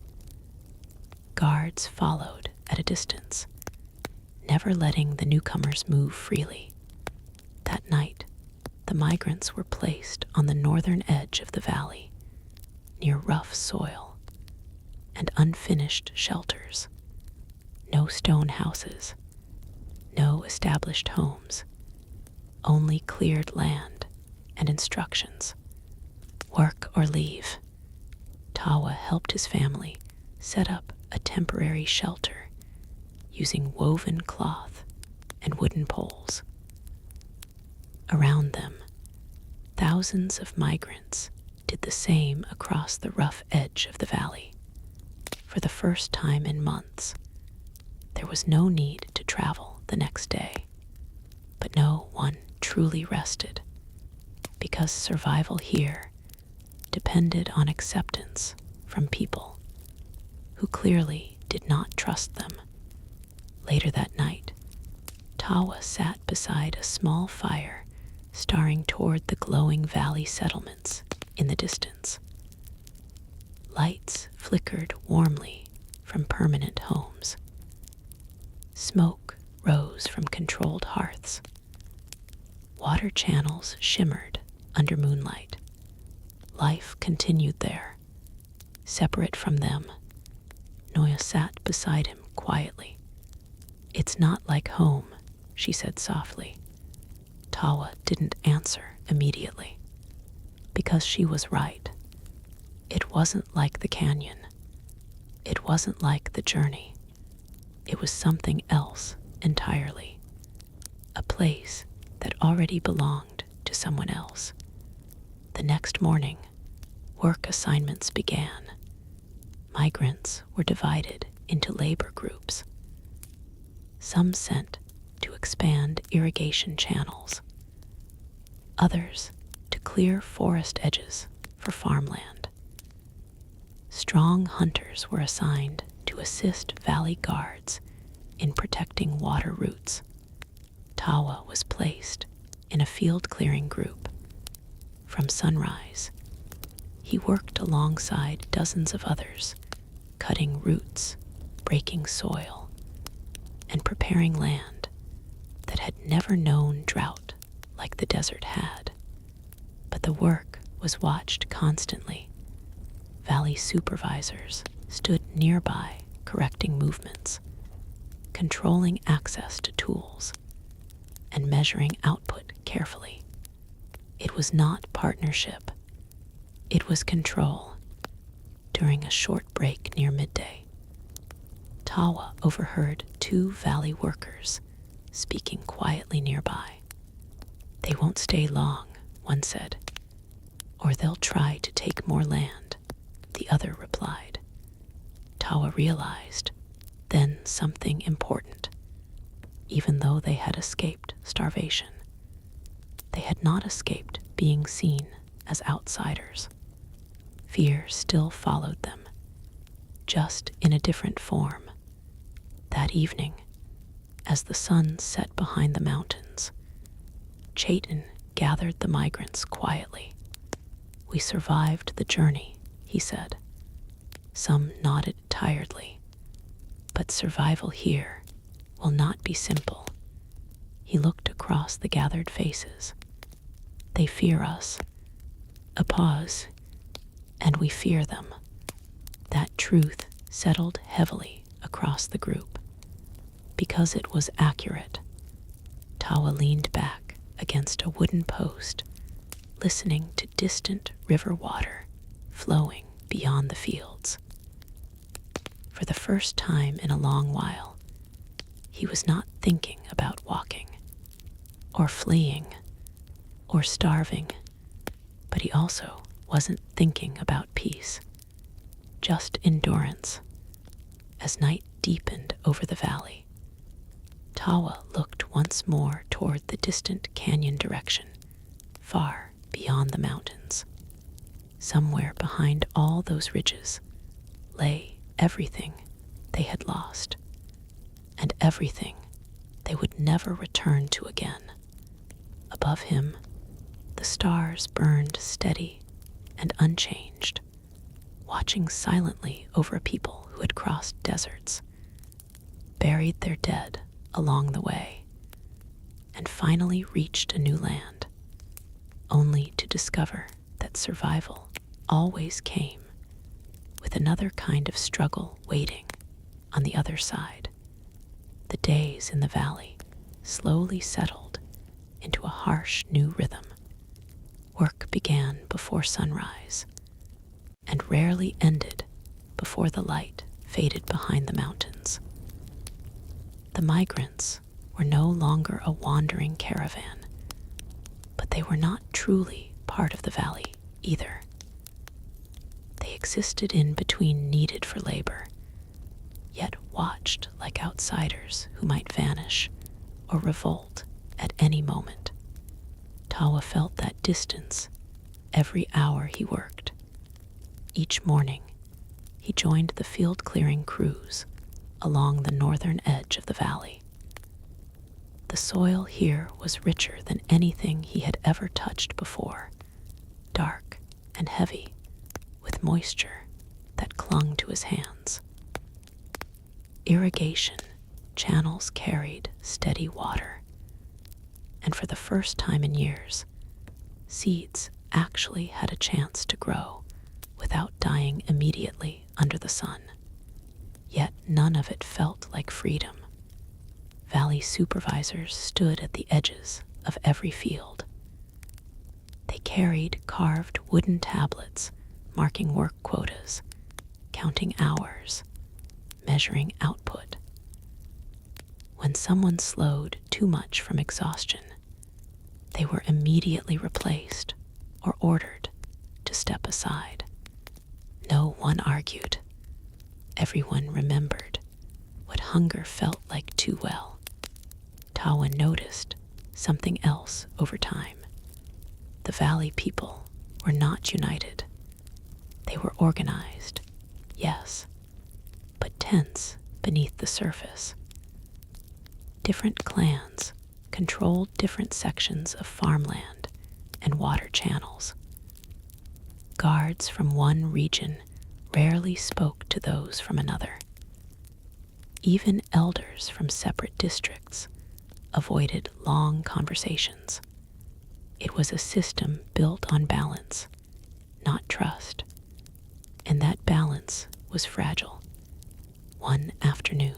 Guards followed at a distance, never letting the newcomers move freely. That night, the migrants were placed on the northern edge of the valley, near rough soil and unfinished shelters. No stone houses, no established homes, only cleared land and instructions. Work or leave. Tawa helped his family set up a temporary shelter using woven cloth and wooden poles. Around them, thousands of migrants did the same across the rough edge of the valley. For the first time in months, there was no need to travel the next day. But no one truly rested, because survival here depended on acceptance from people who clearly did not trust them. Later that night, Tawa sat beside a small fire staring toward the glowing valley settlements in the distance. Lights flickered warmly from permanent homes. Smoke rose from controlled hearths. Water channels shimmered under moonlight. Life continued there. Separate from them, Noya sat beside him quietly. "It's not like home," she said softly. Tawa didn't answer immediately, because she was right. It wasn't like the canyon. It wasn't like the journey. It was something else entirely. A place that already belonged to someone else. The next morning, work assignments began. Migrants were divided into labor groups. Some sent to expand irrigation channels. Others to clear forest edges for farmland. Strong hunters were assigned to assist valley guards in protecting water routes. Tawa was placed in a field clearing group. From sunrise, he worked alongside dozens of others, cutting roots, breaking soil, and preparing land that had never known drought like the desert had. But the work was watched constantly. Valley supervisors stood nearby, correcting movements, controlling access to tools, and measuring output carefully. It was not partnership. It was control. During a short break near midday, Tawa overheard two valley workers speaking quietly nearby. "They won't stay long," one said, "or they'll try to take more land," the other replied. Tawa realized then something important. Even though they had escaped starvation, they had not escaped being seen as outsiders. Fear still followed them, just in a different form. That evening, as the sun set behind the mountains, Chaitin gathered the migrants quietly. "We survived the journey," he said. Some nodded tiredly. "But survival here will not be simple." He looked across the gathered faces. "They fear us." A pause, and we fear them. That truth settled heavily across the group. Because it was accurate, Tawa leaned back against a wooden post, listening to distant river water flowing beyond the fields. For the first time in a long while, he was not thinking about walking, or fleeing, or starving, but he also wasn't thinking about peace, just endurance. As night deepened over the valley, Tawa looked once more toward the distant canyon direction, far beyond the mountains. Somewhere behind all those ridges lay everything they had lost, and everything they would never return to again. Above him, the stars burned steady and unchanged, watching silently over a people who had crossed deserts, buried their dead along the way, and finally reached a new land, only to discover that survival always came with another kind of struggle waiting on the other side. The days in the valley slowly settled into a harsh new rhythm. Work began before sunrise and rarely ended before the light faded behind the mountains. The migrants were no longer a wandering caravan, but they were not truly part of the valley either. existed in between needed for labor, yet watched like outsiders who might vanish or revolt at any moment. Tawa felt that distance every hour he worked. Each morning, he joined the field-clearing crews along the northern edge of the valley. The soil here was richer than anything he had ever touched before, dark and heavy, with moisture that clung to his hands. Irrigation channels carried steady water, and for the first time in years, seeds actually had a chance to grow without dying immediately under the sun. Yet none of it felt like freedom. Valley supervisors stood at the edges of every field. They carried carved wooden tablets marking work quotas, counting hours, measuring output. When someone slowed too much from exhaustion, they were immediately replaced or ordered to step aside. No one argued. Everyone remembered what hunger felt like too well. Tawa noticed something else over time. The valley people were not united. They were organized, yes, but tense beneath the surface. Different clans controlled different sections of farmland and water channels. Guards from one region rarely spoke to those from another. Even elders from separate districts avoided long conversations. It was a system built on balance, not trust, and that balance was fragile. One afternoon,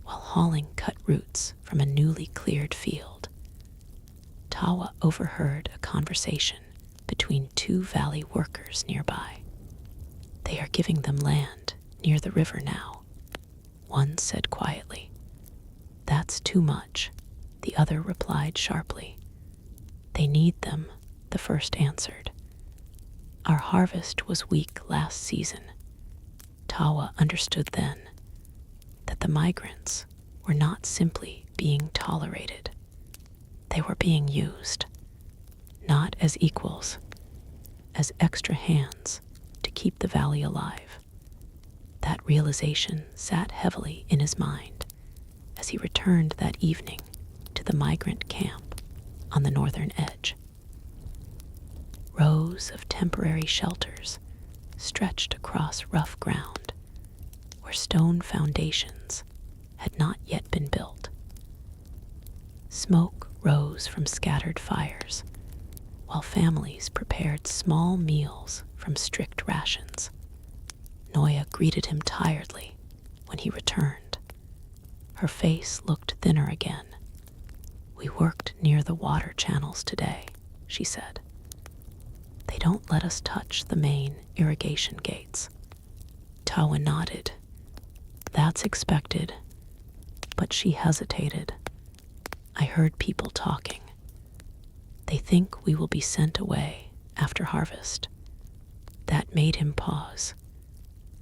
while hauling cut roots from a newly cleared field, Tawa overheard a conversation between two valley workers nearby. "They are giving them land near the river now," one said quietly. "That's too much," the other replied sharply. "They need them," the first answered. "Our harvest was weak last season." Tawa understood then that the migrants were not simply being tolerated. They were being used, not as equals, as extra hands to keep the valley alive. That realization sat heavily in his mind as he returned that evening to the migrant camp on the northern edge. Rows of temporary shelters stretched across rough ground where stone foundations had not yet been built. Smoke rose from scattered fires, while families prepared small meals from strict rations. Noya greeted him tiredly when he returned. Her face looked thinner again. "We worked near the water channels today," she said. "They don't let us touch the main irrigation gates." Tawa nodded. "That's expected," but she hesitated. "I heard people talking. They think we will be sent away after harvest." That made him pause.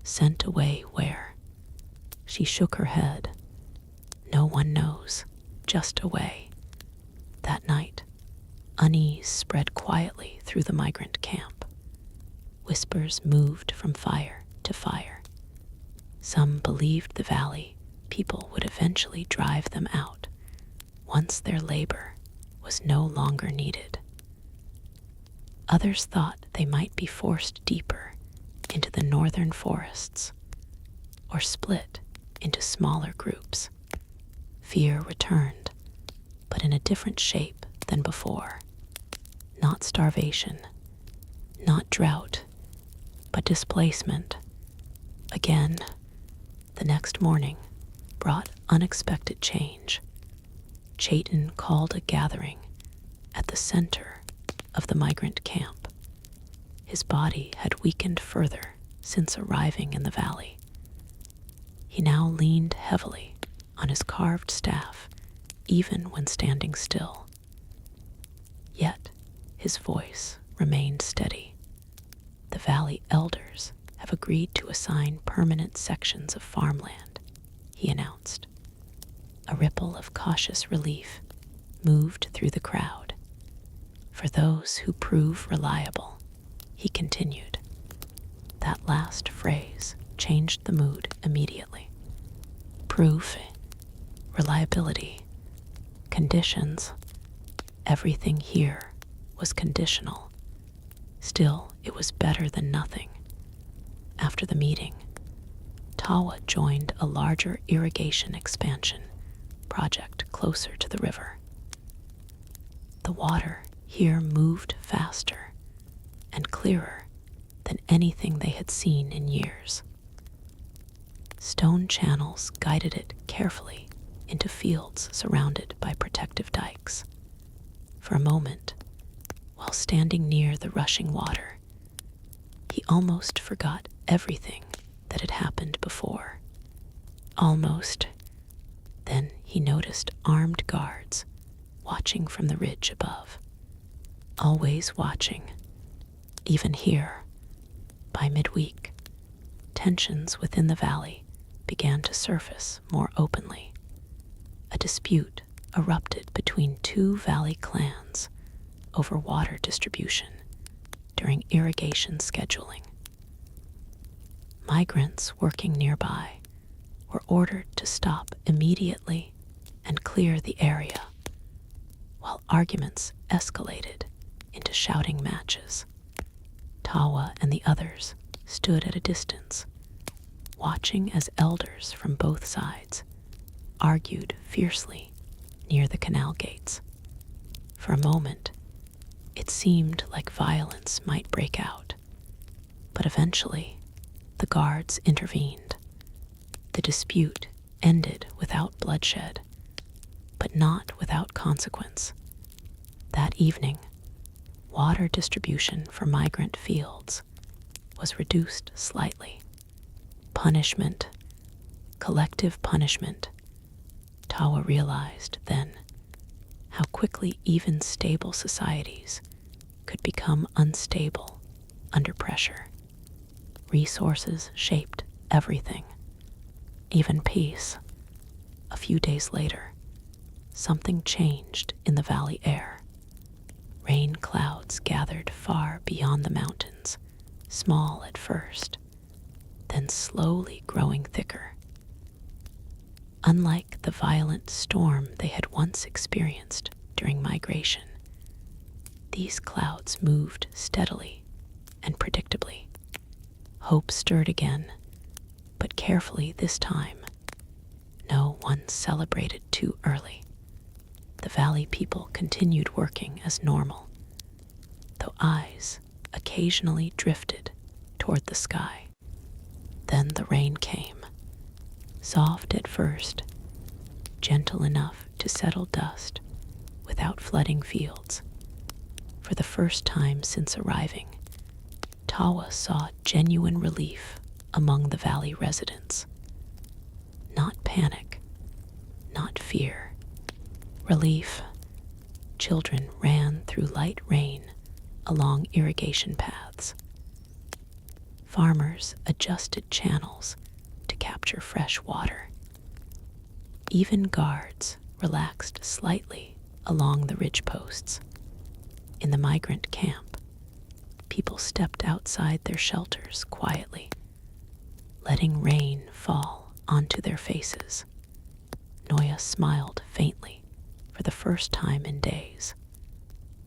Sent away where? She shook her head. "No one knows, just away." That night, unease spread quietly through the migrant camp. Whispers moved from fire to fire. Some believed the valley people would eventually drive them out once their labor was no longer needed. Others thought they might be forced deeper into the northern forests or split into smaller groups. Fear returned, but in a different shape than before. Not starvation, not drought, but displacement. Again, the next morning brought unexpected change. Chayton called a gathering at the center of the migrant camp. His body had weakened further since arriving in the valley. He now leaned heavily on his carved staff, even when standing still. Yet his voice remained steady. The valley elders have agreed to assign permanent sections of farmland, he announced. A ripple of cautious relief moved through the crowd. For those who prove reliable, he continued. That last phrase changed the mood immediately. Proof, reliability, conditions, everything here was conditional. Still, it was better than nothing. After the meeting, Tawa joined a larger irrigation expansion project closer to the river. The water here moved faster and clearer than anything they had seen in years. Stone channels guided it carefully into fields surrounded by protective dikes. For a moment, while standing near the rushing water, he almost forgot everything that had happened before. Almost. Then he noticed armed guards watching from the ridge above. Always watching. Even here, by midweek, tensions within the valley began to surface more openly. A dispute erupted between two valley clans over water distribution during irrigation scheduling. Migrants working nearby were ordered to stop immediately and clear the area, while arguments escalated into shouting matches. Tawa and the others stood at a distance, watching as elders from both sides argued fiercely near the canal gates. For a moment, it seemed like violence might break out, but eventually the guards intervened. The dispute ended without bloodshed, but not without consequence. That evening, water distribution for migrant fields was reduced slightly. Punishment, collective punishment. Tawa realized then how quickly even stable societies could become unstable under pressure. Resources shaped everything, even peace. A few days later, something changed in the valley air. Rain clouds gathered far beyond the mountains, small at first, then slowly growing thicker. Unlike the violent storm they had once experienced during migration, these clouds moved steadily and predictably. Hope stirred again, but carefully this time. No one celebrated too early. The valley people continued working as normal, though eyes occasionally drifted toward the sky. Then the rain came, soft at first, gentle enough to settle dust without flooding fields. For the first time since arriving, Tawa saw genuine relief among the valley residents. Not panic, not fear. Relief. Children ran through light rain along irrigation paths. Farmers adjusted channels to capture fresh water. Even guards relaxed slightly along the ridge posts. In the migrant camp, people stepped outside their shelters quietly, letting rain fall onto their faces. Noya smiled faintly for the first time in days.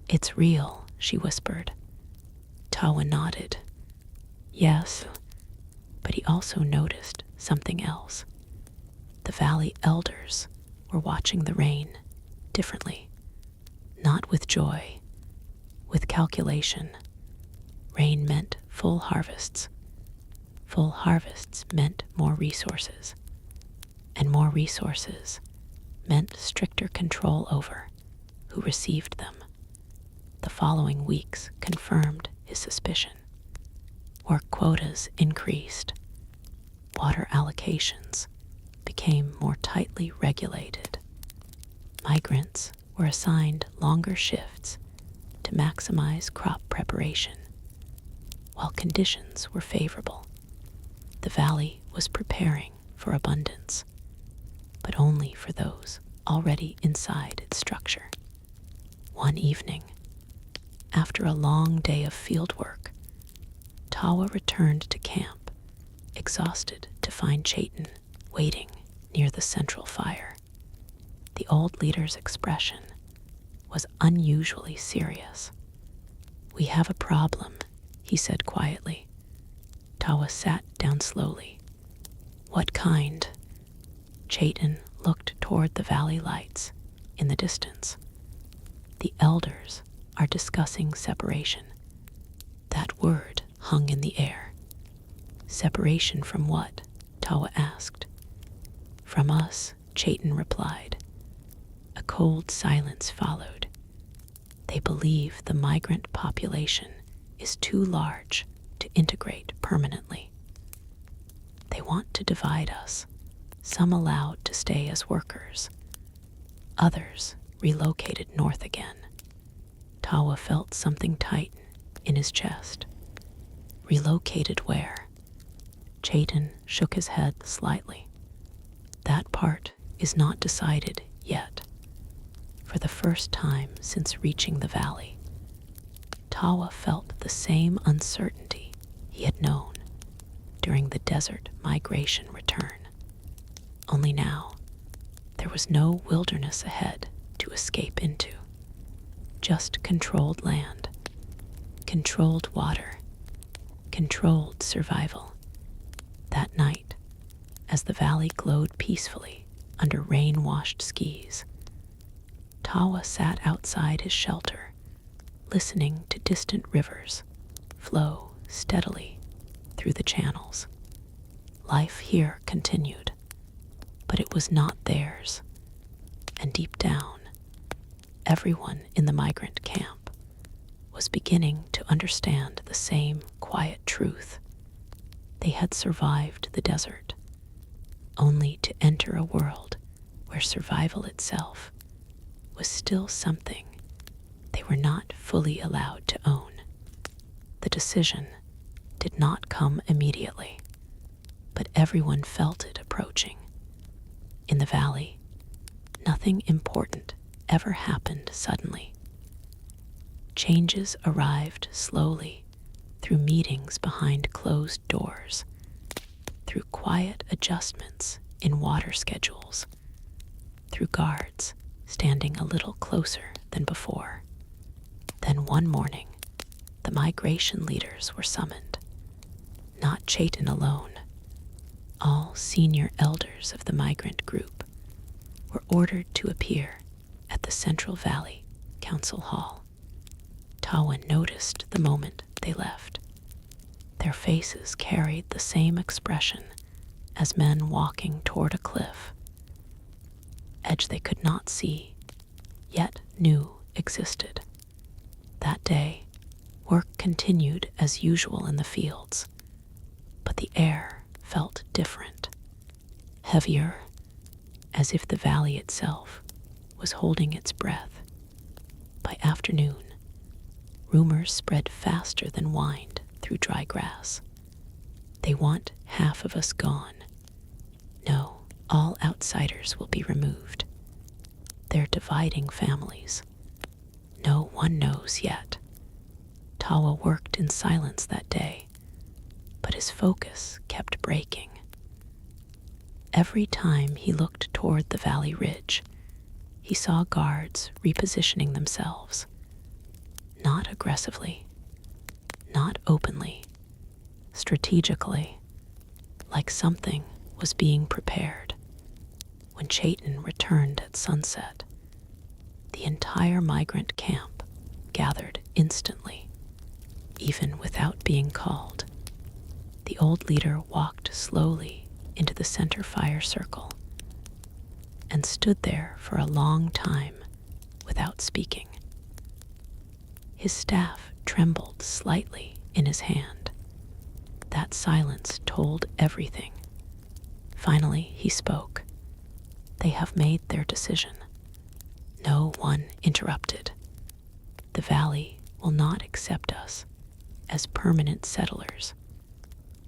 "It's real," she whispered. Tawa nodded. Yes, but he also noticed something else. The valley elders were watching the rain differently, not with joy, with calculation. Rain meant full harvests. Full harvests meant more resources, and more resources meant stricter control over who received them. The following weeks confirmed his suspicion. Work quotas increased. Water allocations became more tightly regulated. Migrants were assigned longer shifts to maximize crop preparation. while conditions were favorable. The valley was preparing for abundance, but only for those already inside its structure. One evening, after a long day of fieldwork, Tawa returned to camp, exhausted, to find Chayton waiting near the central fire. The old leader's expression was unusually serious. "We have a problem," he said quietly. Tawa sat down slowly. "What kind?" Chayton looked toward the valley lights in the distance. "The elders are discussing separation." That word hung in the air. "Separation from what?" Tawa asked. "From us," Chayton replied. A cold silence followed. "They believe the migrant population is too large to integrate permanently. They want to divide us, some allowed to stay as workers, others relocated north again." Tawa felt something tighten in his chest. "Relocated where?" Chayton shook his head slightly. "That part is not decided yet." For the first time since reaching the valley, Tawa felt the same uncertainty he had known during the desert migration return. Only now, there was no wilderness ahead to escape into, just controlled land, controlled water, controlled survival. That night, as the valley glowed peacefully under rain-washed skis, Tawa sat outside his shelter, listening to distant rivers flow steadily through the channels. Life here continued, but it was not theirs. And deep down, everyone in the migrant camp was beginning to understand the same quiet truth. They had survived the desert, only to enter a world where survival itself was still something they were not fully allowed to own. The decision did not come immediately, but everyone felt it approaching. In the valley, nothing important ever happened suddenly. Changes arrived slowly through meetings behind closed doors, through quiet adjustments in water schedules, through guards standing a little closer than before. Then one morning, the migration leaders were summoned. Not Chayton alone. All senior elders of the migrant group were ordered to appear at the Central Valley Council Hall. Tawa noticed the moment they left. Their faces carried the same expression as men walking toward a cliff, edge they could not see, yet knew existed. That day, work continued as usual in the fields, but the air felt different, heavier, as if the valley itself was holding its breath. By afternoon, rumors spread faster than wind through dry grass. "They want half of us gone. No, all outsiders will be removed. They're dividing families. No one knows yet." Tawa worked in silence that day, but his focus kept breaking. Every time he looked toward the valley ridge, he saw guards repositioning themselves, not aggressively, not openly, strategically, like something was being prepared. When Chayton returned at sunset, the entire migrant camp gathered instantly, even without being called. The old leader walked slowly into the center fire circle and stood there for a long time without speaking. His staff trembled slightly in his hand. That silence told everything. Finally, he spoke. "They have made their decision." No one interrupted. "The valley will not accept us as permanent settlers.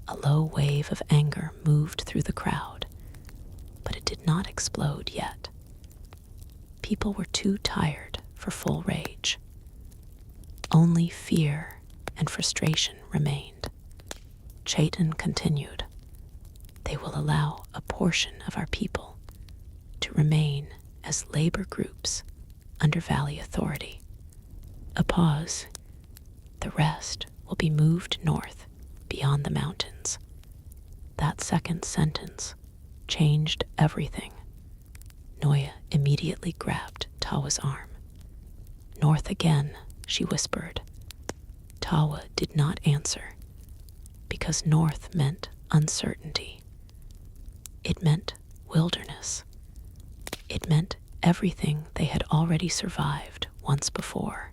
A low wave of anger moved through the crowd, but it did not explode yet. People were too tired for full rage. Only fear and frustration remained. Chaitin continued, "They will allow a portion of our people to remain as labor groups under Valley authority. A pause. The rest will be moved north beyond the mountains." That second sentence changed everything. Noya immediately grabbed Tawa's arm. "North again," she whispered. Tawa did not answer, because north meant uncertainty. It meant wilderness. It meant everything they had already survived once before.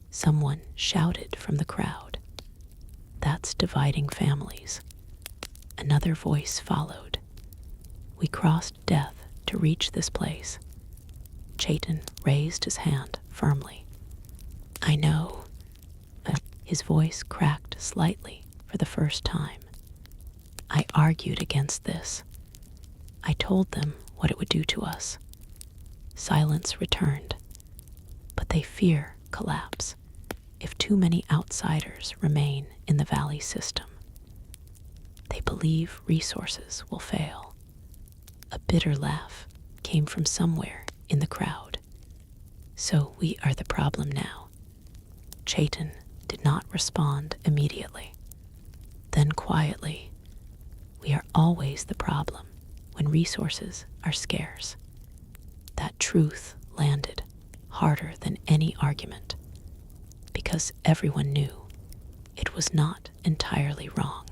Someone shouted from the crowd, "That's dividing families." Another voice followed, "We crossed death to reach this place." Chaitin raised his hand firmly. "I know." His voice cracked slightly for the first time. "I argued against this. I told them what it would do to us." Silence returned, but they fear collapse if too many outsiders remain in the valley system. They believe resources will fail. A bitter laugh came from somewhere in the crowd. "So we are the problem now." Chaitin did not respond immediately. Then quietly, "We are always the problem when resources are scarce." That truth landed harder than any argument, because everyone knew it was not entirely wrong.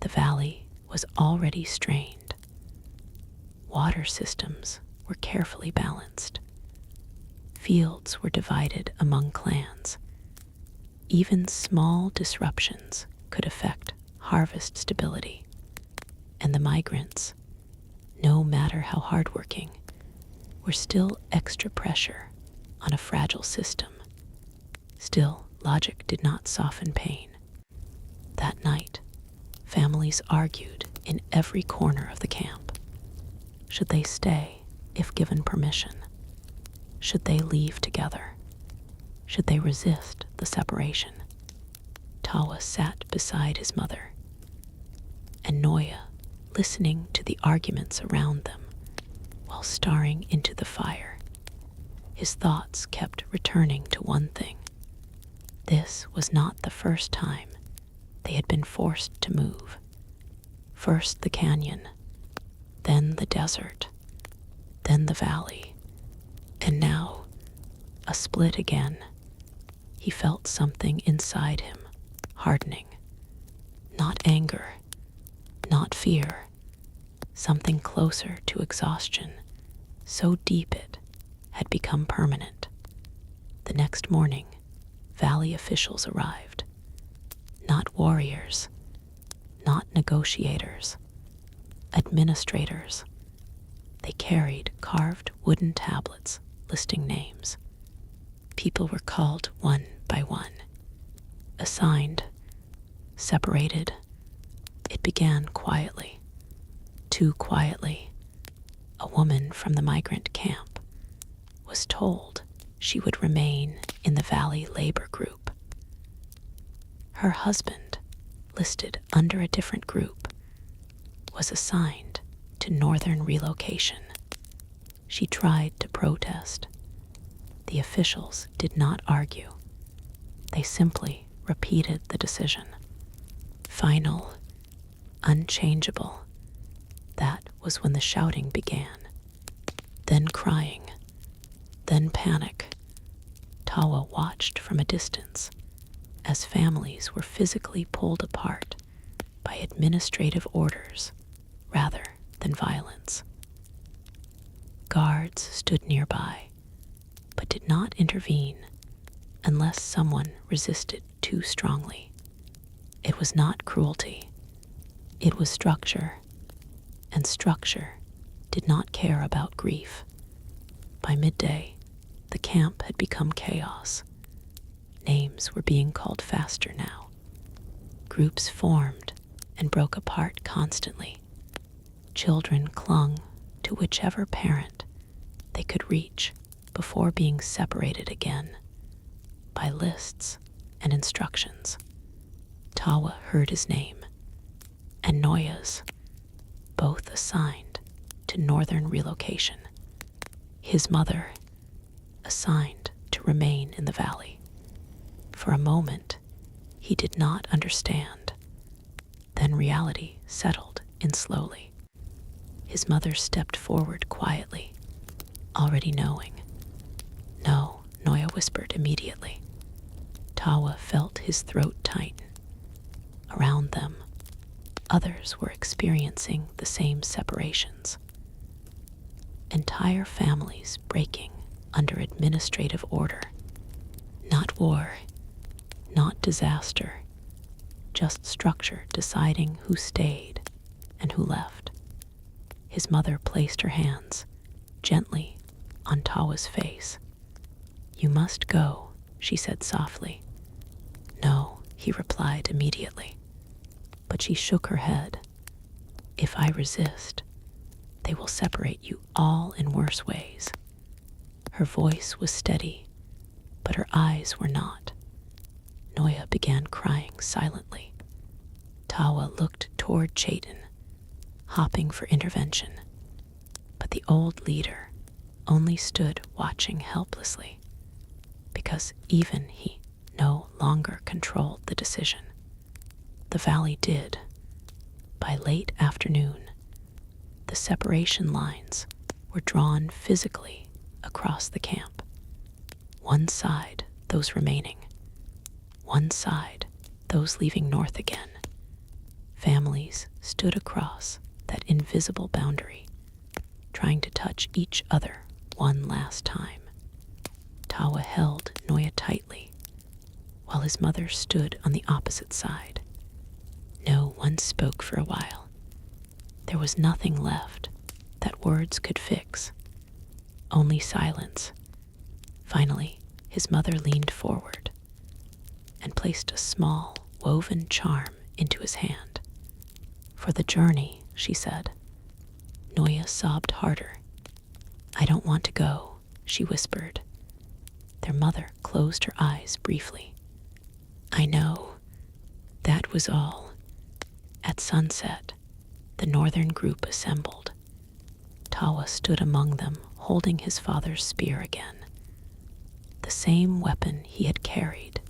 The valley was already strained. Water systems were carefully balanced. Fields were divided among clans. Even small disruptions could affect harvest stability. And the migrants, no matter how hardworking, were still extra pressure on a fragile system. Still, logic did not soften pain. That night, families argued in every corner of the camp. Should they stay if given permission? Should they leave together? Should they resist the separation? Tawa sat beside his mother, and Noya, listening to the arguments around them while staring into the fire. His thoughts kept returning to one thing. This was not the first time they had been forced to move. First the canyon, then the desert, then the valley, and now a split again. He felt something inside him hardening. Not anger, not fear, something closer to exhaustion, so deep it had become permanent. The next morning, valley officials arrived. Not warriors, not negotiators, administrators. They carried carved wooden tablets listing names. People were called one by one, assigned, separated. It began quietly, too quietly. A woman from the migrant camp was told she would remain in the valley labor group. Her husband, listed under a different group, was assigned to northern relocation. She tried to protest. The officials did not argue. They simply repeated the decision. Final, unchangeable. That was when the shouting began. Then crying. Then panic. Tawa watched from a distance as families were physically pulled apart by administrative orders rather than violence. Guards stood nearby, but did not intervene unless someone resisted too strongly. It was not cruelty. It was structure, and structure did not care about grief. By midday, the camp had become chaos. Names were being called faster now. Groups formed and broke apart constantly. Children clung to whichever parent they could reach before being separated again by lists and instructions. Tawa heard his name, and Noya's, both assigned to northern relocation. His mother assigned to remain in the valley. For a moment, he did not understand. Then reality settled in slowly. His mother stepped forward quietly, already knowing. No, Noya whispered immediately. Tawa felt his throat tighten. Around them, others were experiencing the same separations. Entire families breaking under administrative order. Not war, not disaster, just structure deciding who stayed and who left. His mother placed her hands gently on Tawa's face. "You must go," she said softly. "No," he replied immediately. But she shook her head. "If I resist, they will separate you all in worse ways." Her voice was steady, but her eyes were not. Noya began crying silently. Tawa looked toward Chayton, hopping for intervention. But the old leader only stood watching helplessly, because even he no longer controlled the decision. The valley did. By late afternoon, the separation lines were drawn physically across the camp. One side, those remaining. One side, those leaving north again. Families stood across that invisible boundary, trying to touch each other one last time. Tawa held Noya tightly, while his mother stood on the opposite side. No one spoke for a while. There was nothing left that words could fix, only silence. Finally, his mother leaned forward and placed a small, woven charm into his hand. "For the journey," she said. Noya sobbed harder. "I don't want to go," she whispered. Their mother closed her eyes briefly. "I know." That was all. At sunset, the northern group assembled. Tawa stood among them, holding his father's spear again, the same weapon he had carried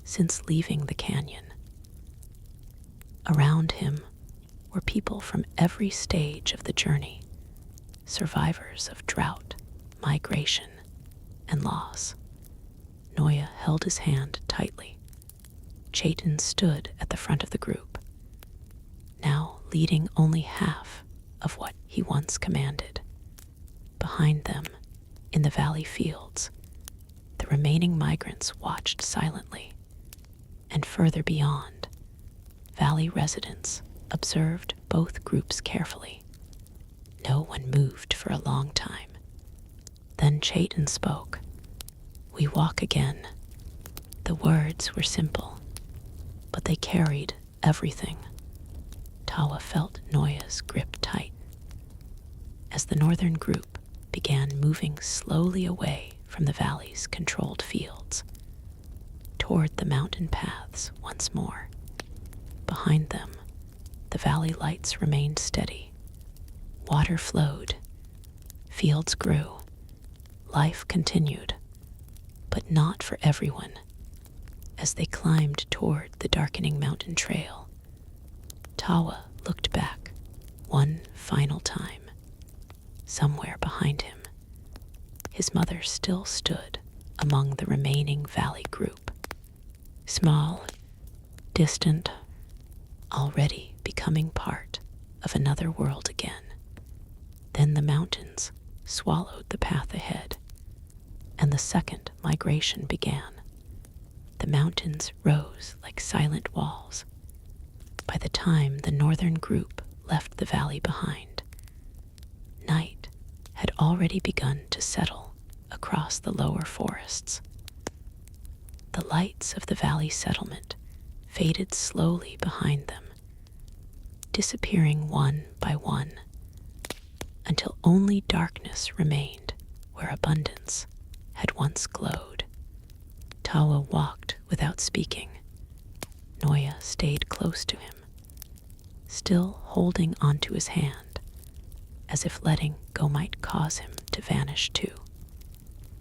since leaving the canyon. Around him were people from every stage of the journey, survivors of drought, migration, and loss. Noya held his hand tightly. Chayton stood at the front of the group, now leading only half of what he once commanded. Behind them, in the valley fields, the remaining migrants watched silently, and further beyond, valley residents observed both groups carefully. No one moved for a long time. Then Chayton spoke. "We walk again." The words were simple, but they carried everything. Tawa felt Noya's grip tight. As the northern group began moving slowly away from the valley's controlled fields, toward the mountain paths once more. Behind them, the valley lights remained steady. Water flowed, fields grew, life continued, but not for everyone. As they climbed toward the darkening mountain trail, Tawa looked back one final time. Somewhere behind him, his mother still stood among the remaining valley group. Small, distant, already becoming part of another world again. Then the mountains swallowed the path ahead, and the second migration began. The mountains rose like silent walls. By the time the northern group left the valley behind, night had already begun to settle across the lower forests. The lights of the valley settlement faded slowly behind them, disappearing one by one, until only darkness remained where abundance had once glowed. Tawa walked without speaking. Noya stayed close to him, still holding onto his hand, as if letting go might cause him to vanish too.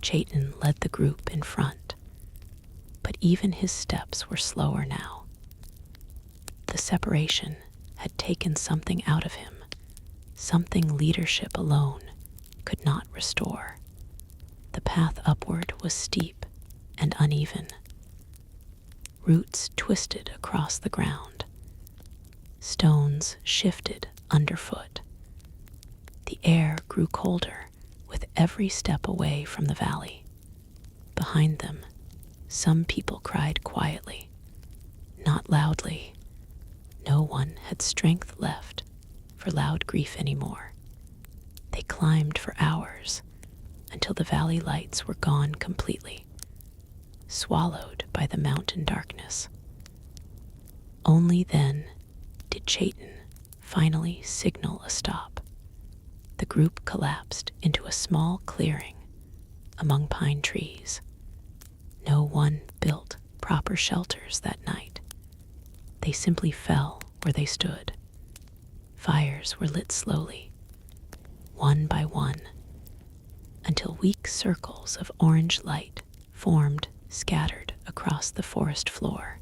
Chaitin led the group in front, but even his steps were slower now. The separation had taken something out of him, something leadership alone could not restore. The path upward was steep and uneven. Roots twisted across the ground. Stones shifted underfoot. The air grew colder with every step away from the valley. Behind them, some people cried quietly, not loudly. No one had strength left for loud grief anymore. They climbed for hours until the valley lights were gone completely, swallowed by the mountain darkness. Only then did Chaitin finally signal a stop. The group collapsed into a small clearing among pine trees. No one built proper shelters that night. They simply fell where they stood. Fires were lit slowly, one by one, until weak circles of orange light formed scattered across the forest floor.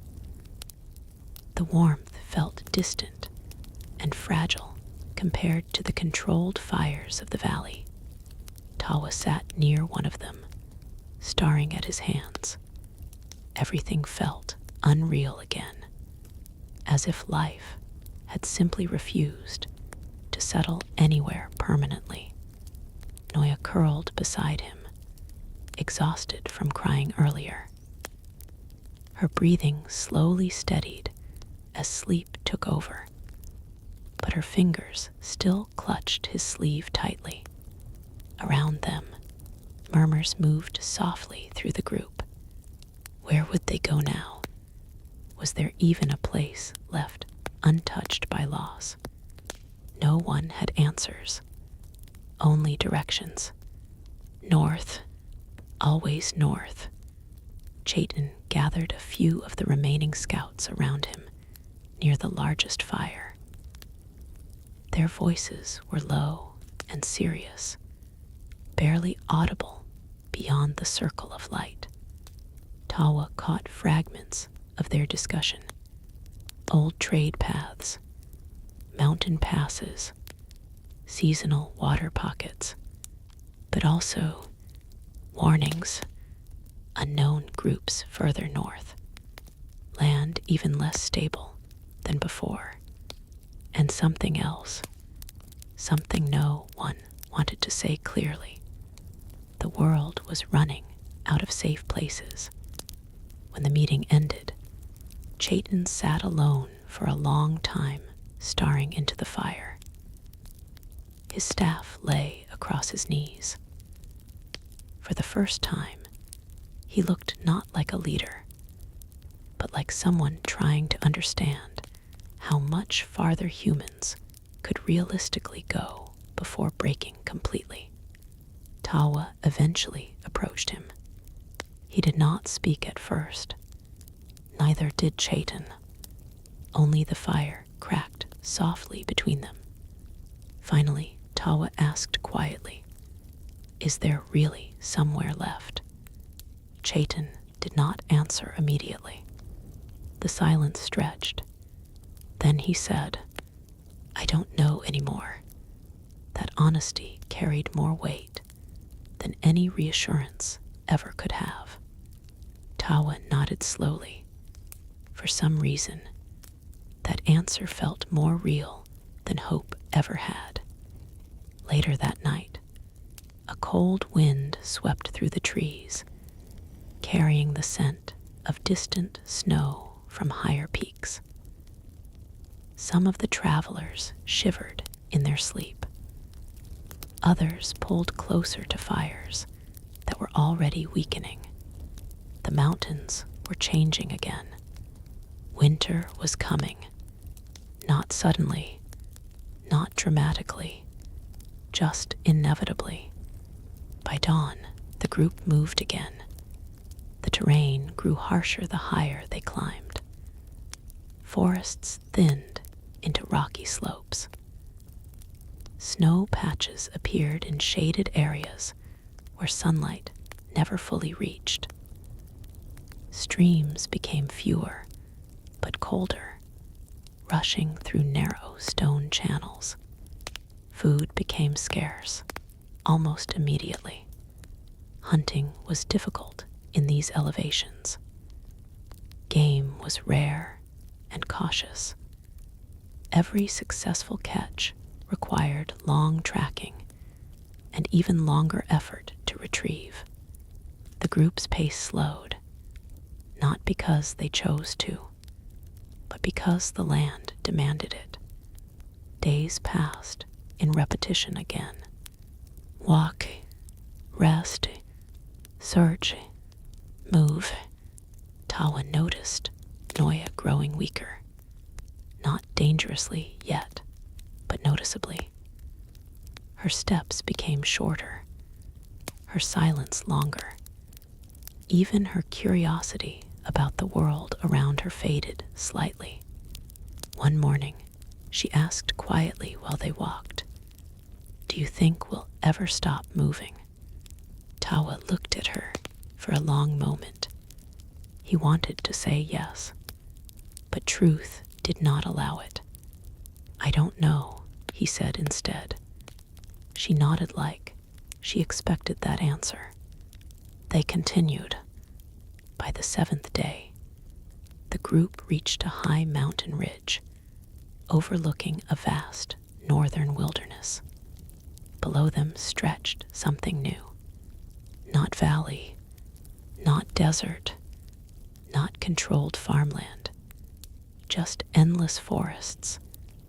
The warmth felt distant and fragile compared to the controlled fires of the valley. Tawa sat near one of them, staring at his hands. Everything felt unreal again, as if life had simply refused to settle anywhere permanently. Noya curled beside him, exhausted from crying earlier. Her breathing slowly steadied as sleep took over, but her fingers still clutched his sleeve tightly. Around them, murmurs moved softly through the group. Where would they go now? Was there even a place left untouched by loss? No one had answers, only directions. North, always north. Chaitin gathered a few of the remaining scouts around him near the largest fire. Their voices were low and serious, barely audible beyond the circle of light. Tawa caught fragments of their discussion: old trade paths, mountain passes, seasonal water pockets, but also warnings, unknown groups further north, land even less stable than before, and something else, something no one wanted to say clearly. The world was running out of safe places. When the meeting ended, Chaitin sat alone for a long time, staring into the fire. His staff lay across his knees. For the first time, he looked not like a leader, but like someone trying to understand how much farther humans could realistically go before breaking completely. Tawa eventually approached him. He did not speak at first. Neither did Chaitin. Only the fire cracked softly between them. Finally, Tawa asked quietly, "Is there really somewhere left?" Chaitin did not answer immediately. The silence stretched. Then he said, "I don't know anymore." That honesty carried more weight than any reassurance ever could have. Tawa nodded slowly. For some reason, that answer felt more real than hope ever had. Later that night, a cold wind swept through the trees, carrying the scent of distant snow from higher peaks. Some of the travelers shivered in their sleep. Others pulled closer to fires that were already weakening. The mountains were changing again. Winter was coming, not suddenly, not dramatically, just inevitably. By dawn, the group moved again. The terrain grew harsher the higher they climbed. Forests thinned into rocky slopes. Snow patches appeared in shaded areas where sunlight never fully reached. Streams became fewer, but colder, rushing through narrow stone channels. Food became scarce, almost immediately. Hunting was difficult in these elevations. Game was rare and cautious. Every successful catch required long tracking and even longer effort to retrieve. The group's pace slowed, not because they chose to, but because the land demanded it. Days passed in repetition again. Walk, rest, search, move. Tawa noticed Noya growing weaker. Not dangerously yet, but noticeably. Her steps became shorter, her silence longer. Even her curiosity about the world around her faded slightly. One morning, she asked quietly while they walked, "Do you think we'll ever stop moving?" Tawa looked at her for a long moment. He wanted to say yes, but truth did not allow it. "I don't know," he said instead. She nodded like she expected that answer. They continued. By the 7th day, the group reached a high mountain ridge, overlooking a vast northern wilderness. Below them stretched something new. Not valley, not desert, not controlled farmland, just endless forests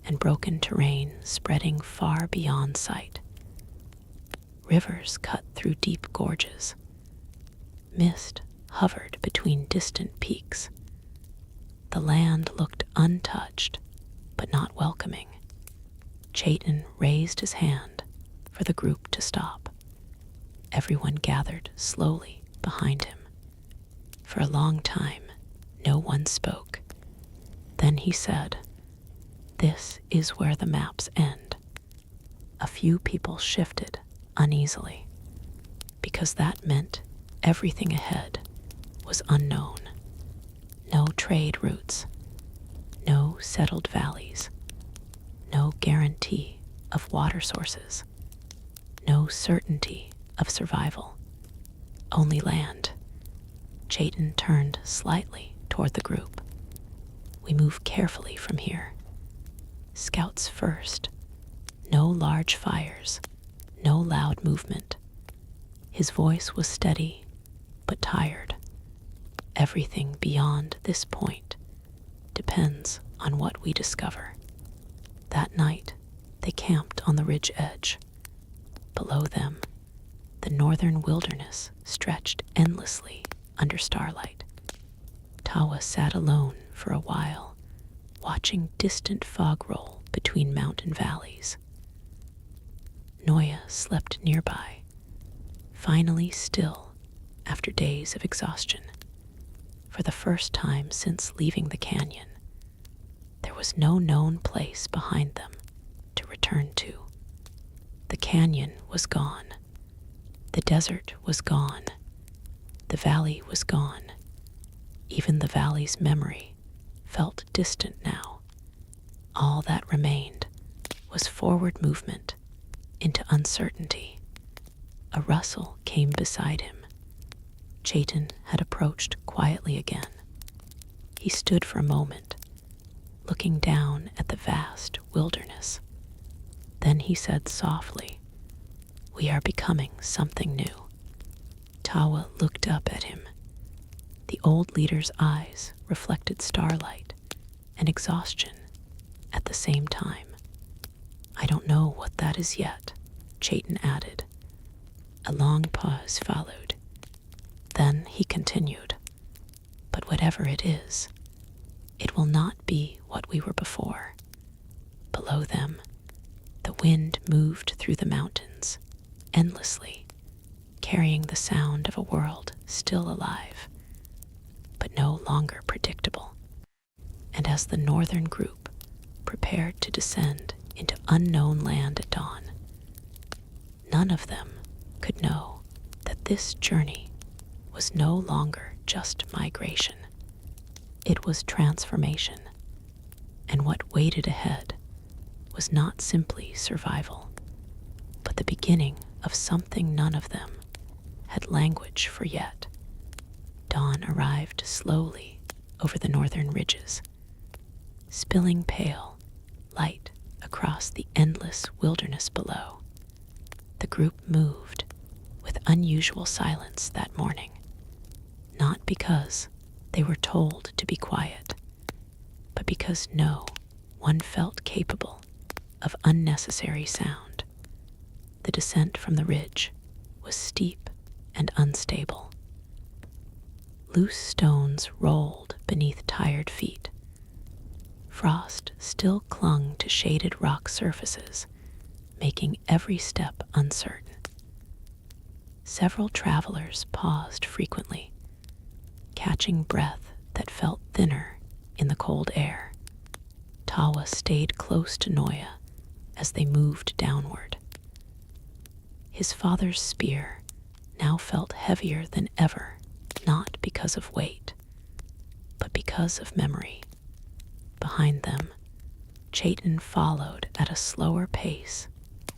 and broken terrain spreading far beyond sight. Rivers cut through deep gorges. Mist hovered between distant peaks. The land looked untouched, but not welcoming. Chaitin raised his hand for the group to stop. Everyone gathered slowly behind him. For a long time, no one spoke. Then he said, "This is where the maps end." A few people shifted uneasily, because that meant everything ahead was unknown. No trade routes, no settled valleys, no guarantee of water sources, no certainty of survival, only land. Chaitin turned slightly toward the group. "We move carefully from here. Scouts first. No large fires, no loud movement." His voice was steady, but tired. "Everything beyond this point depends on what we discover." That night, they camped on the ridge edge. Below them, the northern wilderness stretched endlessly under starlight. Tawa sat alone for a while, watching distant fog roll between mountain valleys. Noya slept nearby, finally still after days of exhaustion. For the first time since leaving the canyon, there was no known place behind them to return to. The canyon was gone. The desert was gone. The valley was gone. Even the valley's memory felt distant now. All that remained was forward movement into uncertainty. A rustle came beside him. Chaitin had approached quietly again. He stood for a moment, looking down at the vast wilderness. Then he said softly, "We are becoming something new." Tawa looked up at him. The old leader's eyes reflected starlight and exhaustion at the same time. "I don't know what that is yet," Chaitin added. A long pause followed. Then he continued, "But whatever it is, it will not be what we were before. Below them, the wind moved through the mountains, endlessly, carrying the sound of a world still alive, but no longer predictable. And as the northern group prepared to descend into unknown land at dawn, none of them could know that this journey was no longer just migration. It was transformation, and what waited ahead was not simply survival, but the beginning of something none of them had language for yet. Dawn arrived slowly over the northern ridges, spilling pale light across the endless wilderness below. The group moved with unusual silence that morning, not because they were told to be quiet, but because no one felt capable of unnecessary sound. The descent from the ridge was steep and unstable. Loose stones rolled beneath tired feet. Frost still clung to shaded rock surfaces, making every step uncertain. Several travelers paused frequently, catching breath that felt thinner in the cold air. Tawa stayed close to Noya as they moved downward. His father's spear now felt heavier than ever, not because of weight, but because of memory. Behind them, Chaitin followed at a slower pace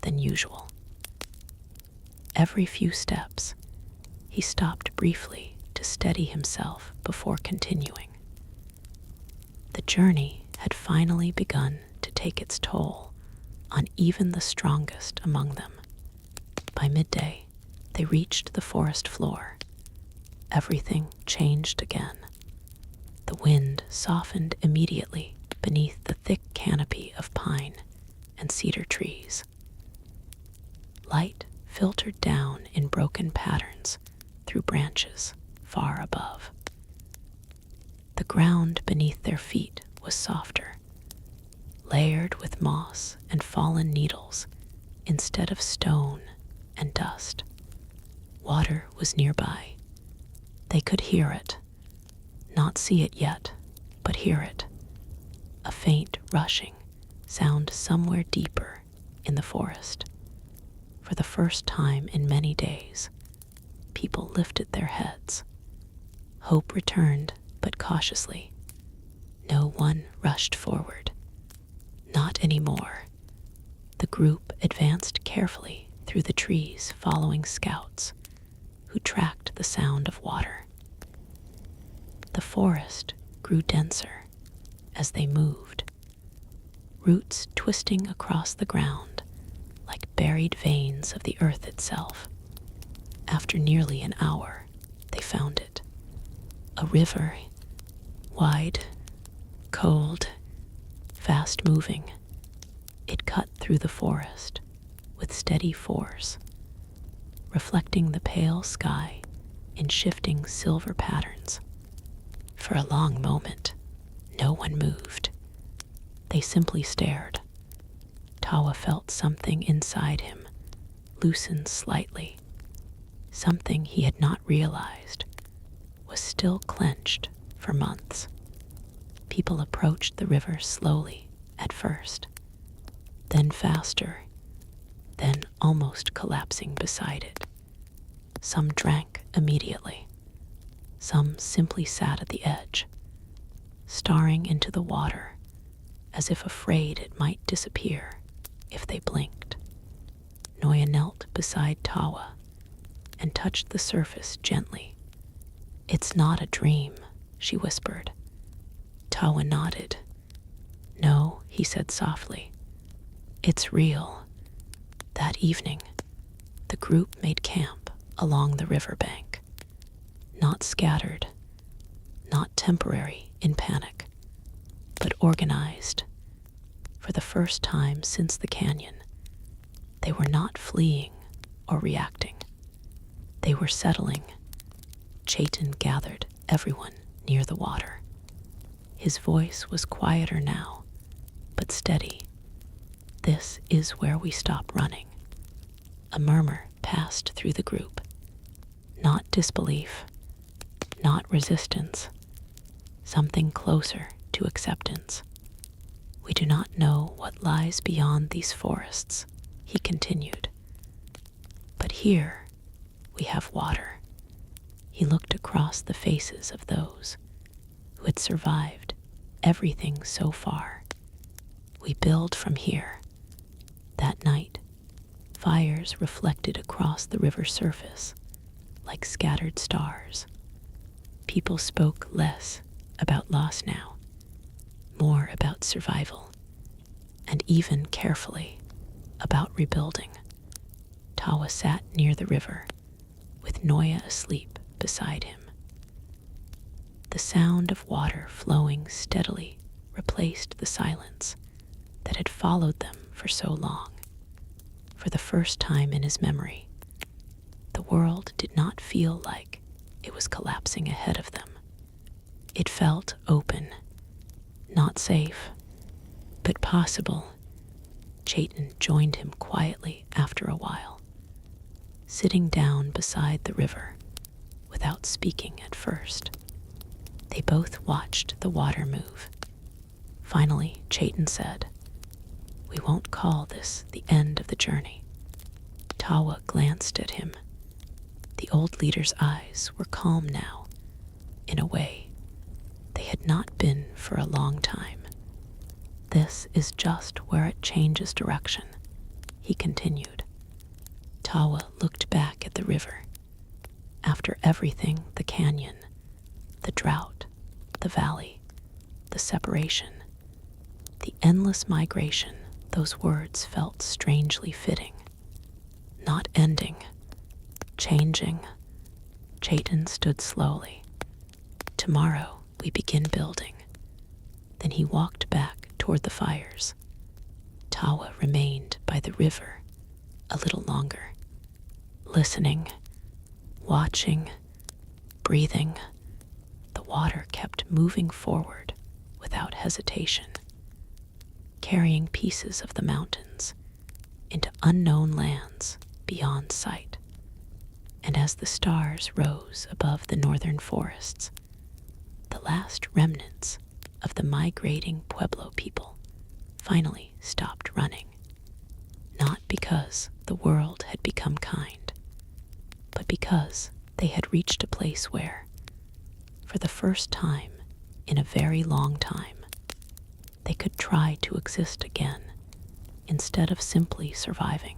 than usual. Every few steps, he stopped briefly to steady himself before continuing. The journey had finally begun to take its toll on even the strongest among them. By midday, they reached the forest floor. Everything changed again. The wind softened immediately beneath the thick canopy of pine and cedar trees. Light filtered down in broken patterns through branches far above. The ground beneath their feet was softer, layered with moss and fallen needles instead of stone and dust. Water was nearby. They could hear it, not see it yet, but hear it. A faint rushing sound somewhere deeper in the forest. For the first time in many days, people lifted their heads. Hope returned, but cautiously. No one rushed forward. Not anymore. The group advanced carefully through the trees, following scouts who tracked the sound of water. The forest grew denser as they moved, roots twisting across the ground like buried veins of the earth itself. After nearly an hour, they found it. A river, wide, cold, fast-moving. It cut through the forest with steady force, reflecting the pale sky in shifting silver patterns. For a long moment, no one moved. They simply stared. Tawa felt something inside him loosen slightly. Something he had not realized was still clenched for months. People approached the river slowly at first, then faster, then almost collapsing beside it. Some drank immediately. Some simply sat at the edge, staring into the water as if afraid it might disappear if they blinked. Noya knelt beside Tawa and touched the surface gently. "It's not a dream," she whispered. Tawa nodded. "No," he said softly. "It's real." That evening, the group made camp along the riverbank. Not scattered, not temporary in panic, but organized. For the first time since the canyon, they were not fleeing or reacting. They were settling. Chaitin gathered everyone near the water. His voice was quieter now, but steady. "This is where we stop running." A murmur passed through the group. Not disbelief, not resistance, something closer to acceptance. "We do not know what lies beyond these forests," he continued. "But here we have water." He looked across the faces of those who had survived everything so far. "We build from here." That night, fires reflected across the river's surface like scattered stars. People spoke less about loss now, more about survival, and even carefully about rebuilding. Tawa sat near the river, with Noya asleep beside him. The sound of water flowing steadily replaced the silence that had followed them for so long. For the first time in his memory, the world did not feel like it was collapsing ahead of them. It felt open, not safe, but possible. Chaitin joined him quietly after a while, sitting down beside the river without speaking at first. They both watched the water move. Finally, Chaitin said, "We won't call this the end of the journey." Tawa glanced at him. The old leader's eyes were calm now, in a way they had not been for a long time. "This is just where it changes direction," he continued. Tawa looked back at the river. After everything, the canyon, the drought, the valley, the separation, the endless migration, those words felt strangely fitting. Not ending, changing. Chaitin stood slowly. "Tomorrow we begin building." Then he walked back toward the fires. Tawa remained by the river a little longer, listening, watching, breathing. The water kept moving forward without hesitation, carrying pieces of the mountains into unknown lands beyond sight. And as the stars rose above the northern forests, the last remnants of the migrating Pueblo people finally stopped running. Not because the world had become kind, but because they had reached a place where, for the first time in a very long time, they could try to exist again instead of simply surviving.